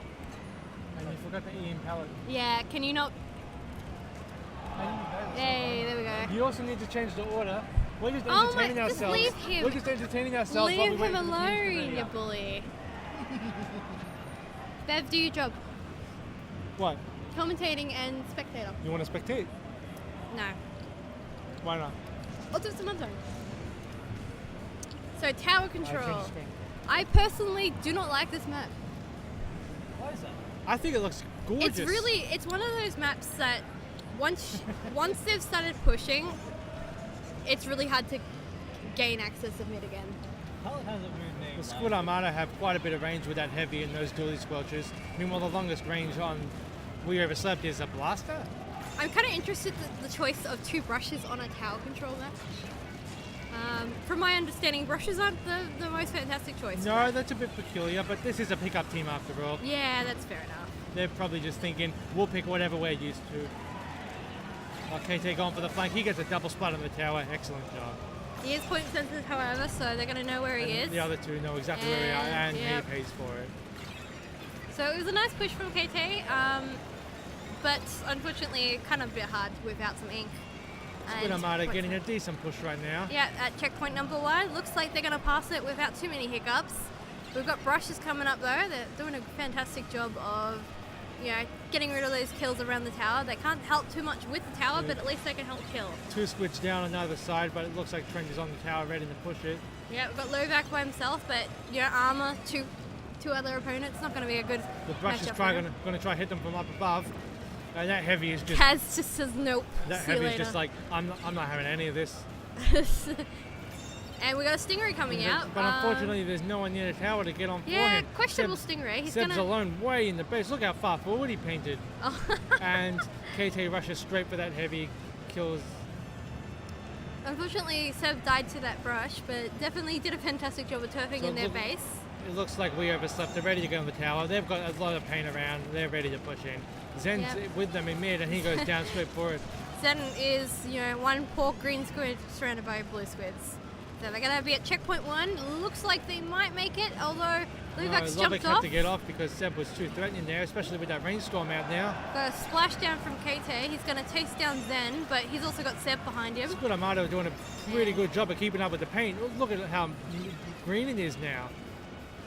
And you forgot the E in palette. Yeah. Can you not? Hey, there we go. You also need to change the order. We're just Oh my- entertaining just ourselves. leave him. We're just entertaining ourselves. while we Leave wait him for the teams to alone, ready you up. bully. Bev, do your job. What? Commentating and spectator. You want to spectate? No. Why not? I'll do it some other time. So tower Change control. the screen. I personally do not like this map. Why is that? I think it looks gorgeous. It's one of those maps that once they've started pushing, it's really hard to gain access of mid again. The Squid Armada have quite a bit of range with that heavy and those dually squelchers. Meanwhile, the longest range on We Overslept is a blaster. I'm kind of interested in the choice of 2 brushes on a tower control map. From my understanding, brushes aren't the most fantastic choice. No, that's a bit peculiar, but this is a pickup team after all. Yeah, that's fair enough. They're probably just thinking, we'll pick whatever we're used to. KT going for the flank. He gets a double spot on the tower. Excellent job. He is point sensitive, however, so they're going to know where he is. The other two know exactly where we are, and yep. he pays for it. So it was a nice push from KT, but unfortunately kind of a bit hard without some ink. Squid Armada getting a decent push right now. Yeah, at checkpoint number 1. Looks like they're going to pass it without too many hiccups. We've got brushes coming up though. They're doing a fantastic job of, getting rid of those kills around the tower. They can't help too much with the tower, but at least they can help kill. 2 squids down on the other side, but it looks like Trent is on the tower ready to push it. Yeah, we've got Lovac by himself, but armor to 2 other opponents, not going to be a good The brush is going to try hit them from up above. That heavy is just... Kaz just says nope. That heavy is just like, I'm not having any of this. And we got a Stingray coming out. But unfortunately, there's no one near the tower to get on for him. Yeah, questionable Stingray. Seb's alone way in the base. Look how far forward he painted. Oh. And KT rushes straight for that heavy, kills. Unfortunately, Seb died to that brush, but definitely did a fantastic job of turfing in their base. It looks like We Overslept. They're ready to go in the tower. They've got a lot of paint around. They're ready to push in. Zen's with them in mid, and he goes down straight for it. Zen is, one poor green squid surrounded by blue squids. So they're going to be at checkpoint 1. Looks like they might make it, although Luvac's jumped off. Had to get off because Seb was too threatening there, especially with that rainstorm out now. Got a splash down from KT. He's going to chase down Zen, but he's also got Seb behind him. Squid Armada doing a really good job of keeping up with the paint. Look at how green it is now.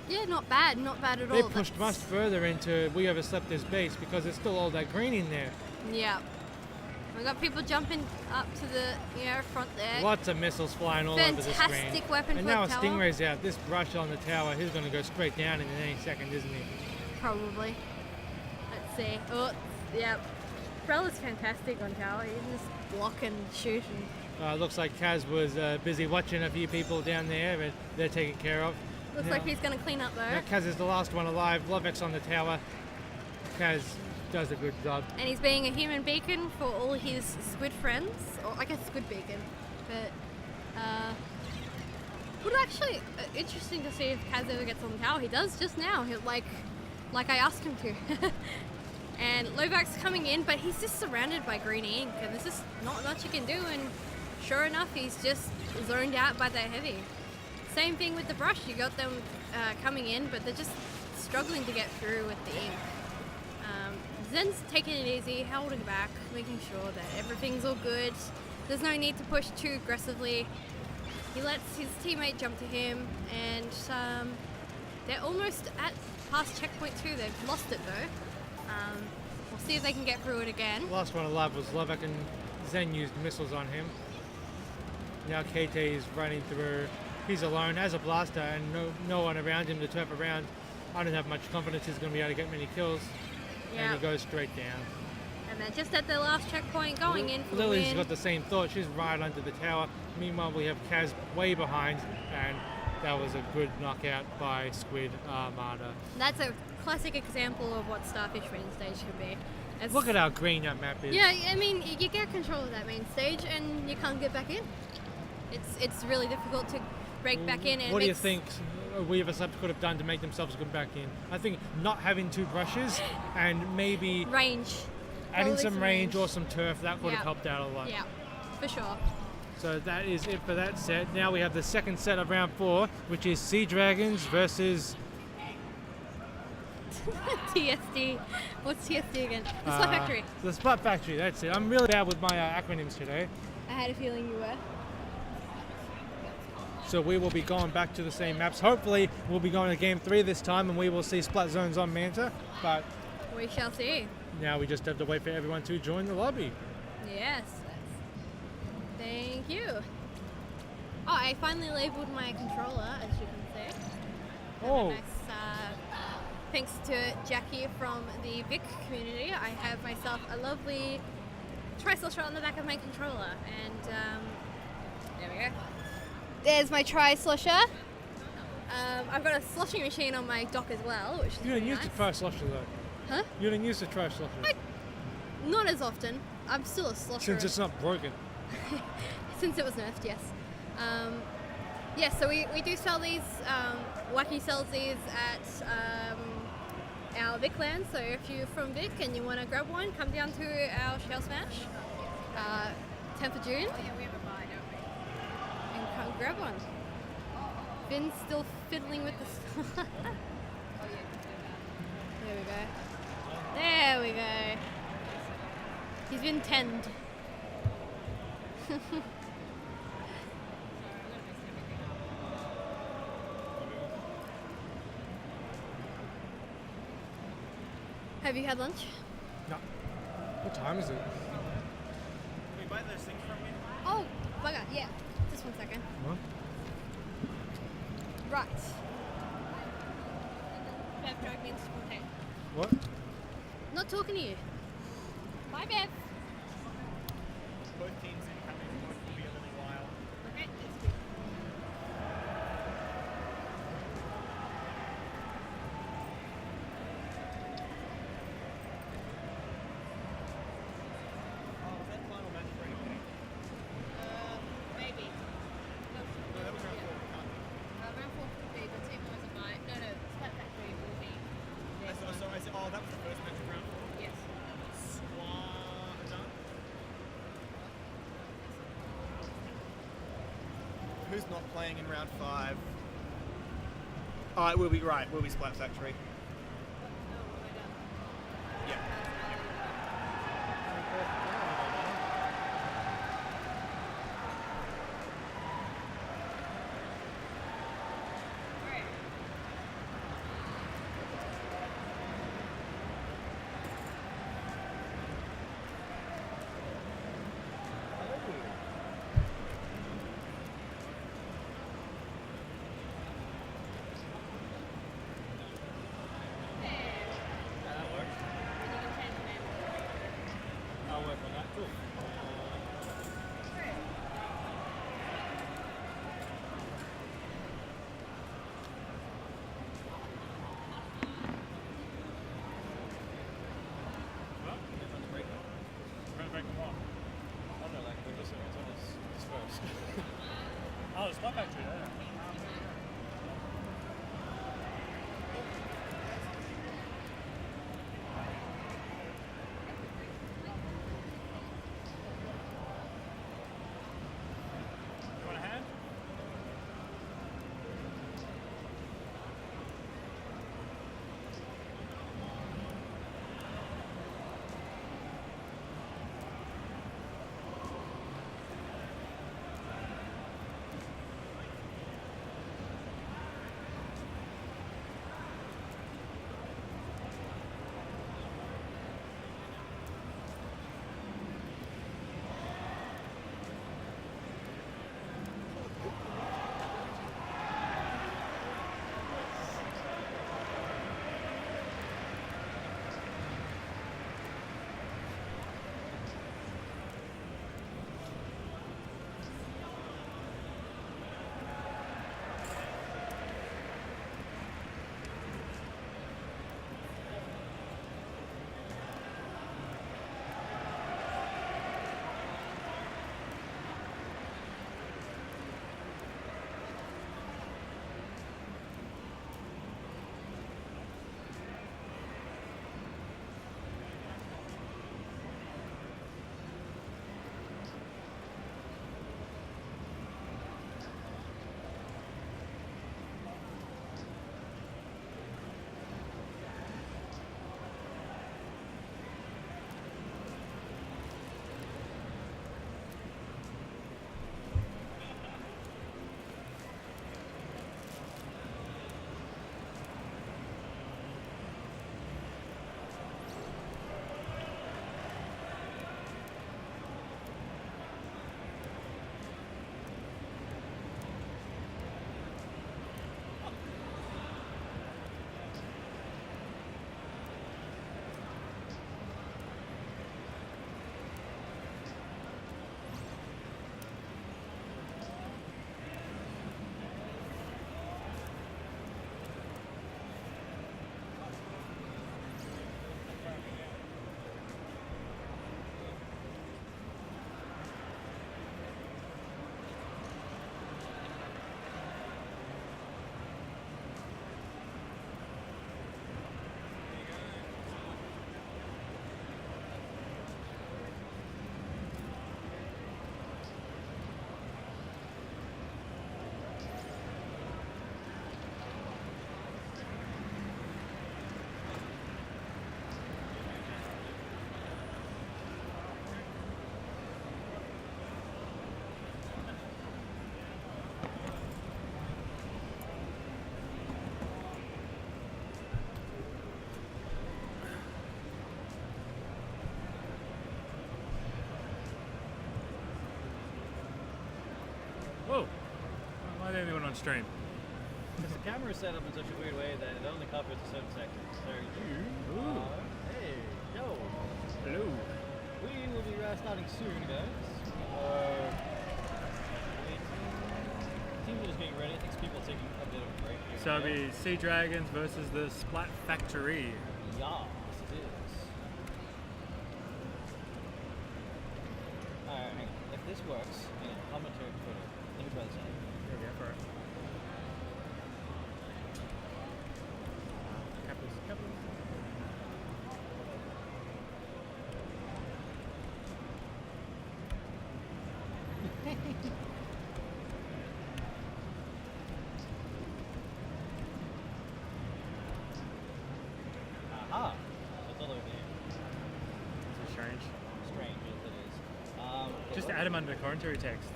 Yeah, not bad at all. They pushed much further into We Overslept this base because there's still all that green in there. Yeah. We've got people jumping up to the front there. Lots of missiles flying all over the screen. Fantastic weapon and for now the tower. Stingray's out. This brush on the tower, he's going to go straight down in any second, isn't he? Probably. Let's see. Oh, yeah. Prella's fantastic on tower. He can just block and shoot. Looks like Kaz was busy watching a few people down there, and they're taken care of. Looks like he's going to clean up though. Now Kaz is the last one alive. Lovek's on the tower. Kaz does a good job. And he's being a human beacon for all his squid friends, or I guess squid beacon. But would actually interesting to see if Kaz ever gets on the tower. He does just now. Like I asked him to. And Lovac's coming in, but he's just surrounded by green ink, and there's just not much you can do. And sure enough, he's just zoned out by that heavy. Same thing with the brush. You got them coming in, but they're just struggling to get through with the ink. Zen's taking it easy, holding back, making sure that everything's all good. There's no need to push too aggressively. He lets his teammate jump to him, and they're almost at past checkpoint 2. They've lost it though. We'll see if they can get through it again. Last one alive was Lovek, and Zen used missiles on him. Now KT is running through. He's alone as a blaster and no one around him to turf around. I don't have much confidence he's going to be able to get many kills. Yep. And he goes straight down. And they're just at their last checkpoint going in for the Lily's win. got the same thought. She's right under the tower. Meanwhile, we have Kaz way behind, and that was a good knockout by Squid Armada. That's a classic example of what Starfish main stage can be. Look at how green that map is. Yeah, I mean, you get control of that main stage and you can't get back in. It's really difficult to break back in. And what do you think We Overslept could have done to make themselves go back in? I think not having 2 brushes and maybe range. Adding some range or some turf, that would have helped out a lot. Yeah, for sure. So that is it for that set. Now we have the second set of round 4, which is Sea Dragons versus TSD. What's TSD again? The Splat Factory. The Splat Factory, that's it. I'm really bad with my acronyms today. I had a feeling you were. So we will be going back to the same maps. Hopefully we'll be going to game 3 this time and we will see Splat Zones on Manta. But we shall see. Now we just have to wait for everyone to join the lobby. Yes. Thank you. Oh, I finally labeled my controller, as you can see. Oh. Nice thanks to Jackie from the Vic community, I have myself a lovely tri-slosher on the back of my controller, and there we go. There's my tri-slosher. I've got a sloshing machine on my dock as well, which is You really didn't use nice. the tri-slosher though. Huh? You didn't use the tri-slosher. Not as often. I'm still a slosher. Since it's not broken. Since it was nerfed, yes. Yeah, so we do sell these. Wacky sells these at our Vic LAN. So if you're from Vic and you want to grab one, come down to our Shell Smash, 10th of June. And come grab one. Finn's still fiddling with the. There we go. There we go. He's been tend. Have you had lunch? No. What time is it? Can we buy those things from you? Oh, bugger, yeah. Just 1 second. What? Right. Bev dragged me into Splatoon. What? Not talking to you. Bye, Bev. Both teams incoming, both will be a little while. Okay, that's good. Oh, was that final match for anybody? Maybe. No, that was round 4. Round 4 could be, but team wise might. No, Splat Factory will be. Oh, that was the first match of round 4. Yes. Squadron. Who's not playing in round 5? It will be right. Will be Splat Factory. Yeah. I'll work on that. Cool. Oh, it's my factory there. I the only one on stream? Because the camera is set up in such a weird way that it only covers a certain section. So you Ooh. are... Hey, yo. Hello. We will be starting soon, guys. Teams are just getting ready. I think people are taking a bit of a break here. So it'll be Sea Dragons versus the Splat Factory. Yes, it is. Alright, hang on. If this works, commentary Twitter. Let me try this out. Yeah, for it. Aha! So it's all over here. It's strange. Strange, yes it is. Just add them under commentary text.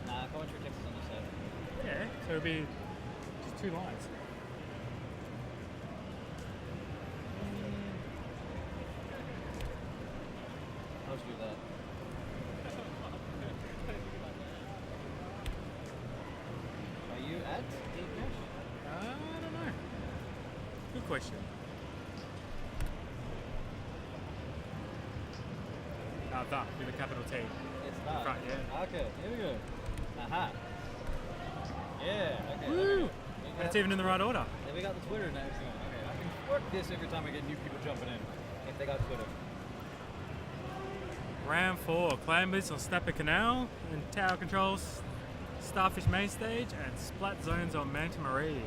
Nah, commentary text is on the side. Yeah, so it'll be just 2 lines. How would you do that? Are you at Deep Mesh? I don't know. Good question. That with a capital T. It's not. Right, yeah. Okay, here we go. Aha. Yeah, okay. Woo! That's even in the right order. Then we got the Twitter and everything. Okay, I can work this every time I get new people jumping in. If they got Twitter. Round 4, Clam Blitz on Snapper Canal, and Tower Controls, Starfish Main Stage, and Splat Zones on Manta Marie.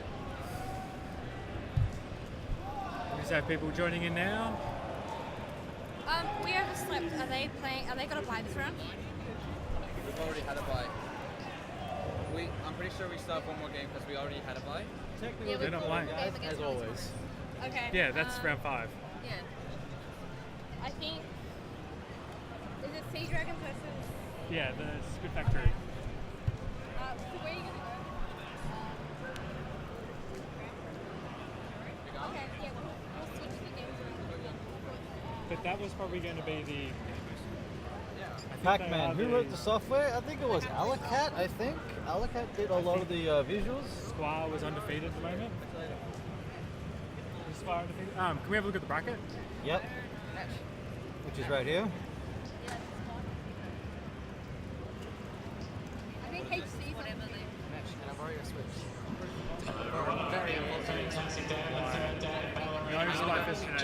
We just have people joining in now. We overslept. Are they playing? Are they going to buy this round? We've already had a bye. I'm pretty sure we still have one more game because we already had a bye. Technically, They're not playing. guys, as always. Okay. Yeah, that's round 5. Yeah. I think. Is it Sea Dragon versus? Yeah, the Squid Factory. So where are you going to go? Okay. Yeah. We'll switch the games around. But that was probably going to be the... Pac-Man. Who wrote the software? I think it was Alacat, I think. Alacat did a lot of the visuals. Squire was undefeated at the moment. Is Squire undefeated? Can we have a look at the bracket? Yep. Which is right here. I think HC's whatever they. Can I borrow your Switch? No, it's like this, you know.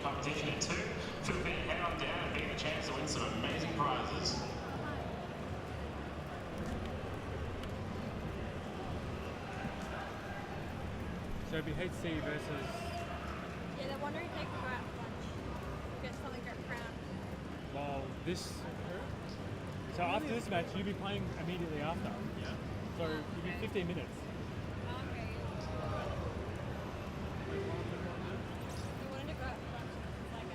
Competition in 2. Feel free to head on down and get a chance to win some amazing prizes. So it'd be HC versus... Yeah, they're wondering if they can go out lunch. Get something to crown. Well, this... So after this match, you'll be playing immediately after. Yeah. So you'll be 15 minutes. Okay. You wanted to go out lunch. Like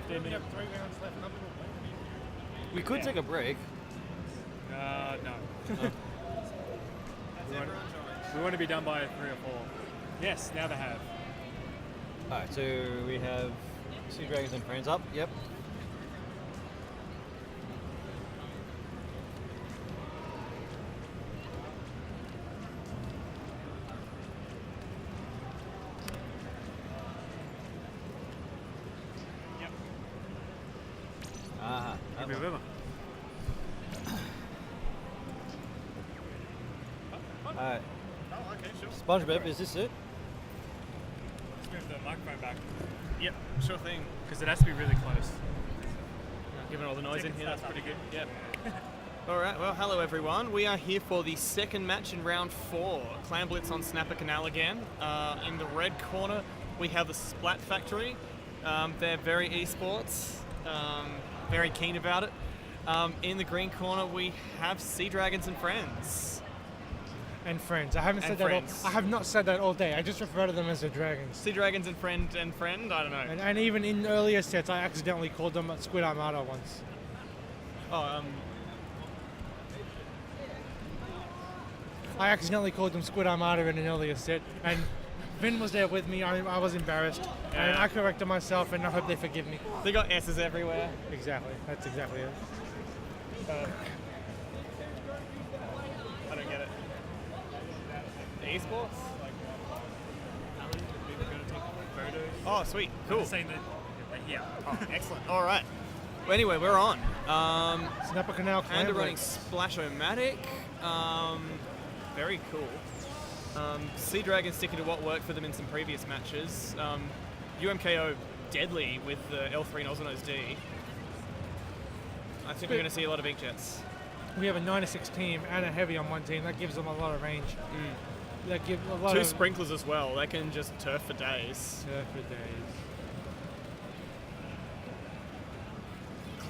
15 minutes. 3 rounds left. We could take a break. No. We want to be done by 3 or 4. Yes, now they have. Alright, so we have Sea Dragons and Friends up. Yep. Aha. Give me a river. Alright. Oh, okay, sure. SpongeBob, is this it? Let's move the microphone back. Yep, sure thing. Because it has to be really close. Given all the noise in here, that's pretty good. Yep. Alright, well, hello everyone. We are here for the second match in round 4. Clam Blitz on Snapper Canal again. In the red corner, we have the Splat Factory. They're very esports, very keen about it. In the green corner, we have Sea Dragons and Friends. And friends. I haven't said that. friends. I have not said that all day. I just refer to them as the dragons. Sea Dragons and friend, I don't know. And even in earlier sets, I accidentally called them Squid Armada once. Oh, I accidentally called them Squid Armada in an earlier set, and Vin was there with me. I was embarrassed, and I corrected myself, and I hope they forgive me. they got S's everywhere. Exactly. That's exactly it. I don't get it. The esports? Oh, sweet. Cool. Saying that, yeah. Oh, excellent. All right. Well, anyway, we're on. Snapper Canal Clam Panda running Blitz. Splash-O-Matic. Very cool. Sea Dragon sticking to what worked for them in some previous matches. UMKO deadly with the L3 Nozzlenose D. I think we're going to see a lot of inkjets. We have a 96 team and a heavy on one team. That gives them a lot of range. That gives a lot Two of sprinklers as well. They can just turf for days. Turf for days.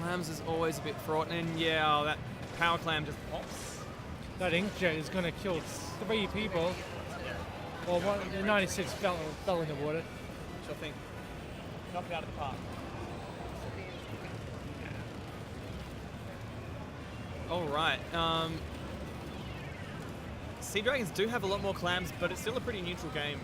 Clams is always a bit fraught, and yeah, that power clam just pops. That inkjet is going to kill 3 people. Well, the 96 fell in the water. Sure thing. Knock it out of the park. All right. Sea Dragons do have a lot more clams, but it's still a pretty neutral game.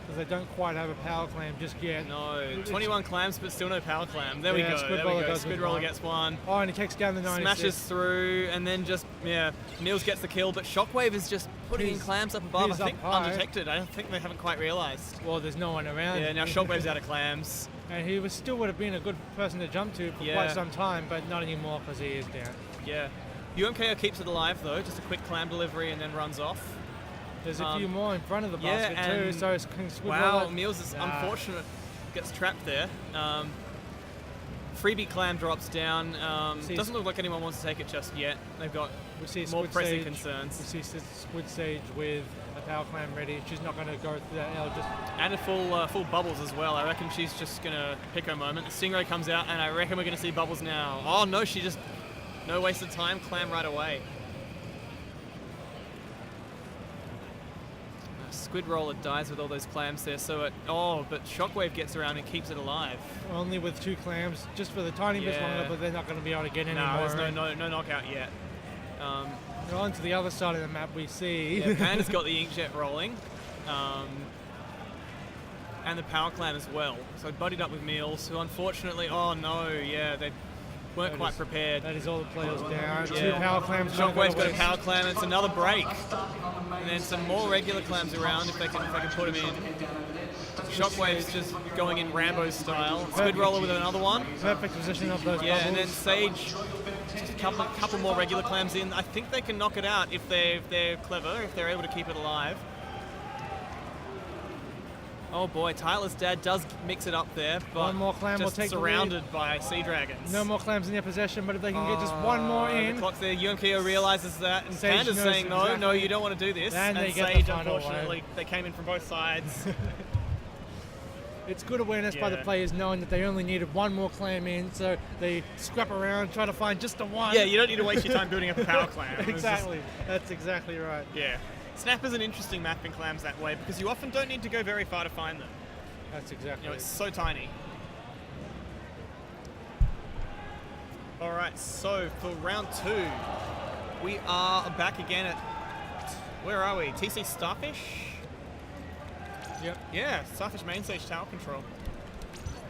Because they don't quite have a power clam just yet. No, 21 clams, but still no power clam. There we go. Squid There Roller we go. does Squid with Roller one. gets one. Oh, and he takes down the 96. Smashes through, and then just, yeah, Meals gets the kill, but Shockwave is just putting in He's- clams up above. I he's up think high. undetected. I don't think they haven't quite realised. Well, there's no one around. Yeah, now Shockwave's out of clams. And he still would have been a good person to jump to for Yeah. quite some time, but not anymore because he is down. Yeah. UMKO keeps it alive though, just a quick clam delivery and then runs off. There's a few more in front of the yeah, basket too, and so it's Squid wow, Roller. Meals is Nah. unfortunate, gets trapped there. Freebie clam drops down. Doesn't look like anyone wants to take it just yet. They've got We see more Squid pressing Sage. concerns. We see Squid Sage with a power clam ready. She's not going to go through that L. Just And a full bubbles as well. I reckon she's just gonna pick her moment. The Stingray comes out, and I reckon we're gonna see bubbles now. Oh no, she just no wasted time. Clam right away. Squid Roller dies with all those clams there. So but Shockwave gets around and keeks it alive. only with 2 clams, just for the tiny bit Yeah. longer, but they're not going to be able to get any No, more. there's no knockout yet. On to the other side of the map, we see. Yeah, Panda's got the inkjet rolling. And the power clam as well. So buddied up with Meals, who unfortunately, oh no, yeah, they weren't That quite is- prepared. That is all the players down. Yeah. 2 power clams. Shockwave's got a power clam, it's another break. And then some more regular clams around if they can put them in. Shockwave's just going in Rambo style. Squid Roller with another one. Perfect position of those Yeah, bubbles. and then Sage, just a couple more regular clams in. I think they can knock it out if they're clever, if they're able to keep it alive. Oh boy, Tyler's dad does mix it up there, but One more clam will just take the surrounded by Sea Dragons. No more clams in their possession, but if they can get just one more The in, clock's there. UMKO realizes that, and Sage Panda's knows saying, no, exactly. you don't want to do this. And they get the Sage, final unfortunately, they came in from both sides. it's good awareness by the Yeah. players knowing that they only needed one more clam in, so they scrap around, try to find just the one. Yeah, you don't need to waste your time building up a power clam. It's just- Exactly. That's exactly right. yeah. Snapper's an interesting map in clams that way because you often don't need to go very far to find them. That's exactly You know, it. it's so tiny. All right, so for round 2, we are back again at, where are we? TC Starfish? Yep. Yeah, Starfish main stage tower control.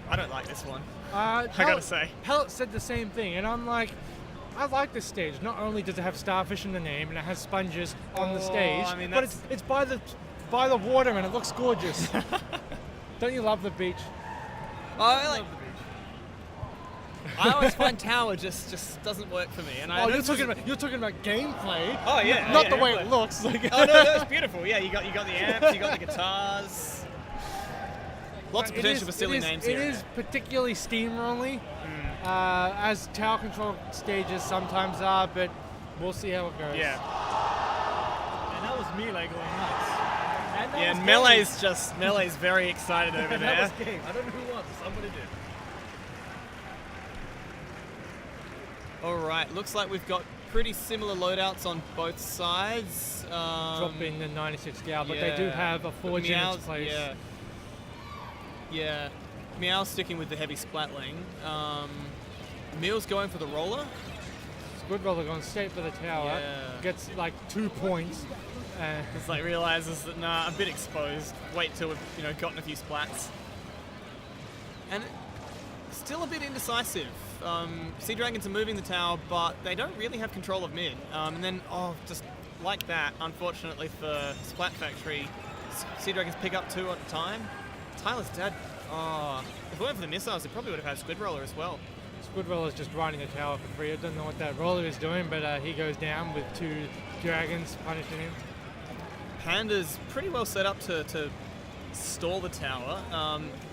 I don't like this one. I gotta say. Pellet said the same thing, and I'm like, I like this stage. Not only does it have starfish in the name, and it has sponges on the Oh, stage, I mean, but that's- it's by the water, and it looks gorgeous. Don't you love the beach? I always find tower just doesn't work for me. And I Oh, know you're this is- talking about gameplay. Oh yeah, not yeah, the way gameplay. it looks. Like, Oh no, that's beautiful. Yeah, you got the amps, you got the guitars. Lots of It potential is- for silly it is- names It here. is particularly steamrolly, as tower control stages sometimes are, but we'll see how it goes. Yeah. And that was Melee going nuts. Yeah, and Melee's very excited over there. That was game. I don't know who won. Somebody did. All right, looks like we've got pretty similar loadouts on both sides. Dropping the 96 gal, but they do yeah. have a But forge in its Meow's- place. Yeah. Yeah. Meow's sticking with the heavy splatling. Meow's going for the roller. Squid Roller going straight for the tower. Yeah. Gets like 2 points. It's like realizes that nah, I'm a bit exposed. Wait till we've gotten a few splats. And still a bit indecisive. Sea Dragons are moving the tower, but they don't really have control of mid. And then, just like that, unfortunately for Splat Factory, Sea Dragons pick up 2 at a time. Tyler's dead. If it weren't for the missiles, it probably would have had Squid Roller as well. Squid Roller's just riding a tower for free. I don't know what that roller is doing, but he goes down with 2 dragons punishing him. Panda's pretty well set up to stall the tower,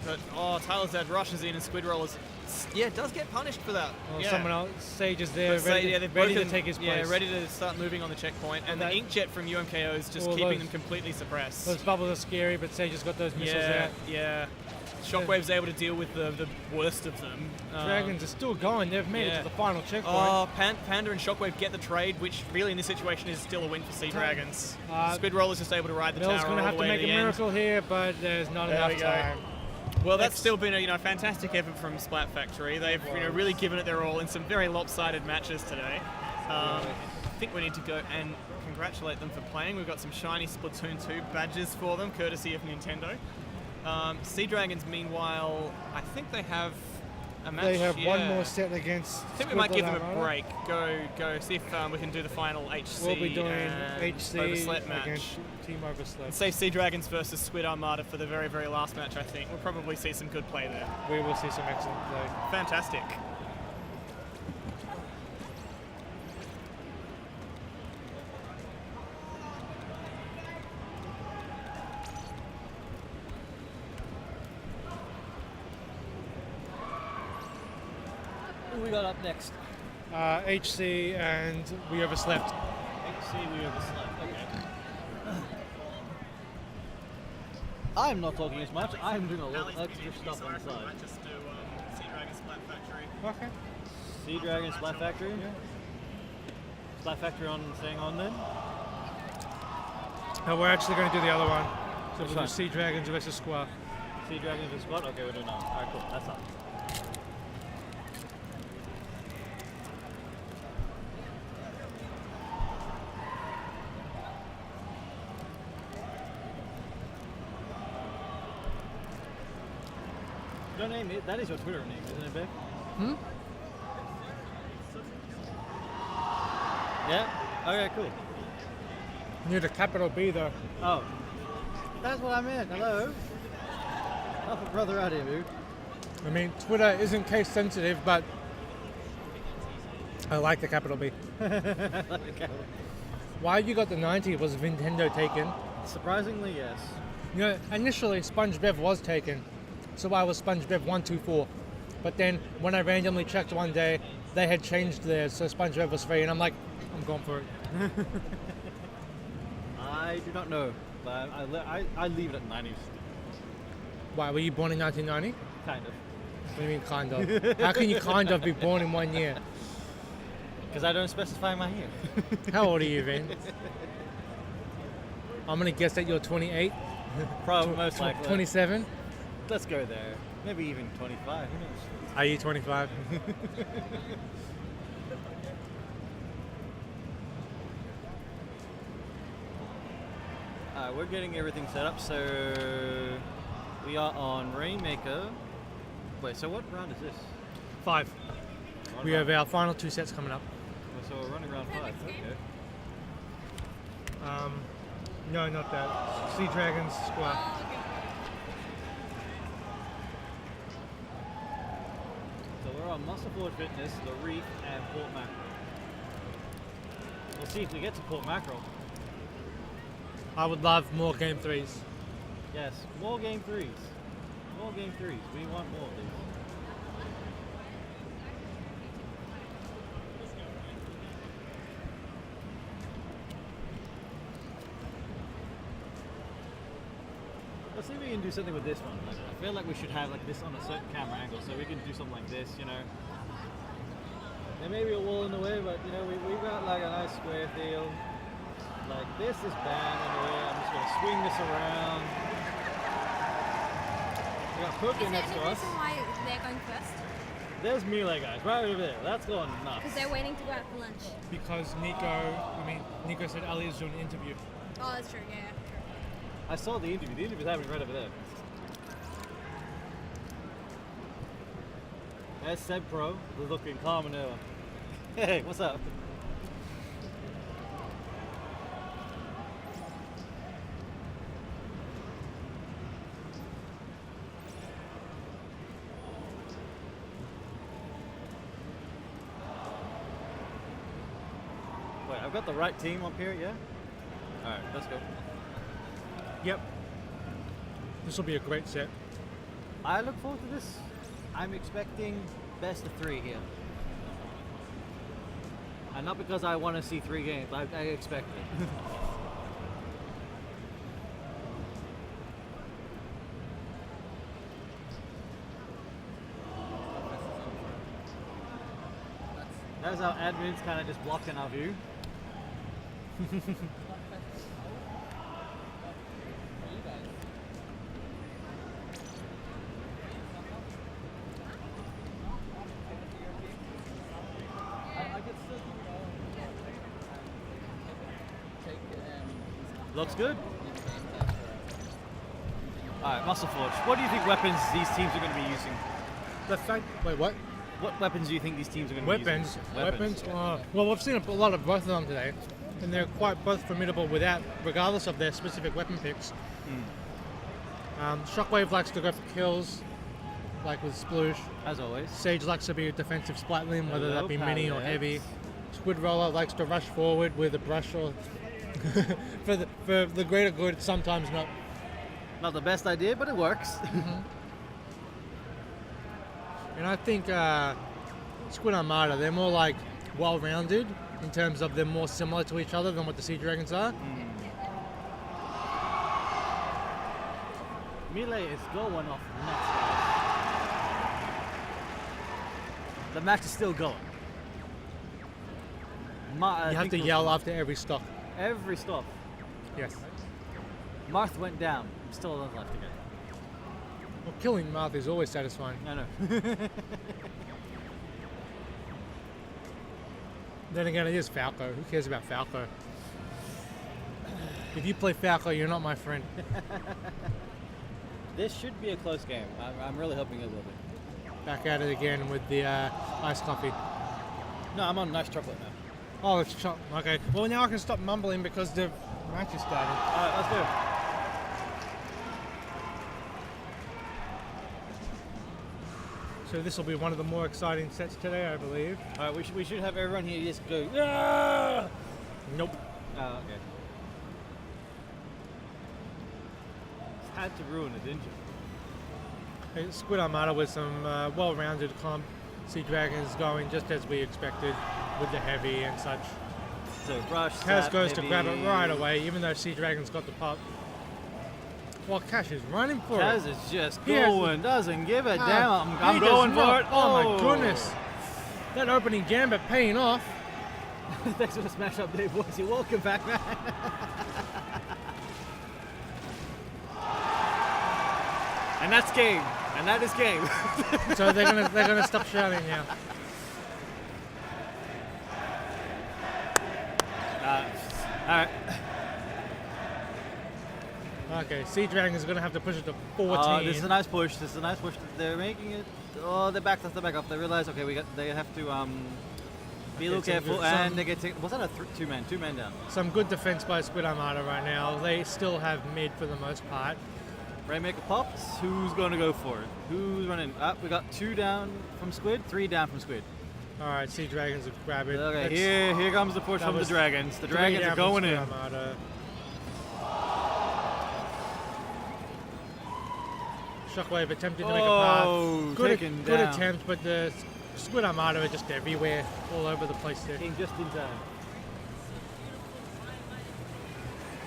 but Tyler's dad rushes in and Squid Roller's does get punished for that. Well, someone else, Sage is there, ready to take his place. Yeah, ready to start moving on the checkpoint, and the Inkjet from UMKO is just keeping them completely suppressed. Those bubbles are scary, but Sage has got those missiles out. Yeah. Shockwave's able to deal with the worst of them. Dragons are still going. They've made it to the final checkpoint. Panda and Shockwave get the trade, which really in this situation is still a win for Sea Dragons. Squid Roller's just able to ride the Mill's tower going to all have the to way make to a the miracle here, but there's not enough time. Well, that's still been a fantastic effort from Splat Factory. They've really given it their all in some very lopsided matches today. I think we need to go and congratulate them for playing. We've got some shiny Splatoon 2 badges for them, courtesy of Nintendo. Sea Dragons, meanwhile, I think they have a match. They have one more set against. I think we might give them a break. Go see if we can do the final HC. We'll be doing HC Overslet match. against Team Overslet. And save Sea Dragons versus Squid Armada for the very, very last match, I think. We'll probably see some good play there. We will see some excellent play. Fantastic. Who we got up next? HC and We Overslept. HC, we overslept. Okay. I'm not talking as much. I'm doing a lot of extra stuff on the side. Might just do Sea Dragon Splat Factory. Okay. Sea Dragon Splat Factory? Yeah. Splat Factory staying on then? No, we're actually going to do the other one. So Which we'll one? do Sea Dragons versus Squaw. Sea Dragons and Squad? Okay, we're doing that. Alright, cool. That's up. Your name is, that is your Twitter name, isn't it, Beck? Yeah? Okay, cool. Near the capital B though. Oh. That's what I meant. Hello? Help a brother out here, dude. I mean, Twitter isn't case sensitive, but I like the capital B. Why you got the 90 was Nintendo taken. Surprisingly, yes. You know, initially SpongeBev was taken, so I was SpongeBev 124. But then when I randomly checked one day, they had changed theirs, so SpongeBev was free, and I'm like, I'm going for it. I do not know, but I leave it at 90s. Why, were you born in 1990? Kind of. What do you mean, kind of? How can you kind of be born in 1 year? Because I don't specify my year. How old are you, Vin? I'm going to guess that you're 28? Probably most likely. 27? Let's go there. Maybe even 25. Who knows? Are you 25? We're getting everything set up, so we are on Rainmaker. Wait, so what round is this? 5. We have our final 2 sets coming up. So we're running round 5, okay. No, not that. Sea Dragons Squad. So we're on Muscle Forward Fitness, The Reef, and Port Mackerel. We'll see if we get to Port Mackerel. I would love more Game 3s. Yes, more Game 3s. More Game 3s. We want more of these. Let's see if we can do something with this one. Like, I feel like we should have like this on a certain camera angle, so we can do something like this, you know. There may be a wall in the way, but you know, we've got like a nice square field. Like this is bad in the way. I'm just gonna swing this around. We got Poké next to us. Is there any reason why they're going first? There's melee guys right over there. That's going nuts. Because they're waiting to go out for lunch. Because Nico said Ali is doing an interview. Oh, that's true, yeah. I saw the interview. The interview's happening right over there. There's Seb Pro, looking calm and ever. Hey, what's up? Wait, I've got the right team up here, yeah? Alright, let's go. Yep. This will be a great set. I look forward to this. I'm expecting best of 3 here. And not because I want to see 3 games, I expect it. That's how admin's kind of just blocking our view. Looks good. Alright, Muscle Forge. What do you think weapons these teams are going to be using? The fact. Wait, what? What weapons do you think these teams are going to be using? Weapons. Well, we've seen a lot of both of them today, and they're quite both formidable regardless of their specific weapon picks. Shockwave likes to go for kills, like with Sploosh. As always. Sage likes to be a defensive splat limb, whether that be mini or heavy. Squid Roller likes to rush forward with a brush or for the greater good. Sometimes not the best idea, but it works. And I think Squid Armada, they're more like well-rounded in terms of they're more similar to each other than what the Sea Dragons are. Melee is going off nuts. The match is still going. You have to yell after every stock. Every stop. Yes. Marth went down. Still left again. Well, killing Marth is always satisfying. I know. Then again, it is Falco. Who cares about Falco? If you play Falco, you're not my friend. This should be a close game. I'm really hoping it will be. Back at it again with the iced coffee. No, I'm on nice chocolate now. Oh, it's okay. Well, now I can stop mumbling because the match is starting. All right, let's do it. So this will be one of the more exciting sets today, I believe. All right, we should have everyone here just go. Yeah! Nope. Oh, okay. Had to ruin it, didn't you? Hey, Squid Armada with some well-rounded comp. Sea Dragons going just as we expected with the heavy and such. So rush. Kaz goes to grab it right away, even though Sea Dragon's got the pop. Well, Cash is running for it. Kaz is just going, doesn't give a damn. He I'm does going for not. it. Oh my goodness. That opening gambit paying off. Thanks for the smash up there, boys. You're welcome back, man. And that's game. And that is game. So they're gonna stop shouting now. Alright. Okay, Sea Dragons are gonna have to push it to 14. This is a nice push. This is a nice push. They're making it. Oh, they're back up. They realize, okay, they have to be a little careful, and they get taken. Was that a two man down? Some good defense by Squid Armada right now. They still have mid for the most part. Rainmaker pops. Who's going to go for it? Who's running? We got 2 down from Squid, 3 down from Squid. All right, Sea Dragons will grab it. Okay, here comes the push from the Dragons. The Dragons are going in. Armada. Shockwave attempted to make a path. Good attempt, but the Squid Armada are just everywhere, all over the place there. Came just in time.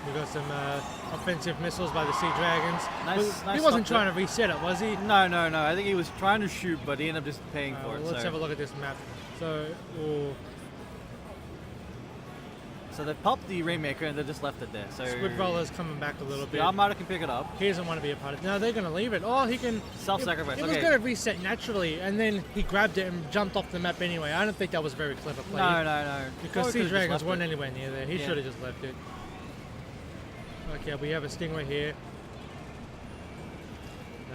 We got some offensive missiles by the Sea Dragons. Nice he wasn't trying to reset it, was he? No. I think he was trying to shoot, but he ended up just paying for it. Let's have a look at this map. So they popped the Rainmaker and they just left it there. So Squid Roller's coming back a little bit. The Armada can pick it up. He doesn't want to be a part of it. No, they're going to leave it. Oh, he can... Self-sacrifice, It was going to reset naturally, and then he grabbed it and jumped off the map anyway. I don't think that was very clever play. No. Because Sea Dragons weren't anywhere near there. He should have just left it. Okay, we have a Stingray here.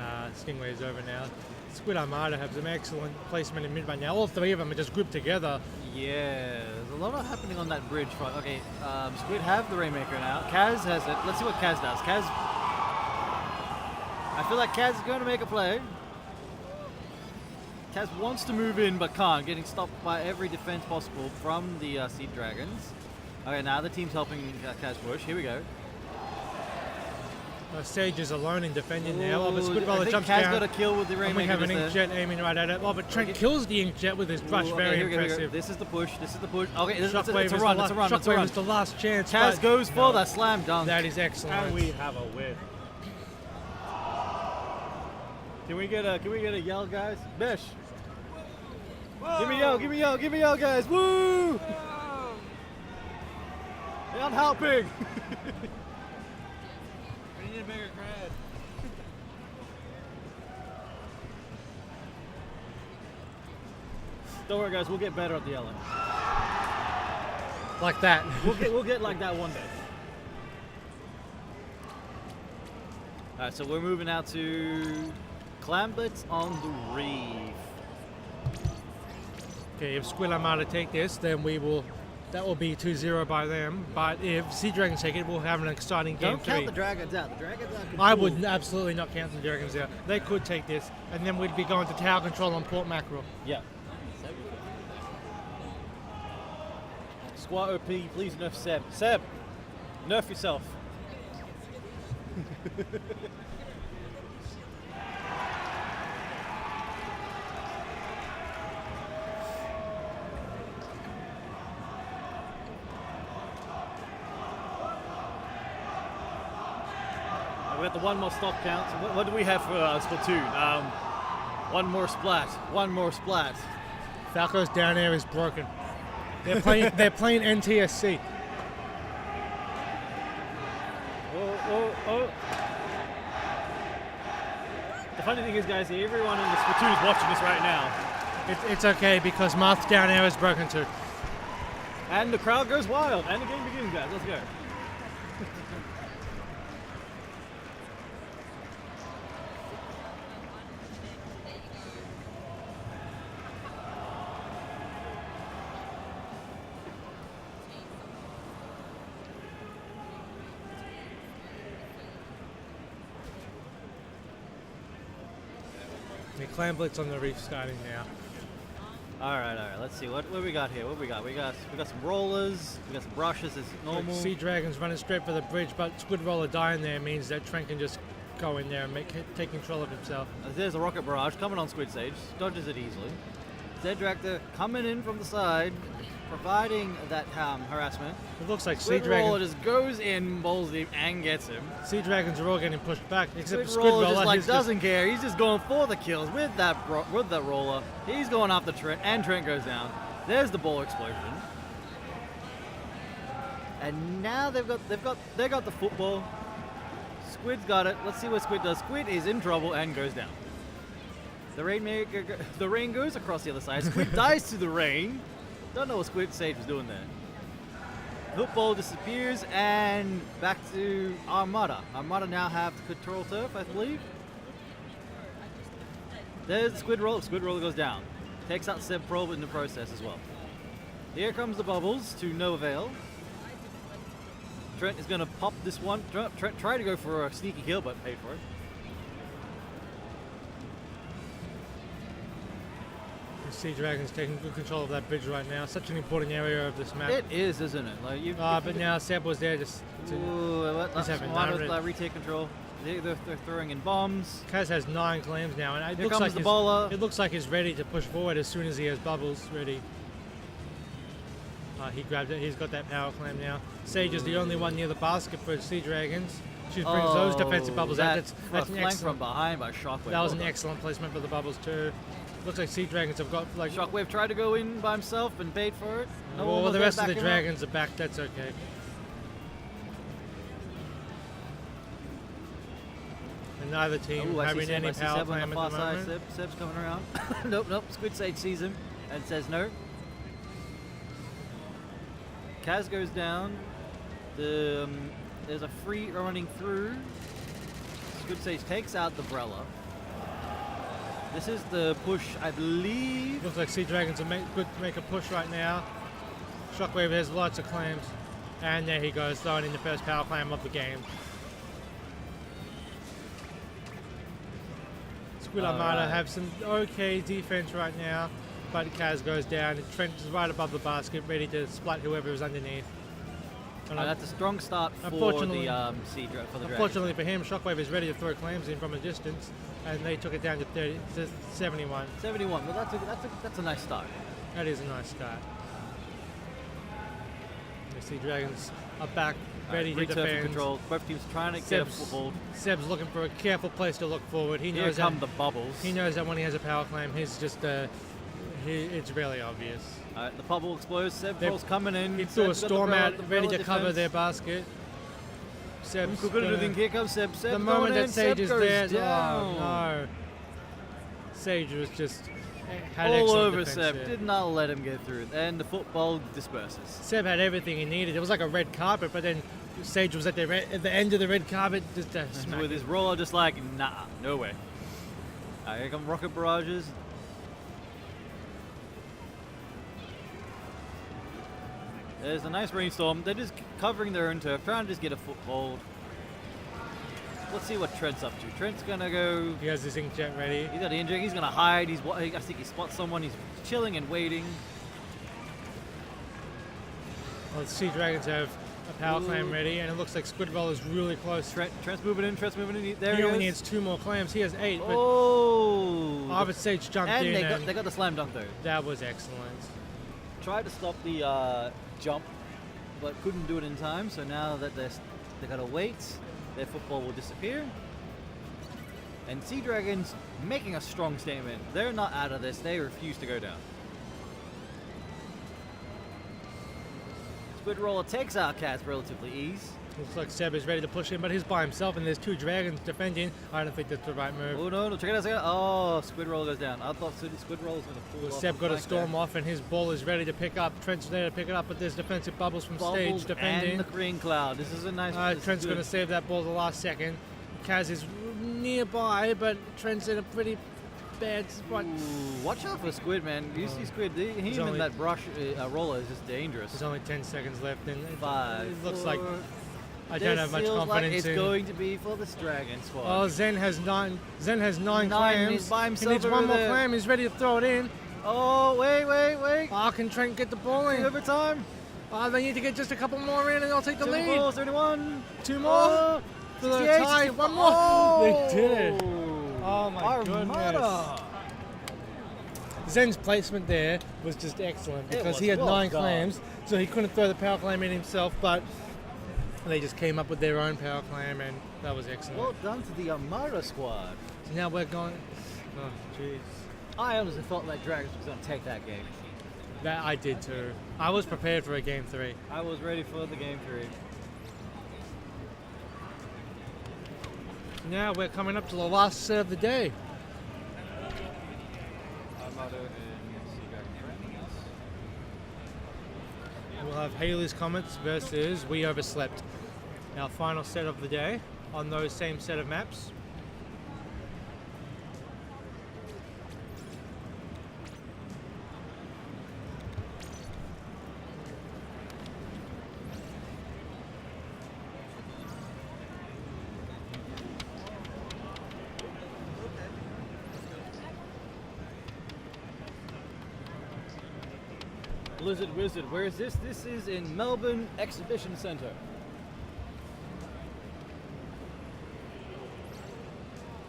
Stingray is over now. Squid Armada have some excellent placement in mid right now. All three of them are just grouped together. Yeah, there's a lot of happening on that bridge front. Okay, Squid have the Rainmaker now. Kaz has it. Let's see what Kaz does. Kaz, I feel like Kaz is going to make a play. Kaz wants to move in but can't, getting stopped by every defense possible from the Seed Dragons. Okay, now the team's helping Kaz push. Here we go. Sage is alone in defending now. Oh, but Ooh, Squid I Roller think jumps Kaz down. got a kill with the And we Rainmaker. have an just there. Inkjet aiming right at it. Oh, but Trent kills the Inkjet with his brush. Ooh, okay, Very here we go, here we go. impressive. This is the push. This is the push. Okay, it's a Shockwave run. It's a is run. the It's a Shockwave run. is the last chance. Kaz but goes for no. the slam dunk. That is excellent. And we have a win. Can we get a yell, guys? Bish. Give me yell, guys. Woo! I'm helping. We need a bigger crowd. Don't worry, guys. We'll get better at the yelling. Like that. We'll get like that one day. All right, so we're moving out to Clam Blitz on the Reef. Okay, if Squid Armada take this, then that will be 2-0 by them. But if Sea Dragons take it, we'll have an exciting game Don't count 3. the Dragons out. The Dragons out. I would absolutely not count the Dragons out. They could take this, and then we'd be going to tower control on Port Mackerel. Yeah. Squat OP, please nerf Seb. Seb, nerf yourself. We got the one more stop count. So what do we have for Splatoon? One more splat. One more splat. Falco's down air is broken. They're playing NTSC. Oh. The funny thing is, guys, everyone in the Splatoon is watching this right now. It's okay because Marth's down air is broken too. And the crowd goes wild. And the game begins, guys. Let's go. The Clam Blitz on the reef starting now. All right. Let's see what we got here. What we got? We got some rollers. We got some brushes as normal. Sea Dragons running straight for the bridge, but Squid Roller dying there means that Trent can just go in there and take control of himself. There's a rocket barrage coming on Squid Sage. Dodges it easily. Zedraktor coming in from the side, providing that harassment. It looks like Sea Squid Roller Dragons. just goes in, bowls him, and gets him. Sea Dragons are all getting pushed back, except Squid Squid Roller Roller. just like who's doesn't care. He's just going for the kills with that roller. He's going after Trent, and Trent goes down. There's the ball explosion. And now they got the football. Squid's got it. Let's see what Squid does. Squid is in trouble and goes down. The rain goes across the other side. Squid dies to the rain. Don't know what Squid Sage was doing there. Football disappears and back to Armada. Armada now have control turf, I believe. There's the Squid Roller. Squid Roller goes down. Takes out Seb Probe in the process as well. Here comes the bubbles to no avail. Trent is going to pop this one. Trent tried to go for a sneaky kill, but paid for it. Sea Dragons taking good control of that bridge right now. Such an important area of this map. It is, isn't it? Like But now Seb was there just to... Let's having have none of it. retake control. They're throwing in bombs. Kaz has 9 clams now, and it Here looks comes like the he's- bowler. It looks like he's ready to push forward as soon as he has bubbles ready. He grabbed it. He's got that power clam now. Sage is the only one near the basket for Sea Dragons. She brings those defensive bubbles out. That's an flank excellent. from behind by Shockwave. That was an Well done. excellent placement for the bubbles too. Looks like Sea Dragons have got like. Shockwave tried to go in by himself and paid for it. No one Well, was the there rest of the backing him up. dragons are back. That's okay. And neither team Ooh, I see having Seb, any I see power Seb on clam the at far the side. moment. Seb's coming around. Nope. Squid Sage sees him and says no. Kaz goes down. There's a free running through. Squid Sage takes out the Brella. This is the push, I believe. Looks like Sea Dragons are good to make a push right now. Shockwave has lots of claims. And there he goes, throwing in the first power clam of the game. Squid Armada have some okay defense right now, but Kaz goes down and Trent is right above the basket, ready to splat whoever is underneath. And That's a strong start for the Dragons. Unfortunately for him, Shockwave is ready to throw claims in from a distance, and they took it down to 71. 71, well that's a nice start. That is a nice start. The Sea Dragons are back, ready to defend. Control. Both teams trying to get a foothold. Seb's looking for a careful place to look forward. He knows Here come the bubbles. He knows that when he has a power claim, he's just it's really obvious. The bubble explodes. Seb's coming in. He threw a storm out, ready to cover their basket. Seb's Here comes Seb. The moment that Sage is there, down. oh no. Sage was just had all excellent over defense Seb. there. Did not let him get through. And the football disperses. Seb had everything he needed. It was like a red carpet, but then Sage was at the end of the red carpet, just smack with it. his roller, just like, nah, no way. Here come rocket barrages. There's a nice rainstorm. They're just covering their own turf, trying to just get a foothold. Let's see what Trent's up to. Trent's gonna go. He has his inkjet ready. He's got the injury. He's gonna hide. I think he spots someone. He's chilling and waiting. Well, the Sea Dragons have a power clam ready, and it looks like Squid Roll is really close. Trent's moving in. There he he only is. needs 2 more clams. He has 8. But Harvard Sage jumped and in. they got the slam dunk though. That was excellent. Tried to stop the jump, but couldn't do it in time. So now that they gotta wait, their football will disappear. And Sea Dragons making a strong statement. They're not out of this. They refuse to go down. Squid Roller takes out Cats relatively ease. Looks like Seb is ready to push in, but he's by himself, and there's 2 dragons defending. I don't think that's the right move. Oh no, check it out. Oh, Squid Roller goes down. I thought Squid Roller was going to pull off. Seb got a storm off, and his ball is ready to pick up. Trent's there to pick it up, but there's defensive bubbles from Stage defending. And the green cloud. This is a nice. Trent's going to save that ball the last second. Kaz is nearby, but Trent's in a pretty bad spot. Ooh, watch out for Squid, man. You see Squid, him and that brush roller is just dangerous. There's only 10 seconds left, and it looks like I don't have much confidence like it's in. going to be for this Dragon squad. Oh, Zen has 9 clams. He's by himself. He needs one more clam. He's ready to throw it in. Oh, wait. Oh, can Trent get the ball in? Overtime. Oh, they need to get just a couple more in, and they'll take the lead. 74, 31. 2 more. For the tie. 1 more. Oh. They did it. Oh my Armada. goodness. Zen's placement there was just excellent because he had 9 clams, so he couldn't throw the power clam in himself, but they just came up with their own power clam, and that was excellent. Well done to the Armada squad. So now we're going. Oh, jeez. I honestly thought that Dragons was going to take that game. That I did too. I was prepared for a game 3. I was ready for the game 3. Now we're coming up to the last set of the day. We'll have Haley's Comets versus We Overslept. Our final set of the day on those same set of maps. Blizzard Wizard, where is this? This is in Melbourne Exhibition Centre.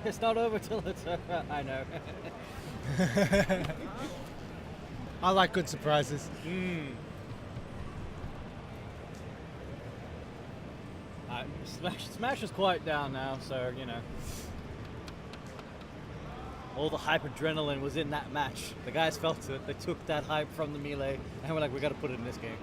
It's not over till it's over. I know. I like good surprises. Smash is quite down now, so you know. All the hype adrenaline was in that match. The guys felt it. They took that hype from the melee and were like, we got to put it in this game.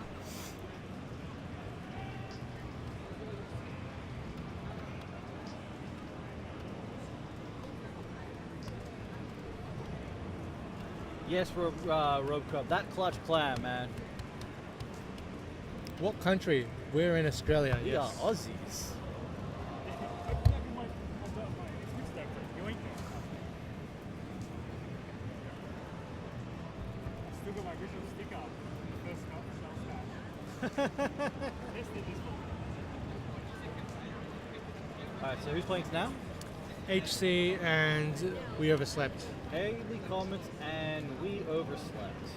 Yes, Robe Club. That clutch clam, man. What country? We're in Australia. We yes. are Aussies. Alright, so who's playing now? HC and we overslept. Haley Comets and we overslept.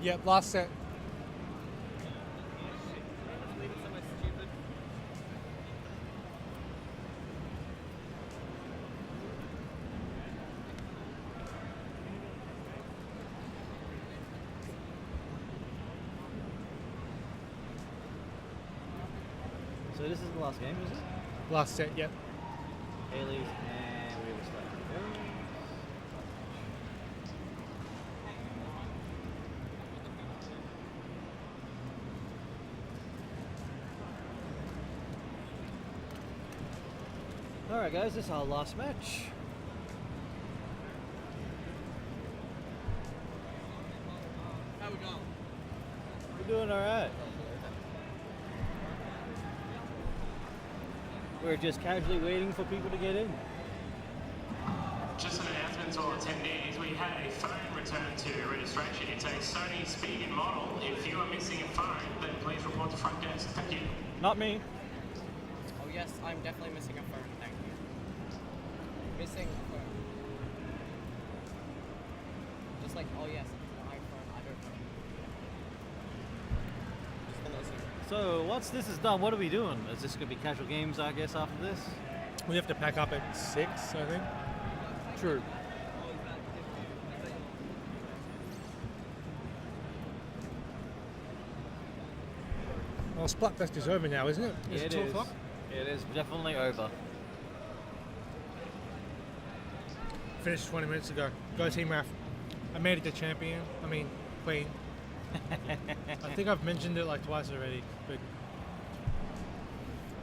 Yep, last set. So this is the last game, is it? Last set, yep. Haley's and we overslept. Alright guys, this is our last match. How we going? We're doing alright. We're just casually waiting for people to get in. Just an announcement to all attendees, we had a phone return to registration. It's a Sony Spigen model. If you are missing a phone, then please report to front desk. Thank you. Not me. Oh yes, I'm definitely missing a phone. Thank you. Missing a phone. Just like, oh yes, an iPhone. I don't know. Just the listener. So once this is done, what are we doing? Is this going to be casual games, I guess, after this? We have to pack up at 6, I think. True. Well, Splatfest is over now, isn't it? Is it 2 o'clock? It is definitely over. Finished 20 minutes ago. Go Team Raf. I made it to champion. I mean, queen. I think I've mentioned it like twice already, but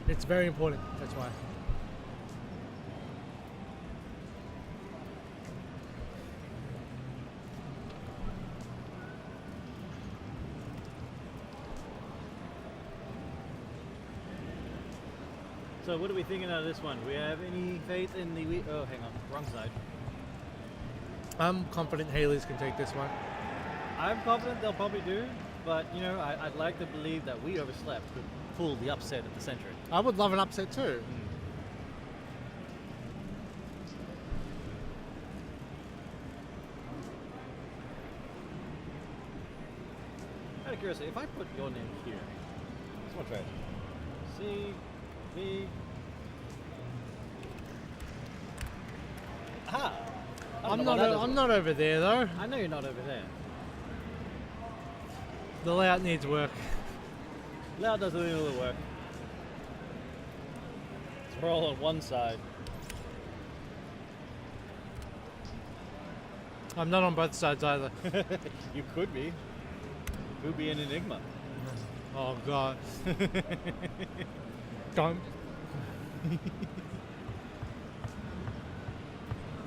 it's very important, that's why. So what are we thinking out of this one? Do we have any faith in the... Oh, hang on. Wrong side. I'm confident Haley's can take this one. I'm confident they'll probably do, but, you know, I'd like to believe that we overslept could pull the upset at the century. I would love an upset too. Out of curiosity, if I put your name here, just want to try it. C, V... Aha! I'm not over there though. I know you're not over there. The layout needs work. Layout does a little work. So we're all on one side. I'm not on both sides either. You could be. Could be an enigma. Oh god. Don't.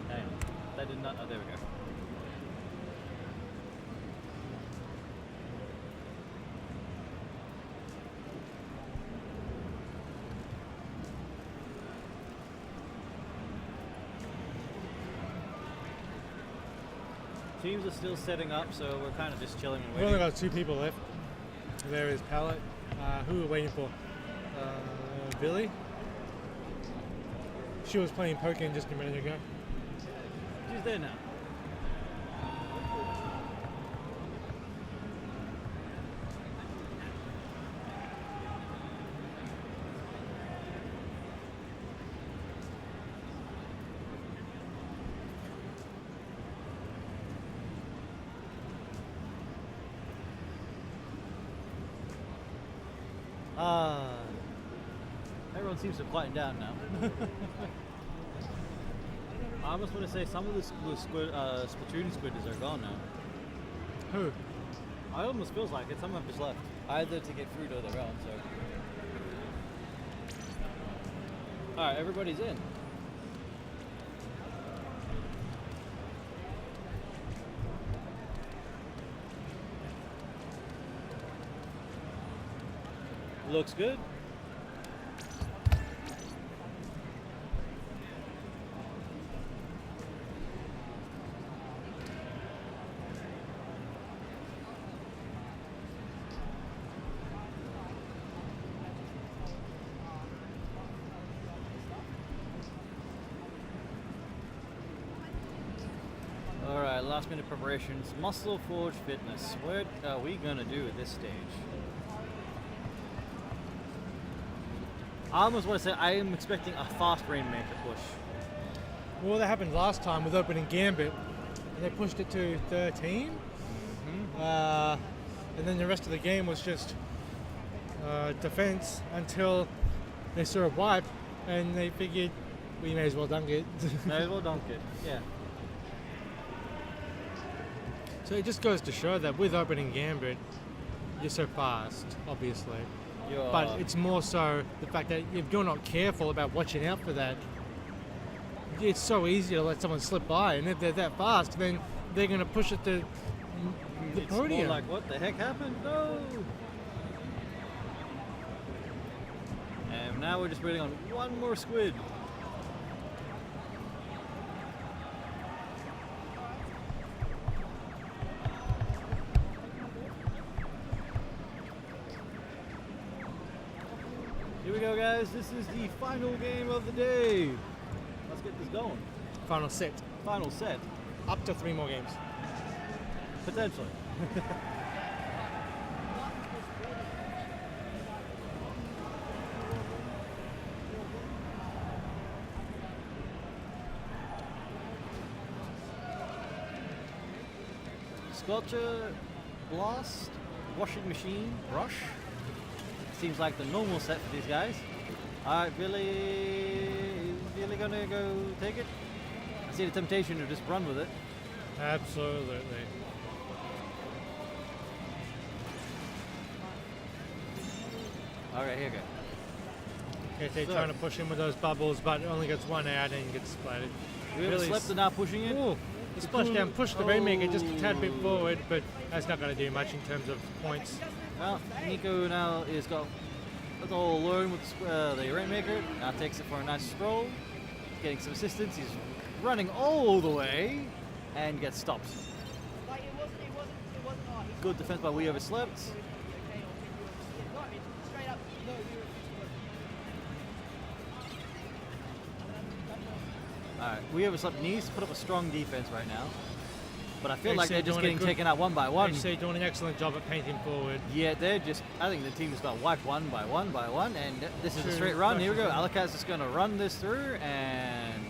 Hang on. That did not. Oh, there we go. Teams are still setting up, so we're kind of just chilling and We've waiting. only got 2 people left. There is Pallet. Who are we waiting for? Billy? She was playing Pokemon just a minute ago. Who's there now? Everyone seems to have quieted down now. I almost want to say some of the Splatoon squidders are gone now. Who? It almost feels like it. Some have just left. Either to get through to their own, so. Alright, everybody's in. Looks good. last minute preparations. Muscle Forge Fitness. What are we gonna do at this stage? I almost want to say I am expecting a fast Rainmaker push. Well, that happened last time with opening Gambit. And they pushed it to 13. And then the rest of the game was just defense until they saw a wipe and they figured we may as well dunk it. May as well dunk it, yeah. So it just goes to show that with opening Gambit, you're so fast, obviously. But it's more so the fact that if you're not careful about watching out for that, it's so easy to let someone slip by. And if they're that fast, then they're going to push it to the It's podium. more like, what the heck happened? No! And now we're just waiting on one more squid. Here we go, guys. This is the final game of the day. Let's get this going. Final set. Final set. Up to 3 more games. Potentially. Sculpture, Blast, Washing Machine, Brush. Seems like the normal set for these guys. Alright, Billy. Is Billy gonna go take it? I see the temptation to just run with it. Absolutely. Alright, here we go. Okay, they're So- trying to push in with those bubbles, but only gets one out and gets splatted. We have a Billy's- Slept now pushing it. Ooh, the splashdown pushed the Rainmaker just a tad bit forward, but that's not going to do much in terms of points. Well, Nico now is got a all alone with the Rainmaker. Now takes it for a nice stroll. Getting some assistance. He's running all the way and gets stopped. Good defense by We Overslept. Alright, We Overslept needs to put up a strong defense right now. But I feel like they're just getting taken out one by one. HC doing an excellent job at painting forward. Yeah, they're just, I think the team just got wiped one by one by one, and this is a True. straight run. Here we go. Alakaz's just going to run this through and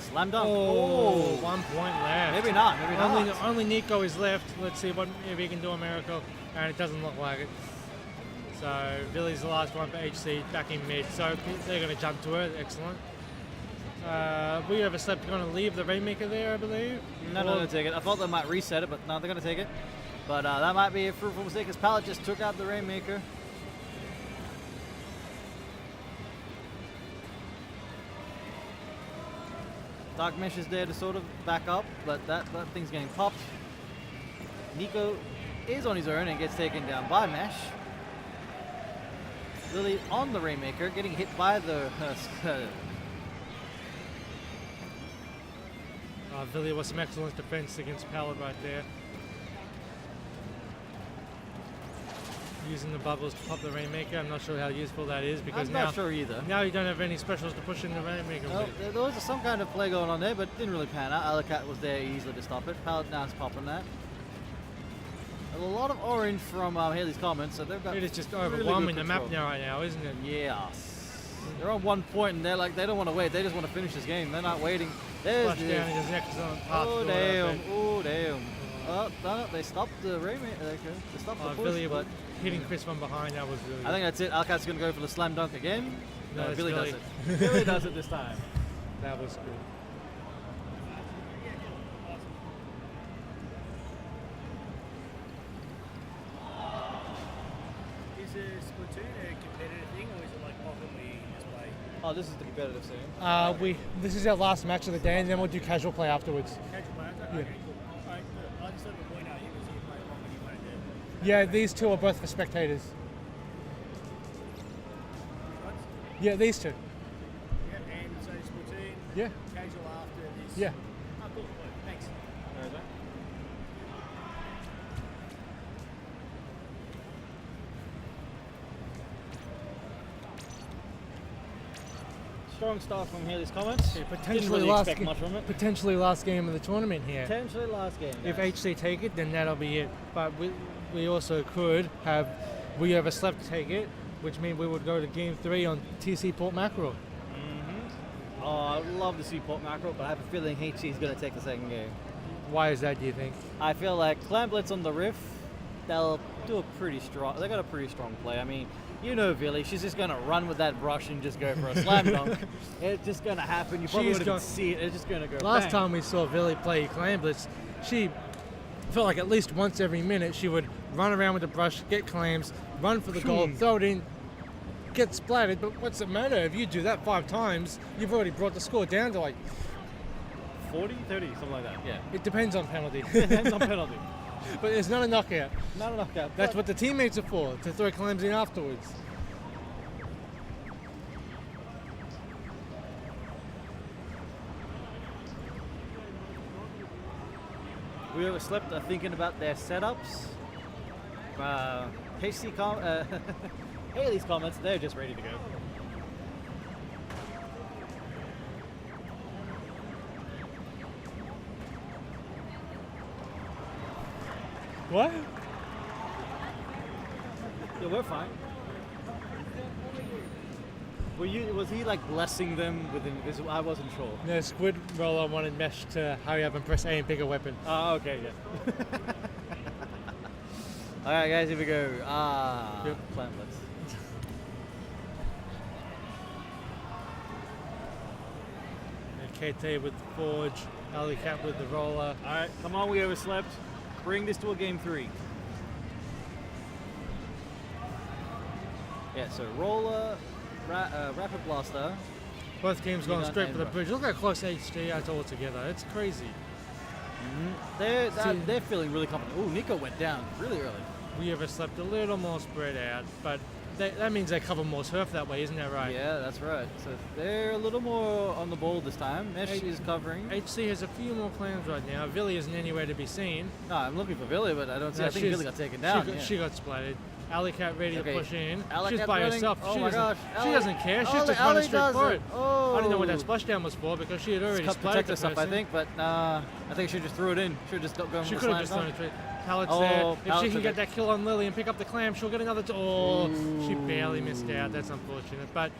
slam dunk. Oh, 1 point left. Maybe not, maybe not. Only Nico is left. Let's see if he can do a miracle, and it doesn't look like it. So Billy's the last one for HC back in mid, so they're going to jump to it. Excellent. We Overslept going to leave the Rainmaker there, I believe. No, they're going to take it. I thought they might reset it, but no, they're going to take it. But that might be a fruitful mistake, because Pallet just took out the Rainmaker. Dark Mesh is there to sort of back up, but that thing's getting popped. Nico is on his own and gets taken down by Mesh. Lily on the Rainmaker, getting hit by the Billy was some excellent defense against Pallet right there. Using the bubbles to pop the Rainmaker. I'm not sure how useful that is because I'm now, not sure either. Now you don't have any specials to push in the Rainmaker No, with. there was some kind of play going on there, but it didn't really pan out. Alacat was there easily to stop it. Pallet now is popping that. A lot of orange from Haley's comments, so they've got. It is just really overwhelming good the map control. now right now, isn't it? Yes. They're on 1 point and they're like, they don't want to wait. They just want to finish this game. They're not waiting. There's Flush down is an excellent path Oh forward, I damn! think. Oh damn! Oh, no, they stopped the Rainmaker. They stopped the push, Billy but hitting Chris from behind, that was really I think that's it. Alcat's going to go for the slam dunk again. No, it's Billy does Billy. it. Billy does it this time. That was good. Is Splatoon a competitive thing, or is it like often we just play? Oh, this is the competitive scene. This is our last match of the day, and then we'll do casual play afterwards. Casual play? Yeah. Okay, cool. Alright, good. I just thought the point out you was here playing one when you weren't there. Yeah, these two are both for spectators. Yeah, these two. Yeah, and so Splatoon, Yeah. casual after this. Yeah. Oh, cool. Thanks. strong start from Haley's comments. Didn't Potentially really last expect much from it. potentially last game of the tournament here. Potentially last game. If guys. HC take it, then that'll be it. But we also could have we overslept take it, which means we would go to game 3 on TC Port Mackerel. Oh, I'd love to see Port Mackerel, but I have a feeling HC is going to take the second game. Why is that, do you think? I feel like Clam Blitz on the Riff, they'll do a pretty strong. They got a pretty strong play. I mean, you know, Villy, she's just going to run with that brush and just go for a slam dunk. It's just going to happen. You probably wouldn't even see it. It's just going to go. Last bang. time we saw Villy play Clam Blitz, she felt like at least once every minute she would run around with the brush, get clams, run for the goal, throw it in, get splattered. But what's it matter? If you do that 5 times, you've already brought the score down to like 40, 30, something like that. Yeah. It depends on penalty. Depends on penalty. But it's not a knockout. Not a knockout. That's what the teammates are for, to throw clams in afterwards. We overslept thinking about their setups. Haley's comments, they're just ready to go. What? Yeah, we're fine. Was he like blessing them with invisible? I wasn't sure. No, Squid Roller wanted Mesh to hurry up and press A and pick a weapon. Oh, okay, yeah. Alright guys, here we go. Yep. Clam Blitz. KT with the Forge, Alley Cat with the Roller. Alright, come on, we overslept. Bring this to a game 3. Yeah, so Roller, Rapid Blaster. Both teams going Neon straight and for the Rush. bridge. Look how close HT are all together. It's crazy. They're feeling really confident. Ooh, Nico went down really early. We overslept a little more spread out, but that means they cover more turf that way, isn't that right? Yeah, that's right. So they're a little more on the ball this time. Mesh is covering. HC has a few more clams right now. Villy isn't anywhere to be seen. No, I'm looking for Billy, but I don't see. I think Billy got taken down. She got splattered. Alley Cat ready to push in. Alley She's Cat's by running. herself. Oh she my doesn't, gosh. she doesn't care. She's just running straight for it. Oh. I didn't know what that splashdown was for because she had already Cut splattered protect the herself, I person. think, but I think she just threw it in. Should have just got going. She with could the have just slam thrown it dunk. straight. Pallet's Oh, there. If Pallet she can took get it. that kill on Lily and pick up the clam, she'll get another. She barely missed out. That's unfortunate. But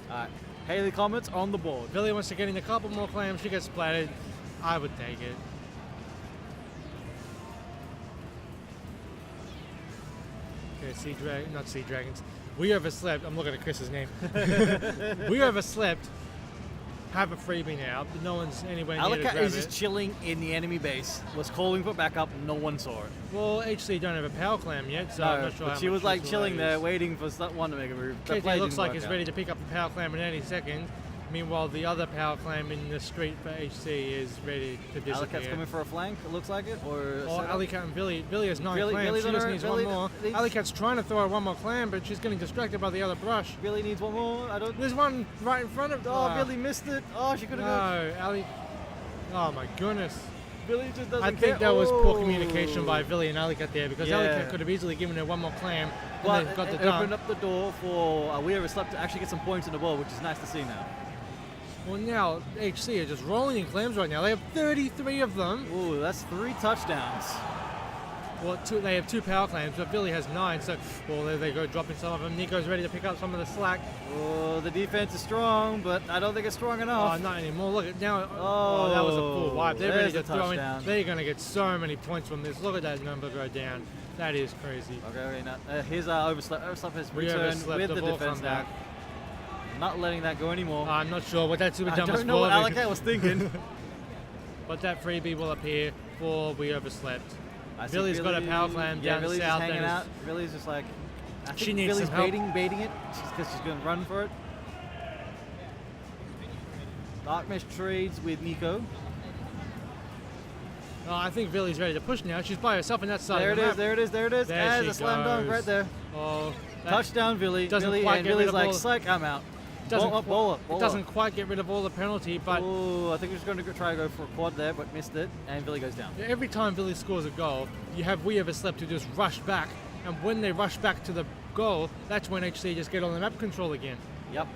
Alright. Haley comments on the board. Billy wants to get in a couple more clams. She gets splattered. I would take it. Okay, not Sea Dragons. We overslept. I'm looking at Chris's name. We overslept. Have a freebie now, but no one's anywhere near to Alaka grab is it. just chilling in the enemy base. Was calling for backup. No one saw it. Well, HC don't have a power clam yet, so I'm No, not sure but how she much was like useful chilling that there, is. waiting for someone to make a move. The KT play looks didn't like work he's out. ready to pick up the power clam in any second. Meanwhile, the other power clam in the street for HC is ready to disappear. Alicat's coming for a flank, it looks like it, or... Oh, Alley Cat and Billy. Billy has 9 Billy- clams. Billy's She on just her- needs Billy one more. needs- Alley Cat's trying to throw her one more clam, but she's getting distracted by the other brush. Billy needs one more. I don't... There's one right in front of. Oh, Billy missed it. Oh, she could have gone. No, Alley. Oh my goodness. Billy just doesn't I care. think that was poor Oh. communication by Billy and Alley Cat there because Yeah. Alley Cat could have easily given her one more clam But and they've got the it dunk. opened up the door for We Overslept to actually get some points on the ball, which is nice to see now. Well, now HC are just rolling in clams right now. They have 33 of them. Ooh, that's 3 touchdowns. Well, they have 2 power clams, but Billy has 9. So, well, there they go, dropping some of them. Nico's ready to pick up some of the slack. Oh, the defense is strong, but I don't think it's strong Oh, enough. not anymore. Look at now. Oh, that was a full wipe. They're ready there's to the throw in. touchdown. They're going to get so many points from this. Look at that number go down. That is crazy. Okay, now, here's our Overslept. Overslept has We returned overslept, with the the ball defense come now. back. Not letting that go anymore. I'm not sure what that super I jump was don't know what for. Alaka was thinking. But that freebie will appear for We Overslept. I see Billy's got a Billy- power clam yeah, down Billy's south. just hanging and is- out. Billy's just like, I think She needs Billy's some help. baiting it because she's going to run for it. Dark Mesh trades with Nico. Oh, I think Billy's ready to push now. She's by herself on that side. There of it the is, map. there it is, there it is. There There's she a slam dunk goes. right there. Oh, that Touchdown, Billy. doesn't Billy quite and get rid Billy's of like, all- psych, I'm out. doesn't Ball up, ball up, it ball doesn't up. quite get rid of all the penalty, but Oh, I think we're just going to try to go for a quad there, but missed it, and Billy goes down. every time Billy scores a goal, you have We Overslept to just rush back, and when they rush back to the goal, that's when HC just get on the map control again. Yep.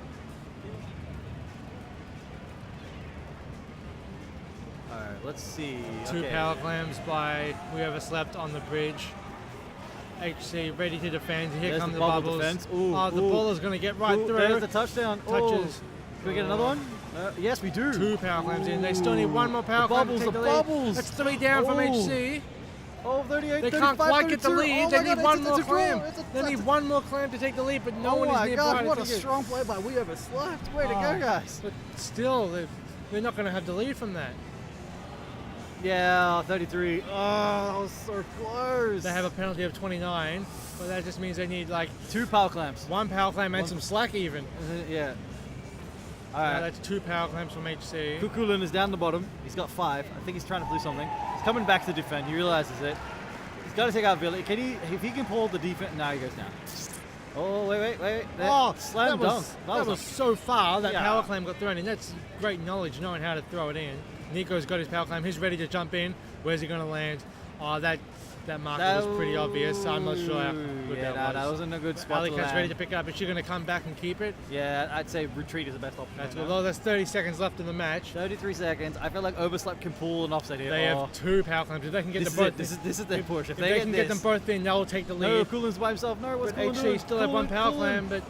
let's see. Two okay. power clams by whoever slept on the bridge. HC ready to defend. Here There's come the the bubble bubbles. defense. Ooh, Oh, the ooh. baller's going to get right Ooh, through. There's the touchdown. Touches. Oh. Can we get another one? Yes, we do. Two power clams in. They still need one more power clam to bubbles, take the the lead. bubbles. That's 3 down from Oh. HC. Oh, 38, They 35, can't quite get the 32. lead. Oh They my need God, one it's more a draw. clam. It's a- They need one more clam to take the lead, but no Oh one is my nearby. God, to what a take it. strong play by We Ever Slept. Way to go, Oh, guys. But still, they're not going to have the lead from that. Yeah, 33. Oh, that was so close. They have a penalty of 29, but that just means they need like 2 power clamps. one power clam and One- some slack even. Yeah. All Now right. that's 2 power clams from HC. Kukulin is down the bottom. He's got 5. I think he's trying to do something. He's coming back to defend. He realizes it. He's got to take out Billy. Can he? If he can pull the defense, no, he goes down. Oh wait. There. Oh, Slam that dunk. was so far that Yeah. power clam got thrown in. That's great knowledge, knowing how to throw it in. Nico's got his power clam. He's ready to jump in. Where's he going to land? Oh, that marker was pretty obvious. I'm not sure how good that wasn't a good spot. Alicat's ready to pick it up. Is she going to come back and keep it? Yeah, I'd say retreat is the best option. That's right good. now. Oh, there's 30 seconds left in the match. 33 seconds. I feel like Overslept can pull an offset here. They Oh. have 2 power clams. If they can get This them is both, it. This is their push. If they they can get get this, them both in, they'll take the no, lead. Coolin's by himself. No, what's But Coolin doing? HC still have one power clam, but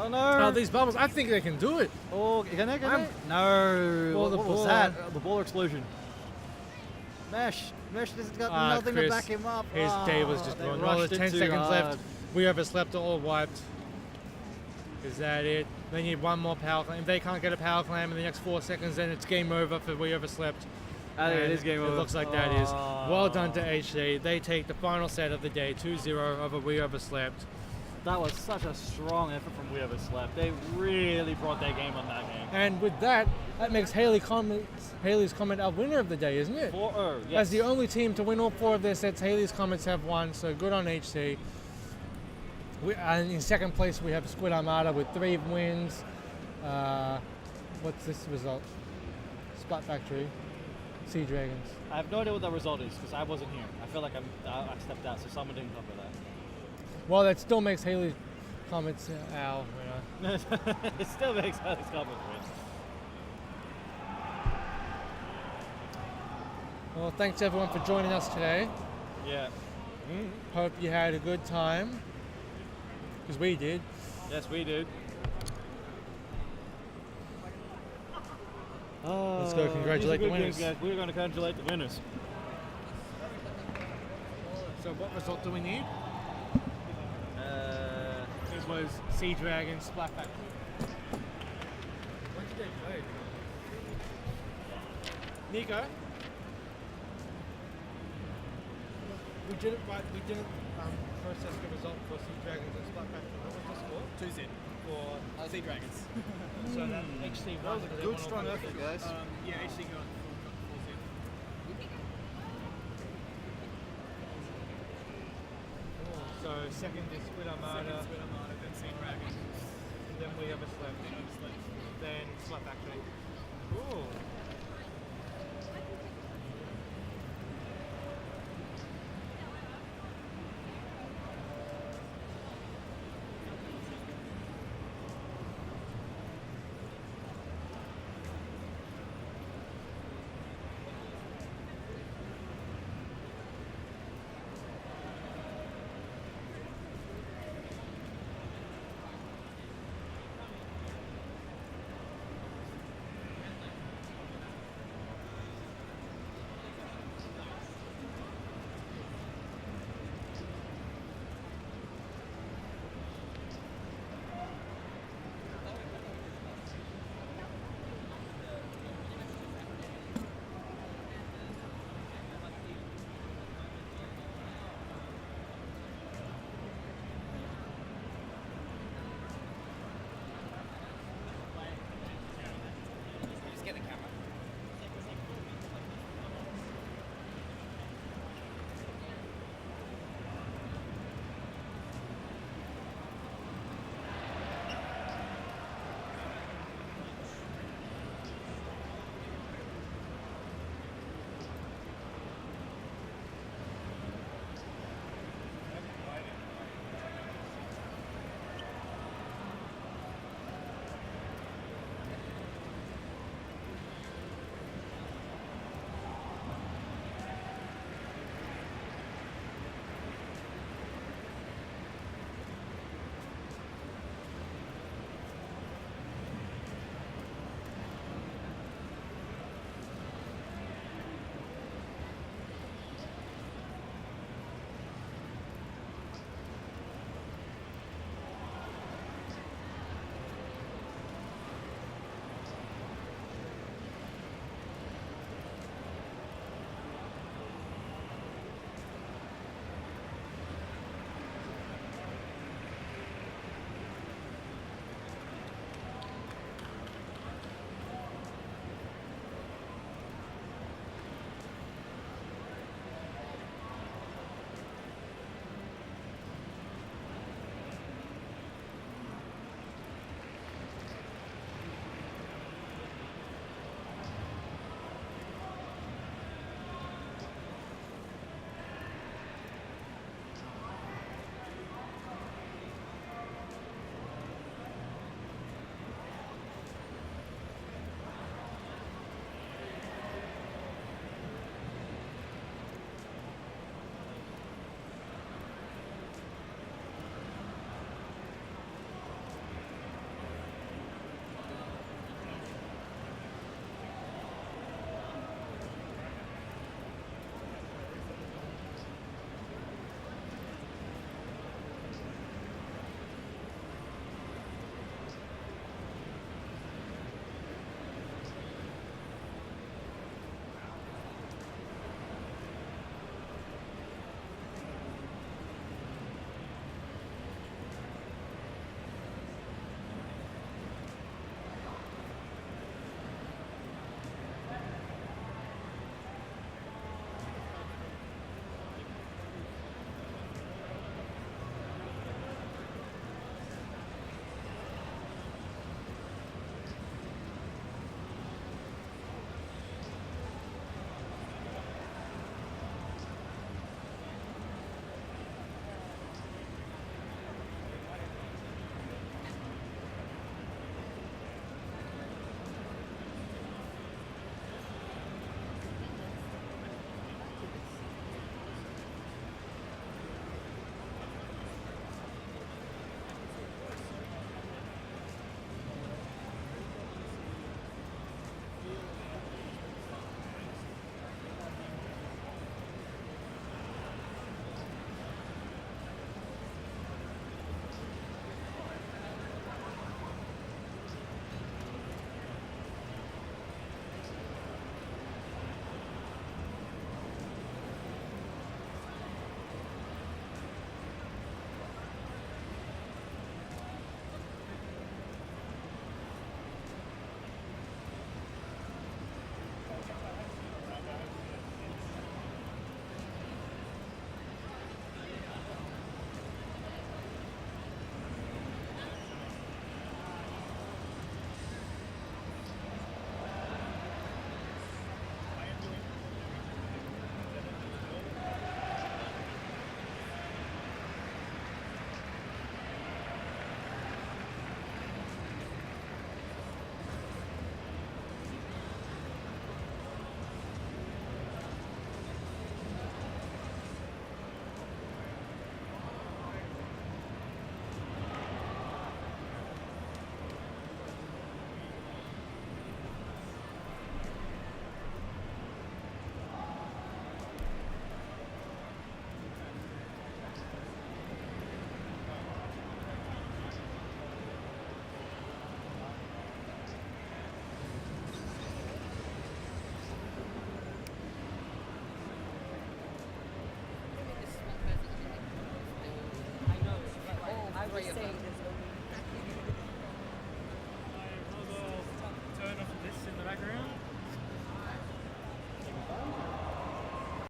Oh no! oh, these bubbles, I think they can do it. Oh, can they? I'm- No. Oh, the what was baller. that? The baller explosion. Mesh has got nothing Chris, to back him up. His day was just they gone. Well, rushed there's it 10 too seconds hard. left. We overslept, all wiped. Is that it? They need one more power clam. If they can't get a power clam in the next 4 seconds, then it's game over for We Overslept. I think it And is game over. It looks like that is. Well done to HC. They take the final set of the day, 2-0 over We Overslept. That was such a strong effort from We Overslept. They really brought their game on that game. And with that makes Haley's Comment our winner of the day, isn't it? 4-0, yes. As the only team to win all 4 of their sets, Haley's Comments have won, so good on HC. And in second place, we have Squid Armada with 3 wins. What's this result? Splat Factory, Sea Dragons. I have no idea what that result is because I wasn't here. I feel like I stepped out, so someone didn't cover that. Well, that still makes Haley's Comments our winner. It still makes Alex Comments win. Well, thanks everyone for joining us today. Yeah. Hope you had a good time, because we did. Yes, we did. Let's go congratulate the winners. Guys. We're going to congratulate the winners. So what result do we need? This was Sea Dragon Splat Factory. When did they play? Nico? We didn't process the result for Sea Dragons and Splat Factory. What was the score? 2-0 for Sea Dragons. So that HC That was a good, strong effort, guys. Yeah, HC got 4-0. So second is Squid Armada, Then Sea Dragons. then We Overslept, then Splat Factory. Cool.